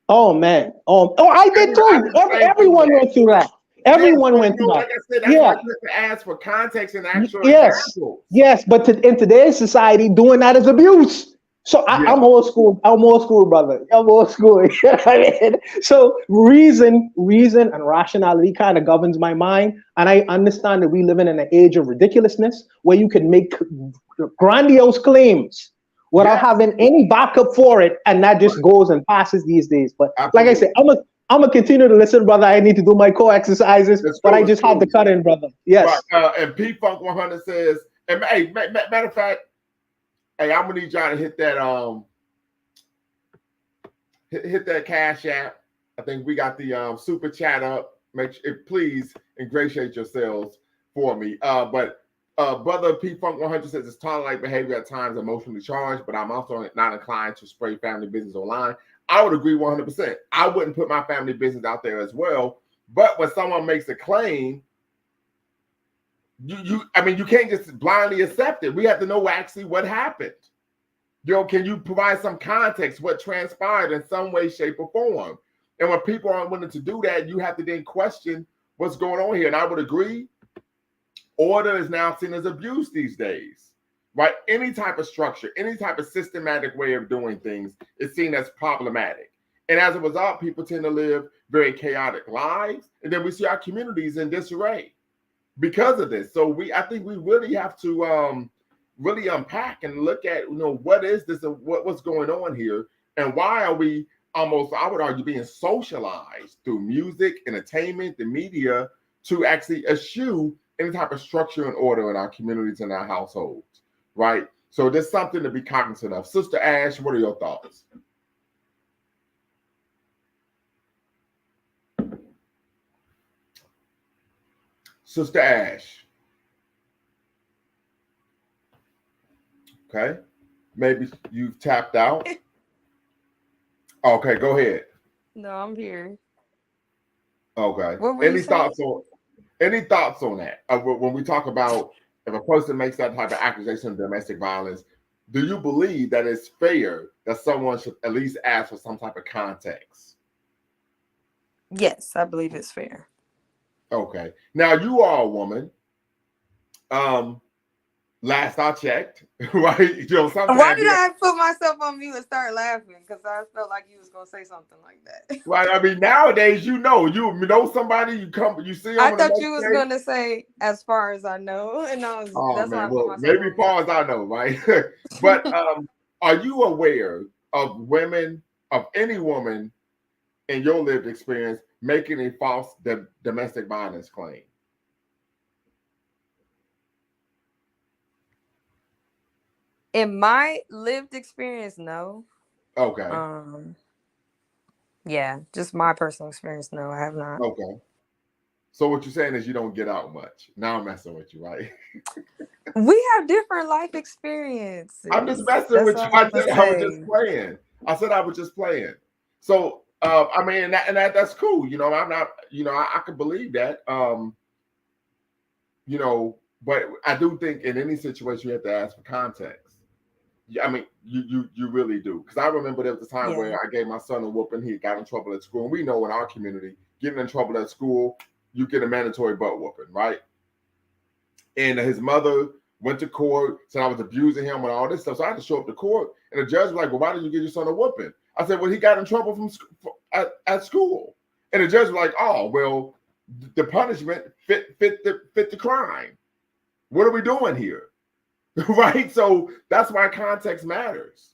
Oh man! I did too. Everyone went through that. Everyone went through that. Like I said, that's why you have to ask for context and actual examples. Yes, but in today's society, doing that is abuse. So I'm old school. I'm old school, brother. I'm old school. You know what I mean? So reason and rationality kind of governs my mind. And I understand that we live in an age of ridiculousness where you can make grandiose claims without having any backup for it. And that just goes and passes these days. But like I said, I'm gonna continue to listen, brother. I need to do my core exercises, but I just had to cut in, brother. Yes. Right. And P Funk 100 says, and hey, matter of fact, hey, I'm gonna need y'all to hit that hit that Cash App. I think we got the super chat up. Please ingratiate yourselves for me. But brother P Funk 100 says it's tolerant behavior at times emotionally charged, but I'm also not inclined to spray family business online. I would agree 100%. I wouldn't put my family business out there as well. But when someone makes a claim, you can't just blindly accept it. We have to know actually what happened. Can you provide some context, what transpired in some way, shape, or form? And when people aren't willing to do that, you have to then question what's going on here. And I would agree, order is now seen as abuse these days, right? Any type of structure, any type of systematic way of doing things is seen as problematic. And as a result, people tend to live very chaotic lives. And then we see our communities in disarray because of this. So I think we really have to really unpack and look at, what is this and what's going on here, and why are we almost, I would argue, being socialized through music, entertainment, the media to actually eschew any type of structure and order in our communities and our households, right? So there's something to be cognizant of. Sister Ash, what are your thoughts? Sister Ash. Okay, maybe you've tapped out. Okay, go ahead. No, I'm here. Okay. What were Any you saying? thoughts on that? When we talk about if a person makes that type of accusation of domestic violence, do you believe that it's fair that someone should at least ask for some type of context? Yes, I believe it's fair. Okay. Now you are a woman. Last I checked, right? Sometimes Why did I put myself on mute and start laughing? Because I felt like you was gonna say something like that. Right. I mean, nowadays, you know somebody, you see them. I thought you was gonna say, as far as I know, and that's why I put myself maybe on as far as I know, right? But are you aware of any woman in your lived experience making a false domestic violence claim? In my lived experience, no. Okay. Yeah, just my personal experience. No, I have not. Okay. So what you're saying is you don't get out much. Now I'm messing with you, right? We have different life experiences. I'm just messing with you. I said I was just playing. So I mean, that's cool. I'm not. I could believe that. But I do think in any situation you have to ask for context. I mean, you really do. Because I remember there was a time where I gave my son a whooping. He got in trouble at school. And we know in our community, getting in trouble at school, you get a mandatory butt whooping, right? And his mother went to court, said I was abusing him and all this stuff. So I had to show up to court. And the judge was like, well, why did you give your son a whooping? I said, well, he got in trouble at school. And the judge was like, oh, well, the punishment fit the crime. What are we doing here? Right? So that's why context matters.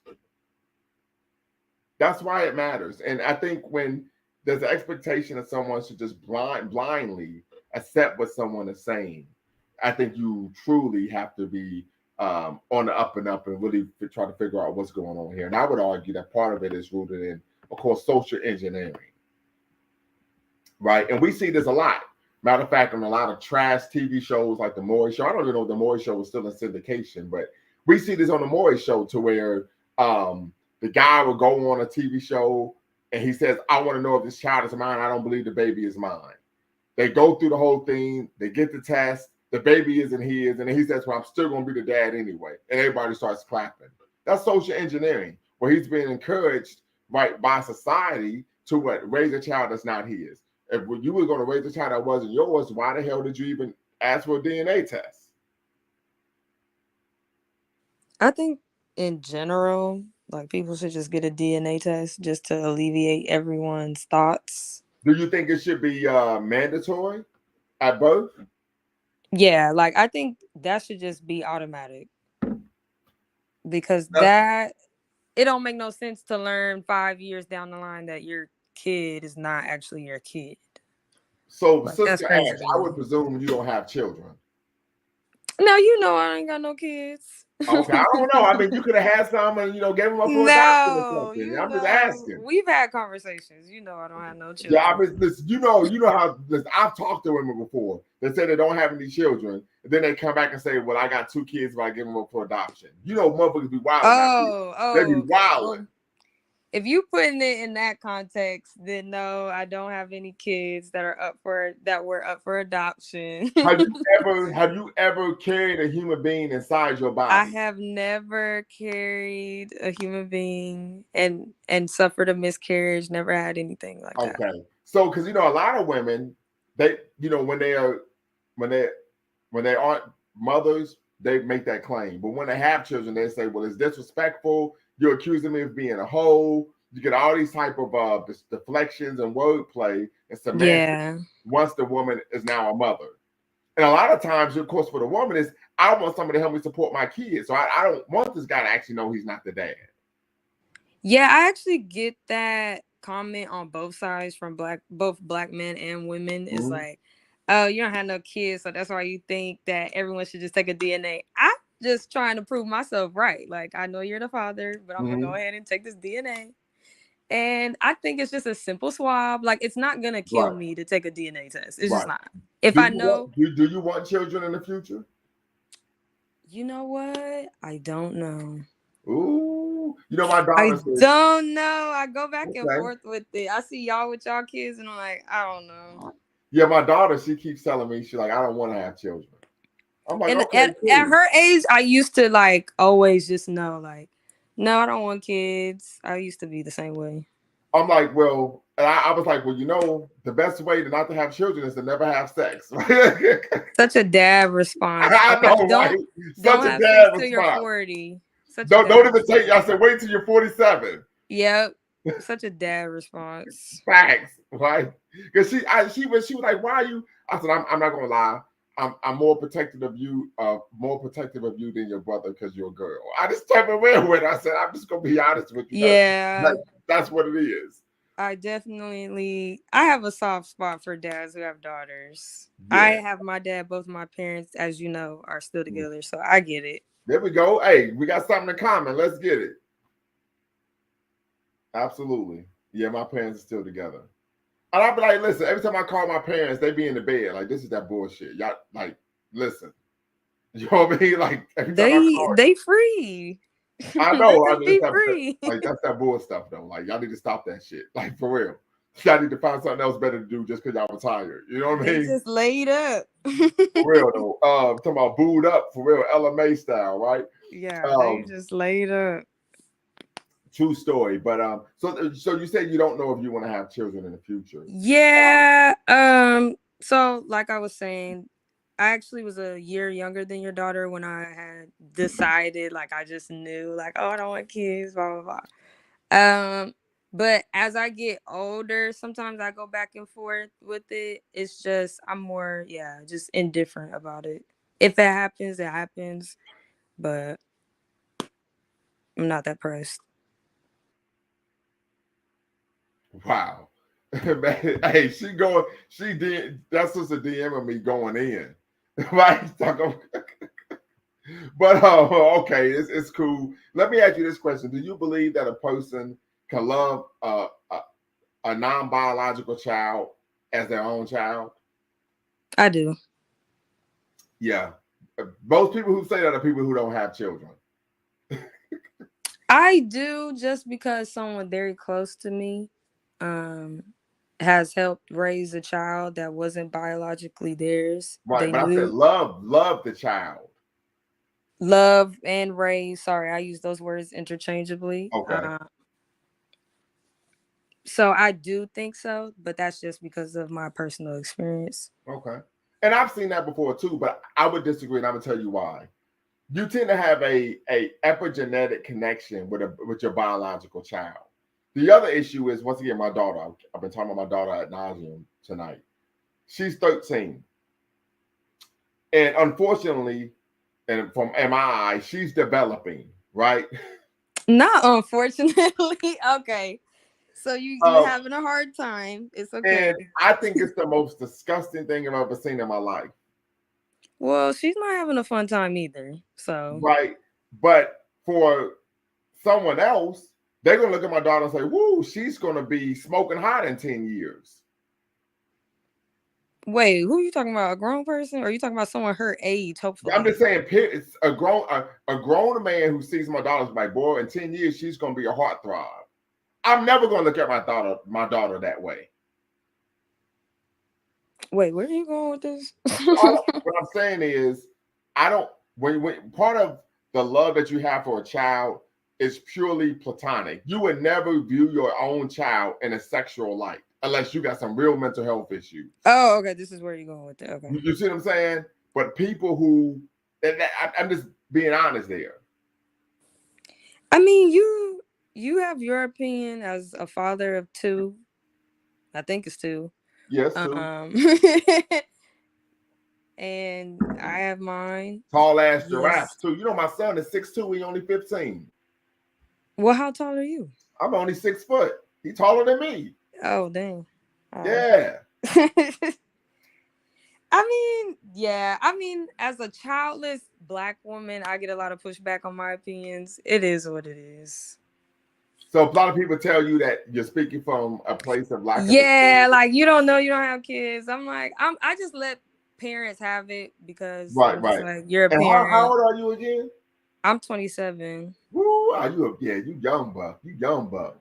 That's why it matters. And I think when there's an expectation that someone should just blindly accept what someone is saying, I think you truly have to be on the up and up and really try to figure out what's going on here. And I would argue that part of it is rooted in, of course, social engineering. right? And we see this a lot. Matter of fact, on a lot of trash TV shows like the Maury Show. I don't even know if the Maury Show is still in syndication, but we see this on the Maury Show to where the guy will go on a TV show and he says, I want to know if this child is mine. I don't believe the baby is mine. They go through the whole thing. They get the test. The baby isn't his. And then he says, well, I'm still going to be the dad anyway. And everybody starts clapping. That's social engineering, where he's being encouraged by society to raise a child that's not his. If you were going to raise a child that wasn't yours, why the hell did you even ask for a DNA test? I think in general, like people should just get a DNA test just to alleviate everyone's thoughts. Do you think it should be mandatory at birth? Yeah, like I think that should just be automatic. Because that it don't make no sense to learn 5 years down the line that your kid is not actually your kid. So, like, Sister Ash, I would presume you don't have children. No, you know I ain't got no kids. Okay, I don't know. I mean, you could have had some and gave them up for adoption or something. I'm just asking. We've had conversations. You know I don't have no children. Yeah, I mean, listen, you know how I've talked to women before. They say they don't have any children, and then they come back and say, "Well, I got 2 kids, but I give them up for adoption." You know, motherfuckers be wild. They be wild. If you putting it in that context, then no, I don't have any kids that were up for adoption. Have you ever carried a human being inside your body? I have never carried a human being and suffered a miscarriage. Never had anything like that. Okay, so because a lot of women, they when they aren't mothers, they make that claim, but when they have children, they say, "Well, it's disrespectful. You're accusing me of being a hoe." You get all these type of deflections and wordplay and semantics once the woman is now a mother. And a lot of times, of course, for the woman is, I want somebody to help me support my kids. So I don't want this guy to actually know he's not the dad. Yeah, I actually get that comment on both sides from both black men and women. It's like, oh, you don't have no kids, so that's why you think that everyone should just take a DNA. I'm just trying to prove myself right. Like, I know you're the father, but I'm gonna go ahead and take this DNA. And I think it's just a simple swab. Like, it's not gonna kill me to take a DNA test. It's just not. If I know, do you want children in the future? You know what? I don't know. Ooh, my daughter. I don't know. I go back and forth with it. I see y'all with y'all kids, and I'm like, I don't know. Yeah, my daughter, she keeps telling me, she's like, I don't want to have children. I'm like, and okay, at her age, I used to like always just know, like, no, I don't want kids. I used to be the same way. I'm like, well, and I was like, well, the best way to not to have children is to never have sex. Such a dad response. I know, right? Don't have sex till you're 40. Don't even take. I said, wait till you're 47. Yep. Such a dad response. Facts, right? Because she was like, why are you? I said, I'm not gonna lie. I'm more protective of you than your brother because you're a girl. I just type of way with it. I said, I'm just gonna be honest with you. Yeah. That's what it is. I have a soft spot for dads who have daughters. Yeah. I have my dad, both my parents, as you know, are still together. So I get it. There we go. Hey, we got something in common. Let's get it. Absolutely. Yeah, my parents are still together. And I'll be like, listen, every time I call my parents, they be in the bed. Like, this is that bullshit. Y'all, like, listen. You know what I mean? Like, they free. I know. Free. Like, that's that bull stuff, though. Like, y'all need to stop that shit. Like, for real. Y'all need to find something else better to do just because y'all retired. You know what I mean? They just laid up. For real, though. Talking about booed up, for real, LMA style, right? Yeah, they just laid up. True story. But so you said you don't know if you want to have children in the future. Yeah. So like I was saying, I actually was a year younger than your daughter when I had decided, like, I just knew, like, oh, I don't want kids, blah, blah, blah. But as I get older, sometimes I go back and forth with it. It's just, I'm more, just indifferent about it. If it happens, it happens. But I'm not that pressed. Wow. Man, hey, she did, that's just a DM of me going in. Right? But okay, it's cool. Let me ask you this question. Do you believe that a person can love a non-biological child as their own child? I do. Yeah. Most people who say that are people who don't have children. I do, just because someone very close to me has helped raise a child that wasn't biologically theirs. Right. They But I said knew love the child. love and raise. Sorry, I use those words interchangeably. Okay. So I do think so, but that's just because of my personal experience. Okay. And I've seen that before too, but I would disagree, and I'm gonna tell you why. You tend to have a epigenetic connection with your biological child. The other issue is, once again, my daughter. I've been talking about my daughter ad nauseum tonight. She's 13. And unfortunately, and from in my eyes, she's developing, right? Not unfortunately. Okay. So you're having a hard time. It's okay. And I think it's the most disgusting thing I've ever seen in my life. Well, she's not having a fun time either. So right. But for someone else, they're gonna look at my daughter and say, "Woo, she's gonna be smoking hot in 10 years." Wait, who are you talking about? A grown person, or are you talking about someone her age? Hopefully, I'm just saying, it's a grown man who sees my daughter's like, "Boy, in 10 years, she's gonna be a heartthrob." I'm never gonna look at my daughter that way. Wait, where are you going with this? What I'm saying is, I don't. When part of the love that you have for a child is purely platonic. You would never view your own child in a sexual light unless you got some real mental health issues. Oh, okay. This is where you're going with it. Okay. You see what I'm saying? But people who, I'm just being honest there. I mean, you have your opinion as a father of two. I think it's two. Yes, two. And I have mine. Tall ass giraffes too. You know, my son is 6'2", he only 15. Well, how tall are you? I'm only 6 foot. He's taller than me. Oh, dang. Yeah. I mean, as a childless Black woman, I get a lot of pushback on my opinions. It is what it is. So a lot of people tell you that you're speaking from a place of lack of experience. Like, you don't know you don't have kids. I'm like, I just let parents have it because right. Like, you're a parent. How old are you again? I'm 27. Woo, you young buck. You young buck.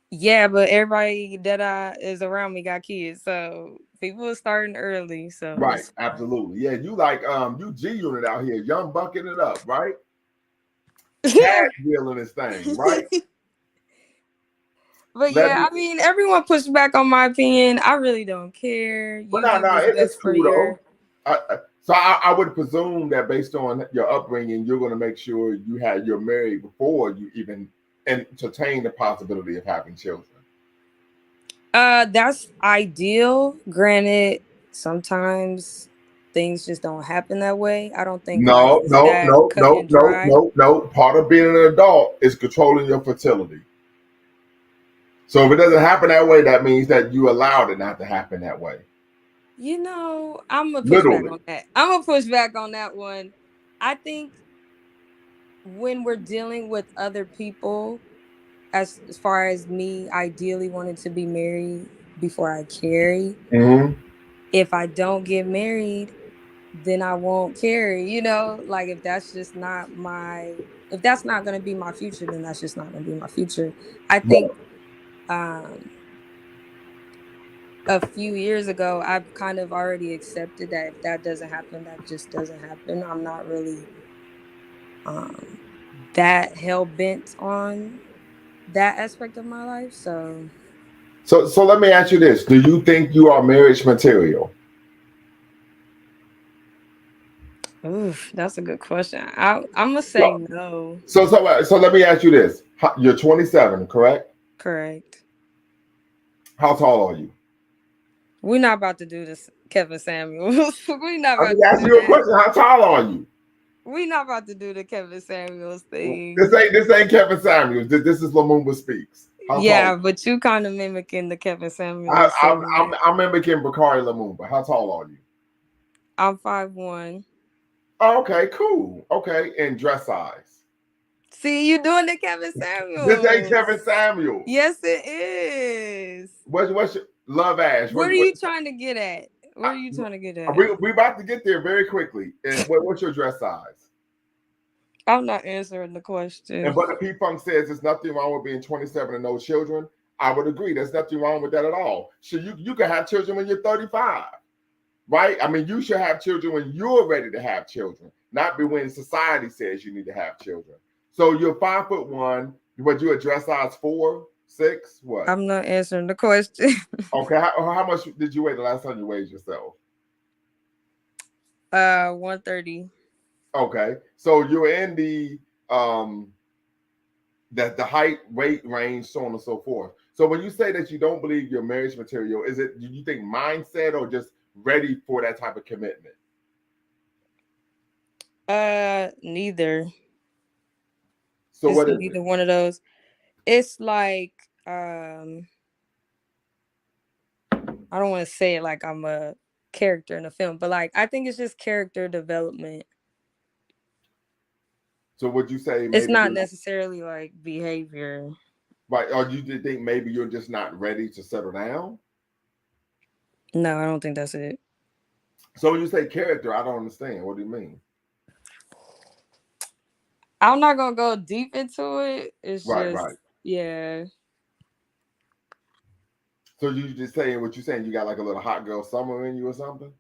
Yeah, but everybody that is around me got kids, so people are starting early. So right, absolutely. Yeah, you like you G unit out here, young bucking it up, right? Cat wheeling this thing, right? But I mean, everyone pushed back on my opinion. I really don't care. But no, it's cool though. So I would presume that based on your upbringing, you're going to make sure you're married before you even entertain the possibility of having children. That's ideal. Granted, sometimes things just don't happen that way. I don't think No. Part of being an adult is controlling your fertility. So if it doesn't happen that way, that means that you allowed it not to happen that way. You know, I'm gonna push back on that. I'm gonna push back on that one. I think when we're dealing with other people, as far as me ideally wanting to be married before I carry, if I don't get married, then I won't carry. You know, like if that's not going to be my future, then that's just not going to be my future. I think a few years ago, I've kind of already accepted that if that doesn't happen, that just doesn't happen. I'm not really that hell bent on that aspect of my life. So let me ask you this: do you think you are marriage material? Oof, that's a good question. I'm gonna say no. So let me ask you this: you're 27, correct? Correct. How tall are you? We're not about to do this, Kevin Samuels. We're not about to ask you a question. How tall are you? We're not about to do the Kevin Samuels thing. This ain't Kevin Samuels. This is Lumumba Speaks. But you kind of mimicking the Kevin Samuels. I'm mimicking Bakari Lumumba. How tall are you? I'm 5'1". Oh, okay, cool. Okay, and dress size. See, you doing the Kevin Samuels. This ain't Kevin Samuels. Yes, it is. What's your Love Ash. What are you trying to get at? What are you trying to get at? We about to get there very quickly. And what's your dress size? I'm not answering the question. And Brother P Funk says there's nothing wrong with being 27 and no children. I would agree. There's nothing wrong with that at all. So you can have children when you're 35, right? I mean, you should have children when you're ready to have children, not be when society says you need to have children. So you're 5'1", but you a dress size 4, 6, what? I'm not answering the question. Okay, how much did you weigh the last time you weighed yourself? 130. Okay, so you're in the height, weight range, so on and so forth. So when you say that you don't believe you're marriage material, is it, do you think mindset or just ready for that type of commitment? Neither. So it's what is neither it? one of those. It's like I don't want to say it like I'm a character in a film, but like I think it's just character development. So would you say maybe it's not necessarily like behavior, right? Or do you think maybe you're just not ready to settle down? No, I don't think that's it. So when you say character, I don't understand. What do you mean? I'm not gonna go deep into it. It's right, just right. Yeah. So you just saying what you're saying? You got like a little hot girl summer in you or something?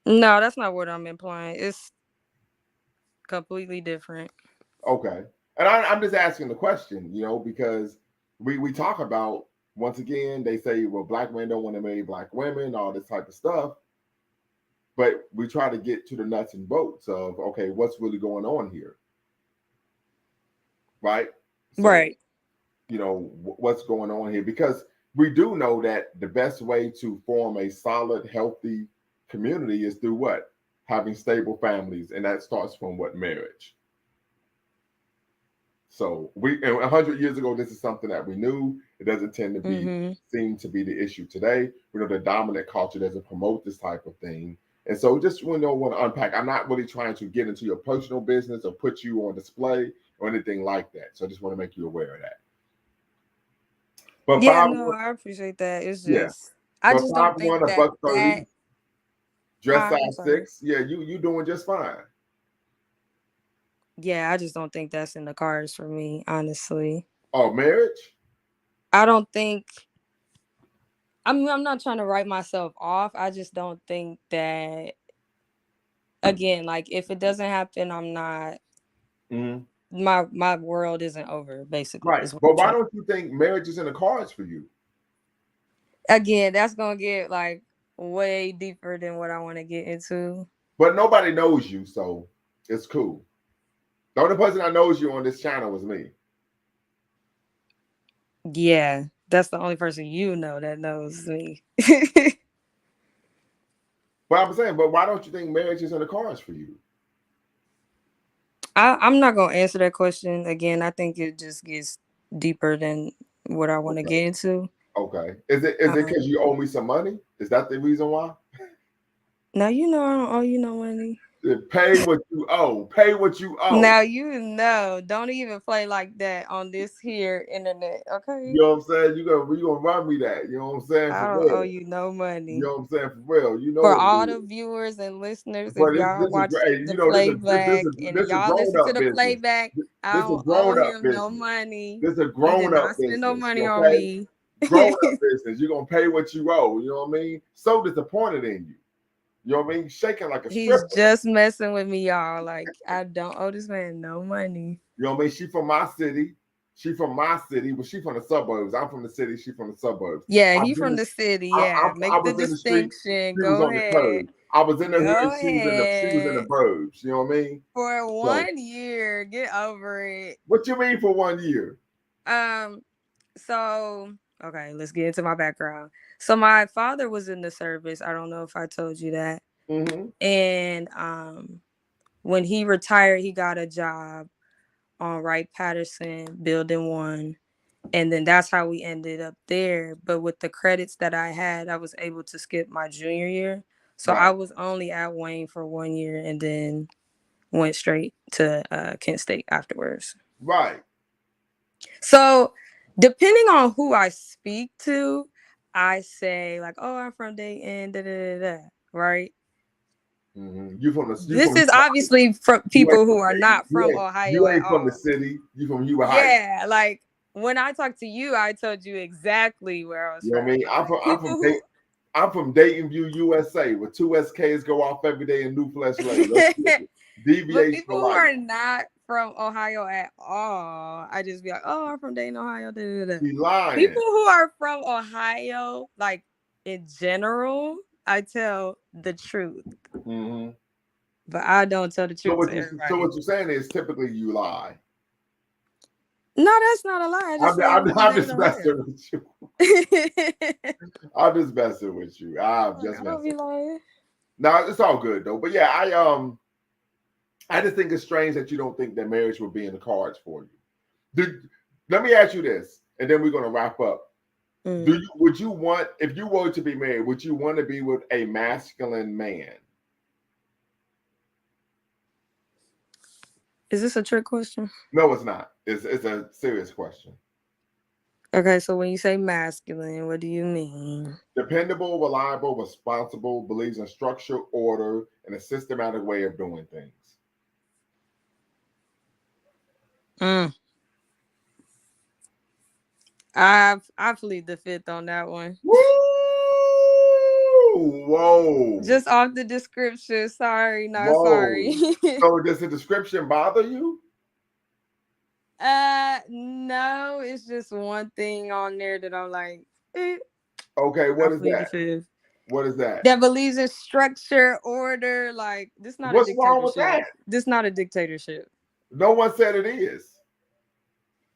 No, that's not what I'm implying. It's completely different. Okay. And I'm just asking the question, because we talk about, once again, they say, well, black men don't want to marry black women, all this type of stuff. But we try to get to the nuts and bolts of, okay, what's really going on here? Right? So, right. What's going on here? Because we do know that the best way to form a solid, healthy community is through what? Having stable families. And that starts from what? Marriage. So 100 years ago, this is something that we knew. It doesn't tend to be seem to be the issue today. We know the dominant culture doesn't promote this type of thing. And so just want to unpack. I'm not really trying to get into your personal business or put you on display or anything like that. So I just want to make you aware of that. But yeah, no, I appreciate that. It's just I just don't think that dress size 6. Yeah, you doing just fine. Yeah, I just don't think that's in the cards for me, honestly. Oh, marriage? I don't think. I'm not trying to write myself off. I just don't think that. Again, like if it doesn't happen, I'm not. My world isn't over. Basically, right. But why don't you think marriage is in the cards for you? Again, that's gonna get like way deeper than what I want to get into. But nobody knows you, so it's cool. The only person that knows you on this channel is me. Yeah, that's the only person that knows me. But I'm saying, but why don't you think marriage is in the cards for you? I'm not gonna answer that question again. I think it just gets deeper than what I want to get into. Okay. Is it because you owe me some money? Is that the reason why? Now I don't owe you no money. Pay what you owe. Pay what you owe. Now don't even play like that on this here internet, okay? You know what I'm saying? You gonna run me that. You know what I'm saying? I don't owe you no money. You know what I'm saying? For real. For all the viewers and listeners, if y'all watch the playback and y'all listen to the playback, I don't owe him no money. This is a grown-up business. Spend no money on me. Grown-up business. You're gonna pay what you owe. You know what I mean? So disappointed in you. You know what I mean? Shaking like a stripper. He's just messing with me, y'all. Like, I don't owe this man no money. You know what I mean? She from my city. But she from the suburbs. I'm from the city. She from the suburbs. Yeah, he from the city. Yeah, make the distinction. Go ahead. I was in the hood. She was in the burbs. You know what I mean? For 1 year, get over it. What you mean for 1 year? So okay, let's get into my background. So my father was in the service. I don't know if I told you that. And when he retired, he got a job on Wright-Patterson, Building 1. And then that's how we ended up there. But with the credits that I had, I was able to skip my junior year. So I was only at Wayne for 1 year and then went straight to Kent State afterwards. Right. So depending on who I speak to, I say like, oh, I'm from Dayton, da da da da, right? You from the This is obviously from you ain't people who are not from you Ohio at ain't from the all. city. You from Yuba Heights. Yeah, like when I talked to you, I told you exactly where I was You know what I from. mean? But people who I'm from Dayton View, USA, where 2 SKs go off every day in New Flesh Lane. but Deviation people for who life. are not from Ohio at all, I just be like, oh, I'm from Dayton, Ohio. Da, da, da. Be lying. People who are from Ohio, like in general, I tell the truth. Mm-hmm. But I don't tell the truth to everybody. So what you're saying is typically you lie. No, that's not a lie. I just say I'm I'm just messing with you. I'm just messing with you. I don't be lying. No, it's all good though. But yeah, I just think it's strange that you don't think that marriage would be in the cards for you. Let me ask you this, and then we're gonna wrap up. Would you want, if you were to be married, would you want to be with a masculine man? Is this a trick question? No, it's not. It's a serious question. Okay, so when you say masculine, what do you mean? Dependable, reliable, responsible, believes in structure, order, and a systematic way of doing things. I plead the fifth on that one. Woo! Whoa. Just off the description. Sorry, not sorry. So does the description bother you? No, it's just one thing on there that I'm like, Okay, what is that? What is that? That believes in structure, order. Like, this not What's a dictatorship. wrong with that? This not a dictatorship. No one said it is.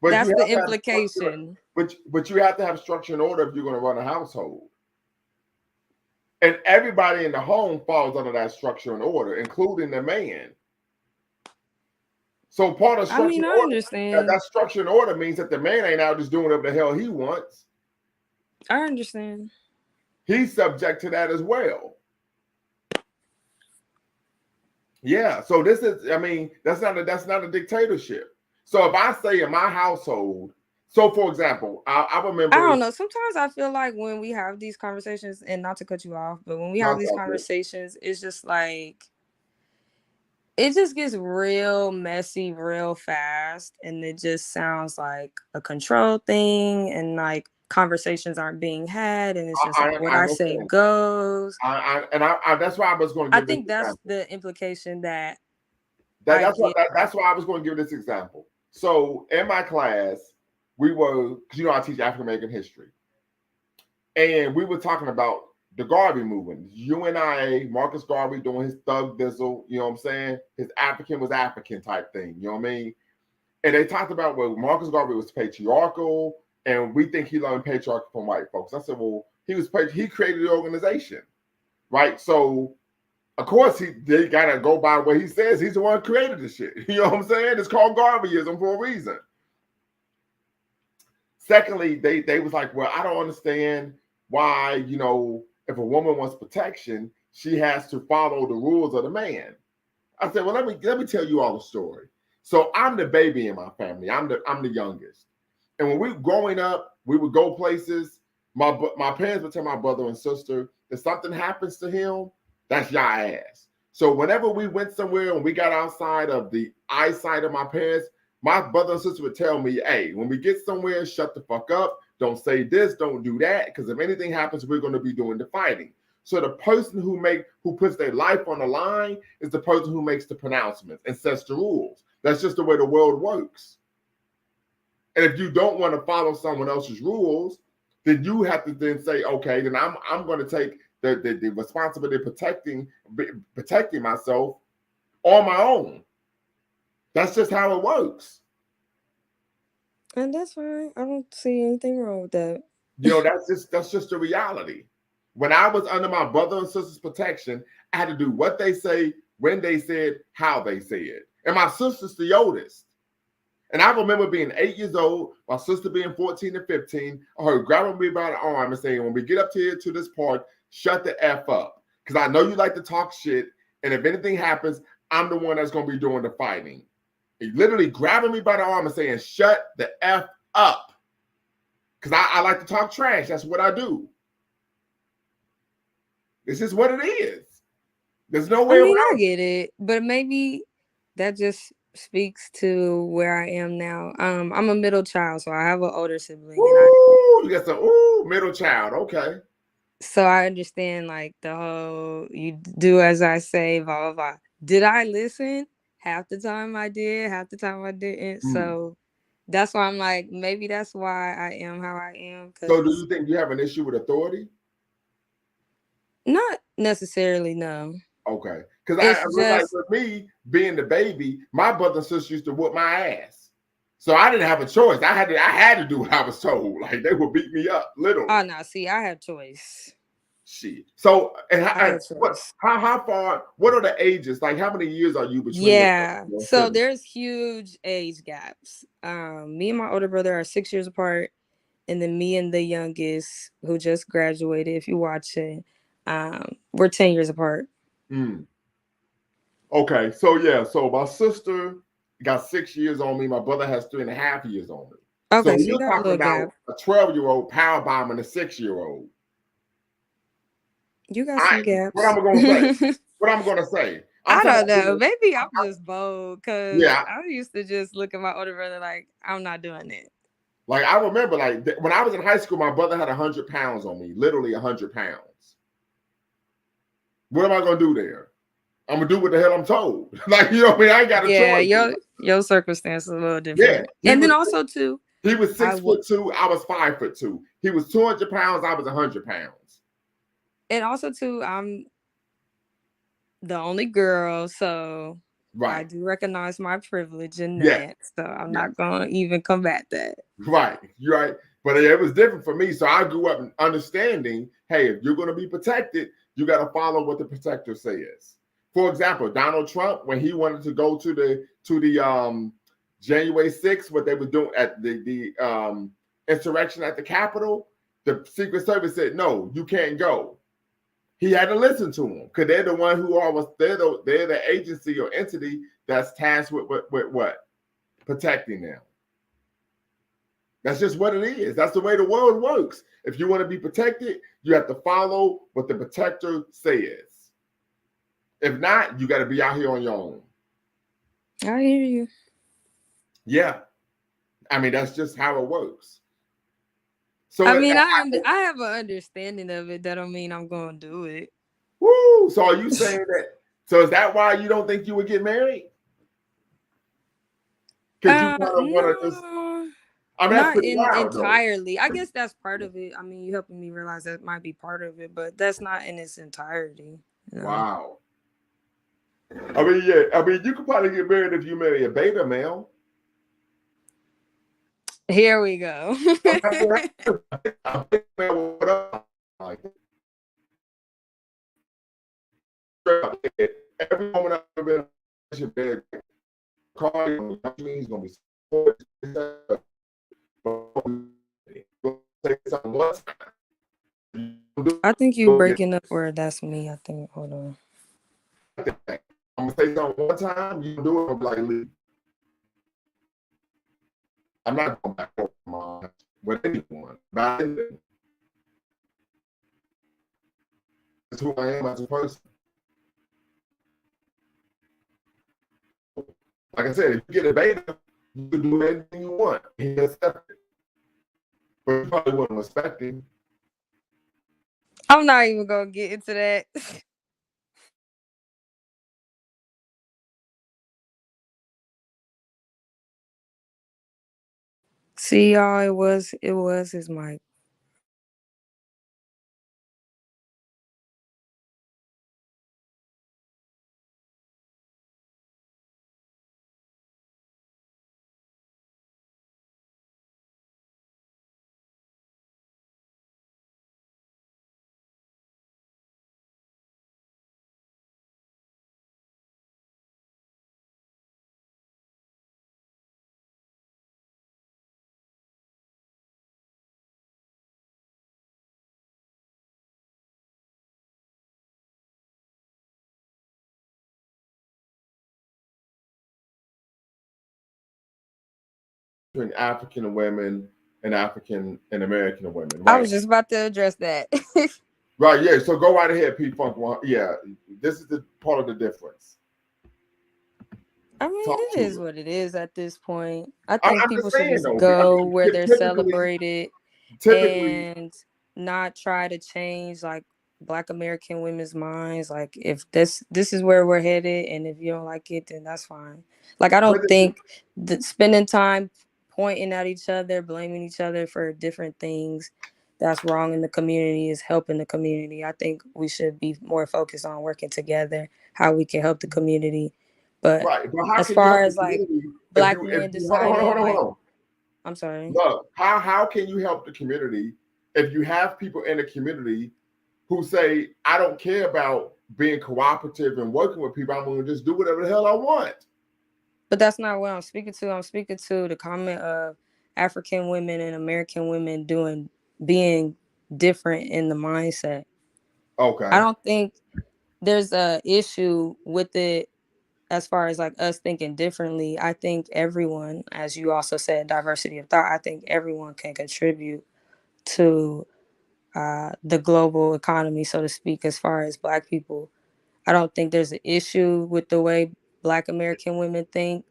But that's the implication. But you have to have structure and order if you're going to run a household. And everybody in the home falls under that structure and order, including the man. So part of structure and order, understand. that structure and order means that the man ain't out just doing whatever the hell he wants. I understand. He's subject to that as well. Yeah. So this is, I mean, that's not a dictatorship. So if I say in my household, so for example, I remember. I don't know. Sometimes I feel like when we have these conversations, and not to cut you off, but when we have these conversations, it's just like, it just gets real messy real fast, and it just sounds like a control thing, and like conversations aren't being had, and it's just like what I say goes. That's why I was going to give I think that's the implication that's why I was going to give this example. So in my class, we were, because I teach African American history, and we were talking about the Garvey movement. UNIA, Marcus Garvey doing his thug dizzle, you know what I'm saying? His African was African type thing, you know what I mean? And they talked about, well, Marcus Garvey was patriarchal, and we think he learned patriarchy from white folks. I said, well, he created the organization, right? So, of course, they got to go by what he says. He's the one who created the shit. You know what I'm saying? It's called Garveyism for a reason. Secondly, they was like, well, I don't understand why, if a woman wants protection, she has to follow the rules of the man. I said, well, let me tell you all the story. So I'm the baby in my family. I'm the youngest. And when we were growing up, we would go places. My parents would tell my brother and sister, if something happens to him, that's your ass. So whenever we went somewhere and we got outside of the eyesight of my parents, my brother and sister would tell me, hey, when we get somewhere, shut the fuck up. Don't say this, don't do that. Because if anything happens, we're going to be doing the fighting. So the person who puts their life on the line is the person who makes the pronouncements and sets the rules. That's just the way the world works. And if you don't want to follow someone else's rules, then you have to then say, okay, then I'm going to take the responsibility of protecting myself on my own. That's just how it works. And that's fine. I don't see anything wrong with that. That's just the reality. When I was under my brother and sister's protection, I had to do what they say, when they said, how they say it. And my sister's the oldest. And I remember being 8 years old, my sister being 14 and 15, her grabbing me by the arm and saying, when we get up here to this part, shut the F up. Because I know you like to talk shit. And if anything happens, I'm the one that's going to be doing the fighting. He literally grabbing me by the arm and saying, shut the F up. Because I like to talk trash. That's what I do. It's just what it is. There's no I way mean, I around it. get it, but maybe that just speaks to where I am now. I'm a middle child, so I have an older sibling, and Ooh, you got some middle child. Okay. so I understand like the whole you do as I say, blah blah blah. Did I listen? Half the time I did, half the time I didn't. Mm. So that's why I'm like, maybe that's why I am how I am. So do Cause you think you have an issue with authority? not necessarily, no. Okay. Because I It's was like, just with me being the baby, my brother and sister used to whoop my ass. So I didn't have a choice. I had to do what I was told. Like they would beat me up, literally. oh no, see, I have choice. Shit. So I and have what? choice. How far? What are the ages? Like how many years are you between Yeah. your So siblings? there's huge age gaps. Me and my older brother are 6 years apart, and then me and the youngest, who just graduated, if you watch it, we're 10 years apart. Mm. Okay. So yeah. So my sister got 6 years on me. My brother has 3.5 years on me. So Okay, so you you're got a talking little gap. about a 12-year-old power bombing a 6-year-old. You got some What I'm gaps. gonna say? What I'm gonna say? I'm I talking don't about know. Maybe I'm just bold because yeah. I used to just look at my older brother like, I'm not doing it. Like I remember, like when I was in high school, my brother had 100 pounds on me, literally 100 pounds. What am I gonna do there? I'm gonna do what the hell I'm told. Like you know what I mean? I ain't got a Yeah, choice. your circumstance is a little Yeah, different. And then also too, he was I 6'2", I was 5'2". He was 200 pounds, I was 100 pounds. and also too, I'm the only girl, so I Right. do recognize my privilege in Yeah. that. So I'm Yeah. not gonna even combat that. Right. You're right. But it was different for me. So I grew up understanding, hey, if you're gonna be protected, you got to follow what the protector says. For example, Donald Trump, when he wanted to go to the January 6th, what they were doing at the insurrection at the Capitol, the Secret Service said, no, you can't go. He had to listen to them because they're the one who always they're the agency or entity that's tasked with what? Protecting them. That's just what it is. That's the way the world works. If you want to be protected, you have to follow what the protector says. If not, you got to be out here on your own. I hear you. Yeah. I mean, that's just how it works. So, I mean, I have an understanding of it. That don't mean I'm gonna do it. woo. So, are you saying that? So, is that why you don't think you would get married? Because you kind of want to just. No, I mean, that's not pretty wild, though. entirely. I guess that's part of it. I mean, you helping me realize that might be part of it, but that's not in its entirety. You know? Wow. I mean, yeah. I mean, you could probably get married if you marry a beta male. Here we go. Every woman I've ever been in a relationship, Cardi, he's gonna be supportive. I think you breaking up, or that's me. I think. Hold on. I'm gonna say something one time, you do it, I'm like, leave. I'm not going back home with anyone. That's who I am as a person. Like I said, if you get a beta, you can do anything you want. He accept it. But you probably wouldn't respect him. I'm not even gonna get into that. See, y'all, it was his mic. Between African women and African and American women, I right? was just about to address that. Right, yeah. So go right ahead, P Funk. Yeah, this is the part of the difference. I mean, Talk it to is it. what it is at this point. I I, think I'm people just should saying just though. I go mean, where they're celebrated typically, and not try to change like Black American women's minds. Like if this is where we're headed, and if you don't like it, then that's fine. Like I but don't think that spending time pointing at each other, blaming each other for different things that's wrong in the community is helping the community. I think we should be more focused on working together, how we can help the community. But right. But how as can you far help the as like community Black if men you hold on, hold on, deciding hold on, hold like on. I'm sorry. Look, how can you help the community if you have people in the community who say, I don't care about being cooperative and working with people, I'm gonna just do whatever the hell I want. But that's not what I'm speaking to. I'm speaking to the comment of African women and American women being different in the mindset. I Okay. don't think there's a issue with it as far as like us thinking differently. I think everyone, as you also said, diversity of thought, I think everyone can contribute to the global economy, so to speak, as far as Black people. I don't think there's an issue with the way Black American women think.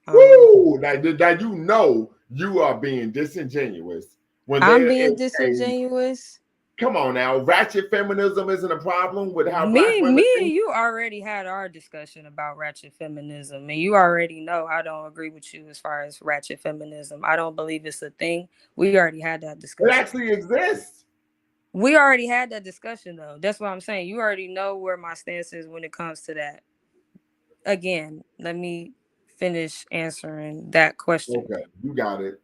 Um, Woo! Now you know you are being disingenuous when I'm there being is a disingenuous. come on now, ratchet feminism isn't a problem with how black Me women and think. you already had our discussion about ratchet feminism, and you already know I don't agree with you as far as ratchet feminism. I don't believe it's a thing. We already had that It discussion. actually exists. We already had that discussion, though. That's what I'm saying. You already know where my stance is when it comes to that. Again, let me finish answering that question. Okay, you got it.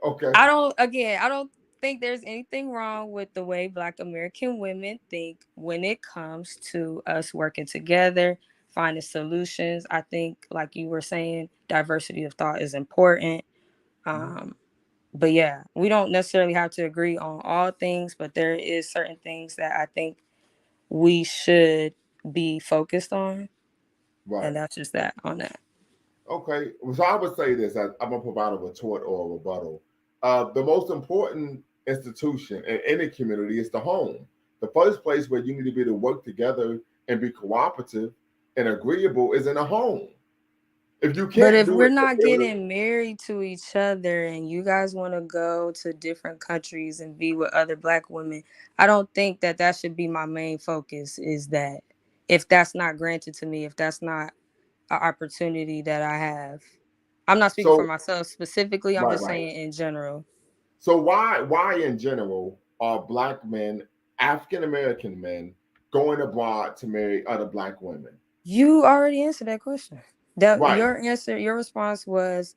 Okay. I don't think there's anything wrong with the way Black American women think when it comes to us working together, finding solutions. I think, like you were saying, diversity of thought is important. Um, but yeah, we don't necessarily have to agree on all things, but there is certain things that I think we should be focused on, Right. and that's just that on that. Okay. So I would say this. I'm gonna provide a retort or a rebuttal. The most important institution in any community is the home. The first place where you need to be to work together and be cooperative and agreeable is in a home. If you But can't if do we're it, not getting married to each other and you guys want to go to different countries and be with other Black women, I don't think that that should be my main focus. Is that if that's not granted to me, if that's not an opportunity that I have, I'm not speaking for so myself specifically. I'm right, just right. saying in general. So why in general are black men, African American men, going abroad to marry other black women? You already answered that question. That Right. your response was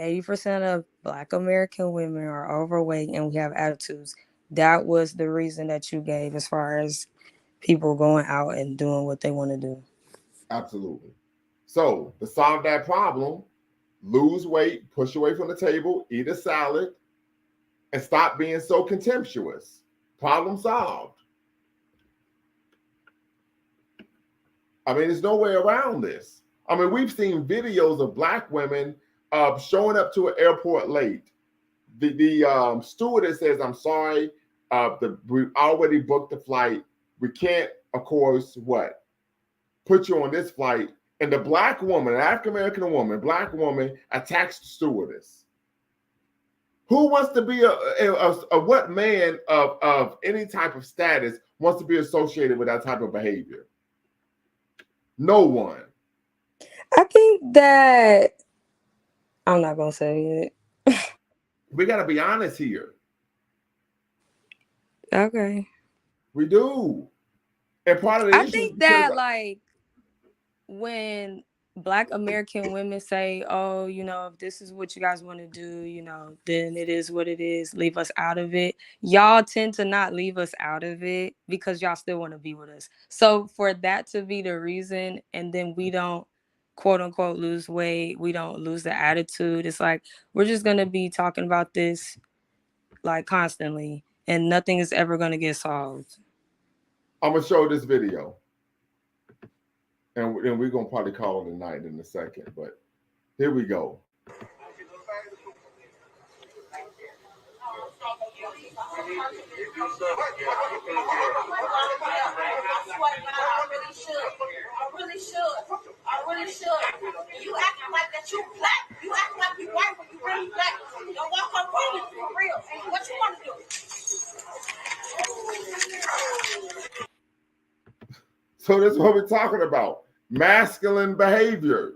80% of Black American women are overweight and we have attitudes. That was the reason that you gave as far as people going out and doing what they want to do. Absolutely. So to solve that problem, lose weight, push away from the table, eat a salad, and stop being so contemptuous. Problem solved. I mean, there's no way around this. I mean, we've seen videos of black women showing up to an airport late. The stewardess says, "I'm sorry, we already booked the flight. We can't, of course, what put you on this flight." And the black woman, an African American woman, black woman, attacks the stewardess. Who wants to be what man of any type of status wants to be associated with that type of behavior? No one. I think that I'm not gonna say it. We got to be honest here. Okay. We do. And part of the I issue is think because that like when Black American women say, "Oh, if this is what you guys want to do, then it is what it is. Leave us out of it." Y'all tend to not leave us out of it because y'all still want to be with us. So for that to be the reason, and then we don't quote unquote lose weight, we don't lose the attitude. It's like we're just gonna be talking about this like constantly, and nothing is ever gonna get solved. I'm gonna show this video, and then we're gonna probably call it a night in a second. But here we go. You acting like that you black. You acting like you white when you really black. Don't walk up on me for real. What you want to do? So that's what we're talking about. Masculine behavior.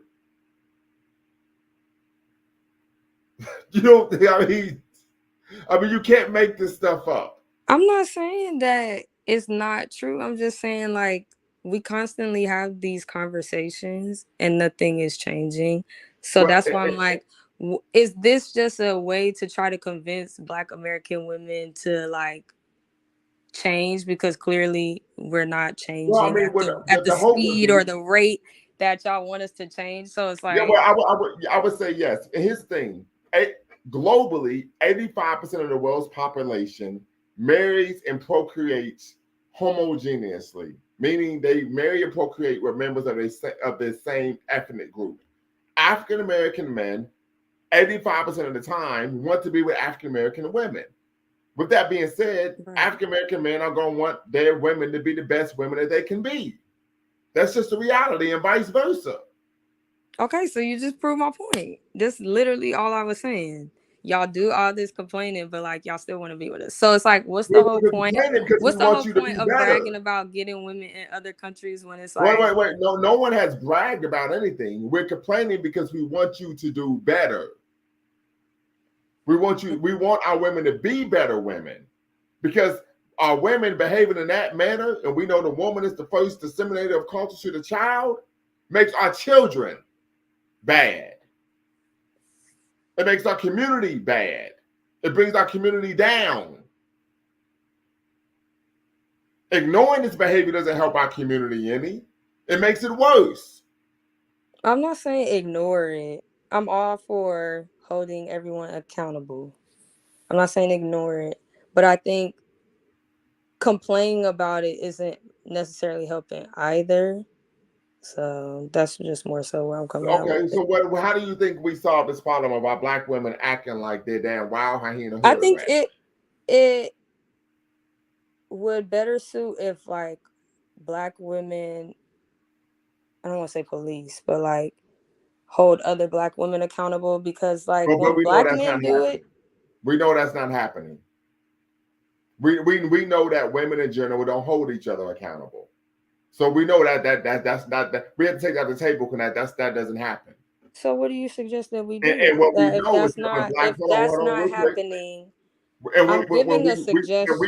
You don't think, I mean, you can't make this stuff up. I'm not saying that it's not true. I'm just saying, like, we constantly have these conversations and nothing is changing. So Well, that's why I'm like, is this just a way to try to convince Black American women to, like, change? Because clearly we're not well, I changing mean, at the the hope would speed be, or the rate that y'all want us to change. So it's yeah, like, well, I would say yes. And here's the thing. Globally, 85% of the world's population marries and procreates homogeneously, meaning they marry and procreate with members of the same ethnic group. African American men, 85% of the time, want to be with African American women. With that being said, right. African American men are going to want their women to be the best women that they can be. That's just the reality, and vice versa. Okay, so you just proved my point. That's literally all I was saying. Y'all do all this complaining, but like y'all still want to be with us. So it's like, what's the We're whole point? complaining because we What's the want whole you to be point of better. bragging about getting women in other countries when it's Wait. like, No one has bragged about anything. We're complaining because we want you to do better. We want our women to be better women, because our women behaving in that manner, and we know the woman is the first disseminator of culture to the child, makes our children bad. It makes our community bad. It brings our community down. Ignoring this behavior doesn't help our community any. It makes it worse. I'm not saying ignore it. I'm all for holding everyone accountable. I'm not saying ignore it, but I think complaining about it isn't necessarily helping either. So that's just more so where I'm coming at with Okay, it. so how do you think we solve this problem of our Black women acting like they're damn wild hyena I hood think rat? it would better suit if like Black women, I don't want to say police, but like hold other Black women accountable, because like But when we know Black that's not men do happening. it, We know that's not happening. We know that women in general don't hold each other accountable. So we know that's not that. We have to take that off the table because that doesn't happen. so what do you suggest that we And do? what we That know is that when Black, if hold that's on, not real quick. happening, And I'm when giving a we've seen suggestion.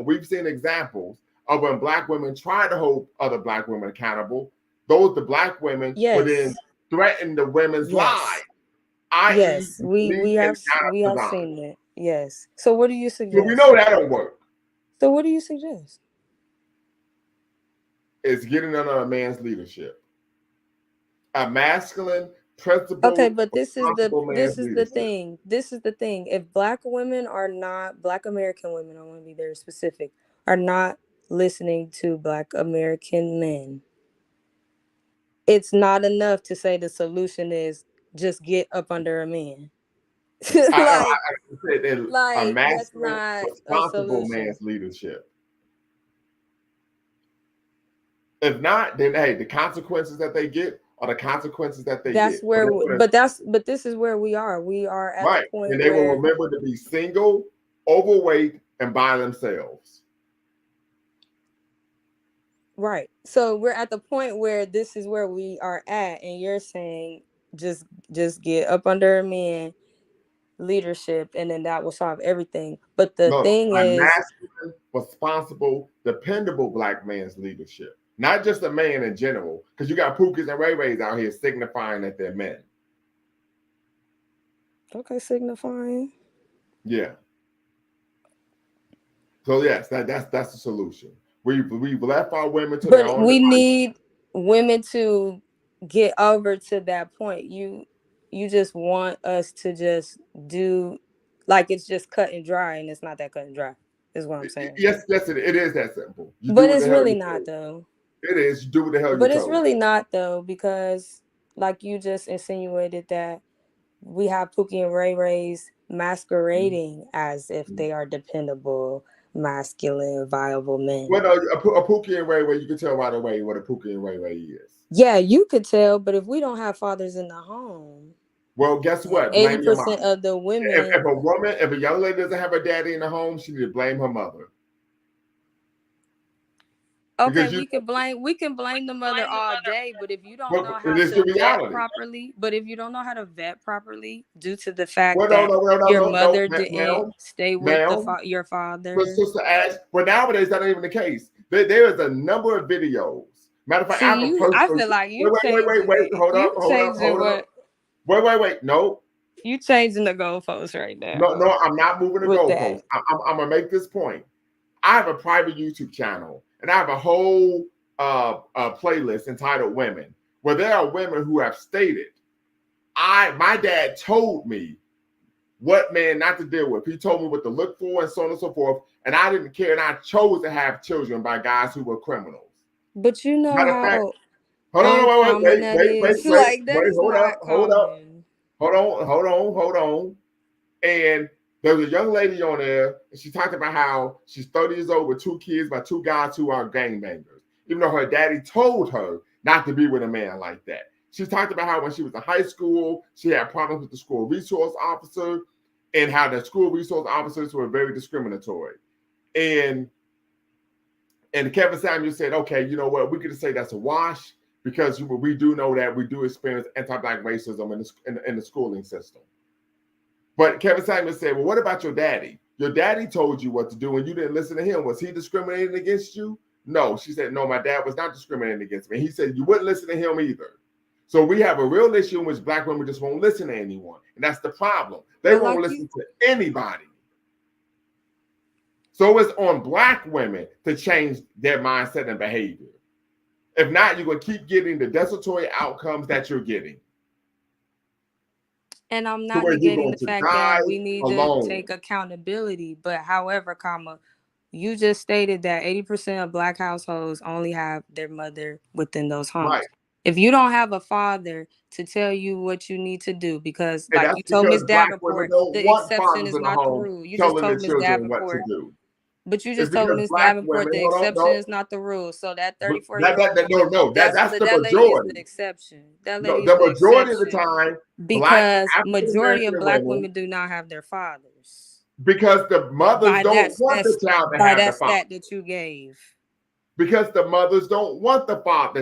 we've seen examples of when Black women try to hold other Black women accountable. The Black women would then Yes. threaten the women's lives, Yes. i.e., Yes. police and We have Amazon. seen it. Yes. So what do you So we suggest? know that don't work. So what do you suggest? It's getting under a man's leadership, a masculine, Okay, principled, but responsible man's this is the leadership. thing. This is the thing. If Black women are not, Black American women, I want to be very specific, are not listening to Black American men, it's not enough to say the solution is just get up under a man. I like said that a like that's masculine, not a responsible solution. man's leadership. If not, then hey, the consequences that they get are the consequences that they That's get. But where but this is where we are. We are at the right, and point they will where, remember to be single, overweight, and by themselves. right. So we're at the point where this is where we are at, and you're saying just get up under a man leadership, and then that will solve everything. But the No, thing a is, masculine, responsible, dependable Black man's leadership, not just a man in general. Because you got Pookies and Ray Rays out here signifying that they're men. okay, signifying. Yeah. So yes, that's the solution. We've left our women to their But own we devices. need women to get over to that point. You just want us to just do like it's just cut and dry, and it's not that cut and dry, is what I'm saying. Yes, it is that simple. You do But what the it's hell really you're not told. though. It is. You do what the hell you're But it's told. really not though, because like you just insinuated that we have Pookie and Ray Rays masquerading as if they are dependable, masculine, viable men. Well, no, a Pookie and Ray Ray, you can tell right away what a Pookie and Ray Ray is. Yeah, you could tell, but if we don't have fathers in the home, Well, guess what? Blame your 80% mom. of the women. If a young lady doesn't have a daddy in the home, she need to blame her mother. Okay, Because we can blame the mother all day, but if you don't know how it is the to vet reality. properly, due to the fact Well, that your mother no, didn't stay with your father. But Sister Ash, well, nowadays that ain't even the case. There is a number of videos. Matter of fact, I have a personal. I feel like you wait, hold up. Wait, no. You changing the goalposts right now. No, I'm not moving the goalposts. I'm gonna make this point. I have a private YouTube channel, and I have a whole playlist entitled "Women," where there are women who have stated, my dad told me what man not to deal with. He told me what to look for and so on and so forth, and I didn't care, and I chose to have children by guys who were criminals. But you know Matter of how fact, hold on, wait, hold on. And there was a young lady on there, and she talked about how she's 30 years old with 2 kids by 2 guys who are gangbangers, even though her daddy told her not to be with a man like that. She talked about how when she was in high school, she had problems with the school resource officer, and how the school resource officers were very discriminatory. And Kevin Samuel said, okay, you know what, we could say that's a wash, because we do know that we do experience anti-Black racism in the schooling system. But Kevin Samuel said, well, what about your daddy? Your daddy told you what to do and you didn't listen to him. Was he discriminating against you? No. She said, no, my dad was not discriminating against me. He said, you wouldn't listen to him either. So we have a real issue in which Black women just won't listen to anyone. And that's the problem. They won't listen to anybody. So it's on Black women to change their mindset and behavior. If not, you're going to keep getting the desultory outcomes that you're getting. And I'm not negating the fact that we need to take accountability. But however, you just stated that 80% of Black households only have their mother within those homes. Right. If you don't have a father to tell you what you need to do, because like you told Ms. Davenport, the exception is not the rule. You just told Ms. Davenport. But you just told Ms. Davenport the exception is not the rule. So that 34-year-old that's the majority. Lady is the exception. That lady the majority of the time, because majority of Black women do not have their fathers. Because the mothers don't want the child to have the father. Stat that you gave. Because the mothers don't want the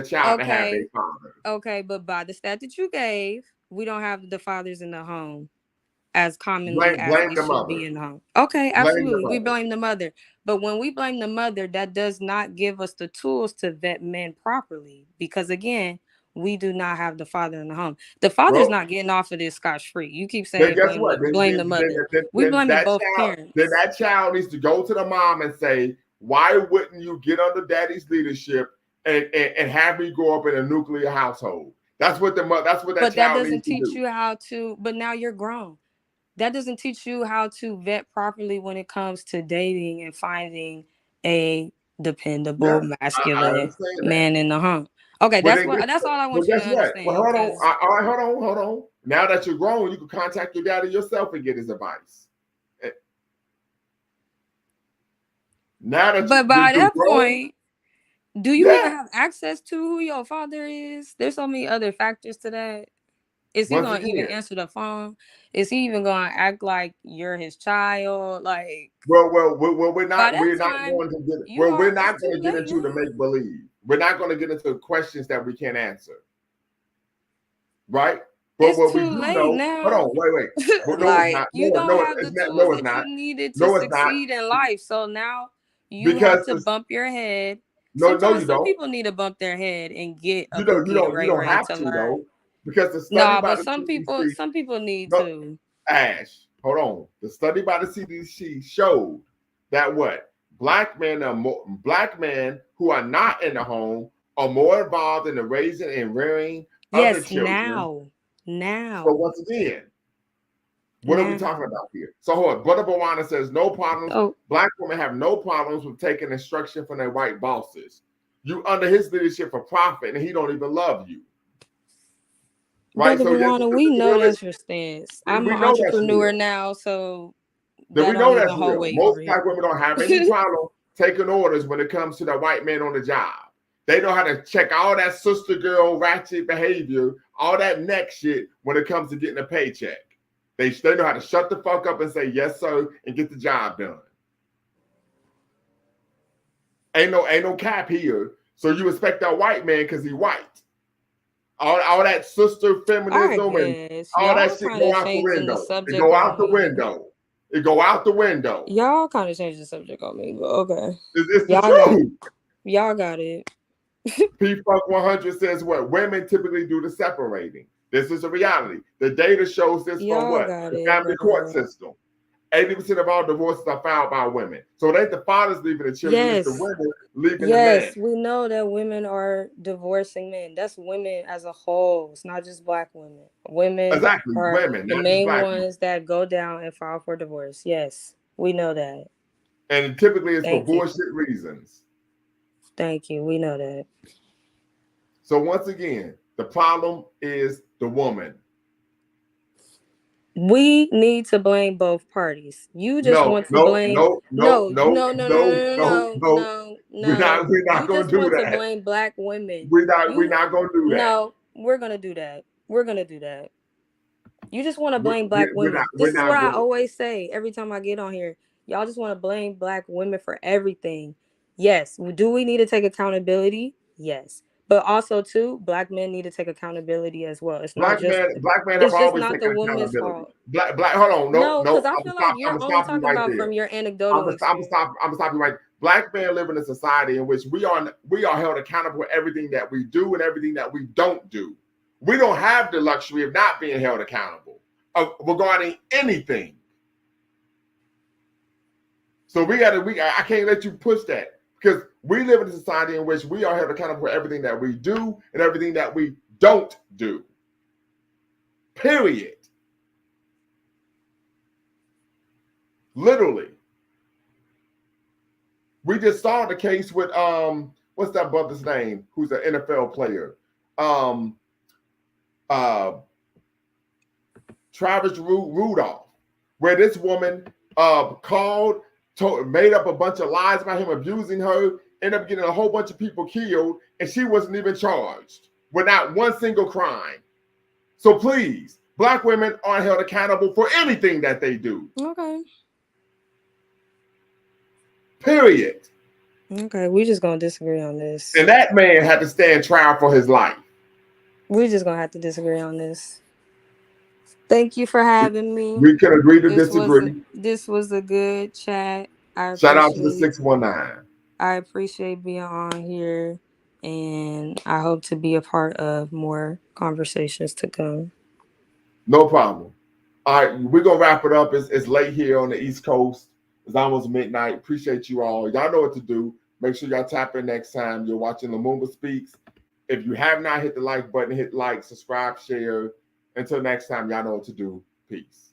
child to have their father. Okay, but by the stat that you gave, we don't have the fathers in the home as commonly as they should be in the home. Okay, absolutely. We blame the mother. But when we blame the mother, that does not give us the tools to vet men properly. Because again, we do not have the father in the home. The father's not getting off of this scotch-free. You keep saying blame the mother. We blame both parents. Then that child needs to go to the mom and say, why wouldn't you get under daddy's leadership and have me grow up in a nuclear household? That's what that child needs to do. But that doesn't teach you how to, but now you're grown. That doesn't teach you how to vet properly when it comes to dating and finding a dependable, masculine man in the home. Okay, that's all I want you to understand. Well, hold on. Now that you're grown, you can contact your daddy yourself and get his advice. But by that point, do you even have access to who your father is? There's so many other factors to that. Is he going to even answer the phone? Is he even going to act like you're his child? Like, well, we're not going to get into the make believe. We're not going to get into questions that we can't answer. Right? But it's what too we do late know, now. Hold on, wait. Well, no, like, it's not. You don't have the tools that you needed to succeed in life. So now you have to bump your head. Sometimes some people need to bump their head and get a cookie and Ray Ray to learn. Though, because the study by but some people need to. Ash, hold on. The study by the CDC showed that Black men who are not in the home are more involved in the raising and rearing other children. Now. So once again, what are we talking about here? So hold on. Brother Bawana says no problems. Oh. Black women have no problems with taking instruction from their white bosses. You under his leadership for profit, and he don't even love you. right? Brother So yes, Luana, we know women, that's your stance. I'm we an know that's entrepreneur real. now, so Then that we don't know even that's hold real. weight over Most here. black women don't have any problem taking orders when it comes to that white man on the job. They know how to check all that sister girl ratchet behavior, all that neck shit when it comes to getting a paycheck. They know how to shut the fuck up and say yes, sir, and get the job done. Ain't no cap here. So you expect that white man because he white. All that sister I feminism and guess all that y'all shit kind go of out the changing the window. It subject go on out the me. window. It go out the window. Y'all kind of changed the subject on me, but okay. It's the Y'all got truth. Y'all got it. P-Funk 100 says what? Women typically do the separating. This is a reality. The data shows this from Y'all what? got The it, family court bro. system. 80% of all divorces are filed by women. So it ain't the fathers leaving the children, it's the Yes. women leaving the Yes, man. we know that women are divorcing men. That's women as a whole. It's not just black women. Women Exactly, are women, the not just main black ones that go down and file for divorce. Yes, we know that. and typically it's for Thank you. bullshit reasons. Thank you. We know that. So once again, the problem is the woman. We need to blame both parties. You just No, want to no, blame. no, no, No, no, no, no, no, no, no, no, no, no. no, We're no. not You gonna just do want to that. blame black women. We're not gonna do that. No, we're gonna do that. We're gonna do that. You just want to blame black We're women. we're This is not what I going. always say every time I get on here. Y'all just want to blame black women for everything. Yes. Do we need to take accountability? Yes. But also too, black men need to take accountability as well. It's not just Black men have it's just always not taken the woman's accountability. fault. Black hold on, No, because I I'm feel like gonna you're only stop you talking right about there. from your I'm anecdotal gonna experience. stop you right. Black men live in a society in which we are held accountable for everything that we do and everything that we don't do. We don't have the luxury of not being held accountable regarding anything. So I can't let you push that because we live in a society in which we are held accountable for everything that we do and everything that we don't do. Period. Literally. We just saw the case with what's that brother's name who's an NFL player? Travis Rudolph, where this woman made up a bunch of lies about him abusing her, ended up getting a whole bunch of people killed, and she wasn't even charged with not one single crime. So please, black women aren't held accountable for anything that they do. Okay. Period. Okay, we just gonna disagree on this. And that man had to stand trial for his life. We just gonna have to disagree on this. Thank you for having me. We can agree to disagree. This was a good chat. Shout out to the 619. I appreciate being on here, and I hope to be a part of more conversations to come. No problem. All right, we're gonna wrap it up. It's late here on the East Coast. It's almost midnight. Appreciate you all. Y'all know what to do. Make sure y'all tap in next time. You're watching Lumumba Speaks. If you have not hit the like button, hit like, subscribe, share. Until next time, y'all know what to do. Peace.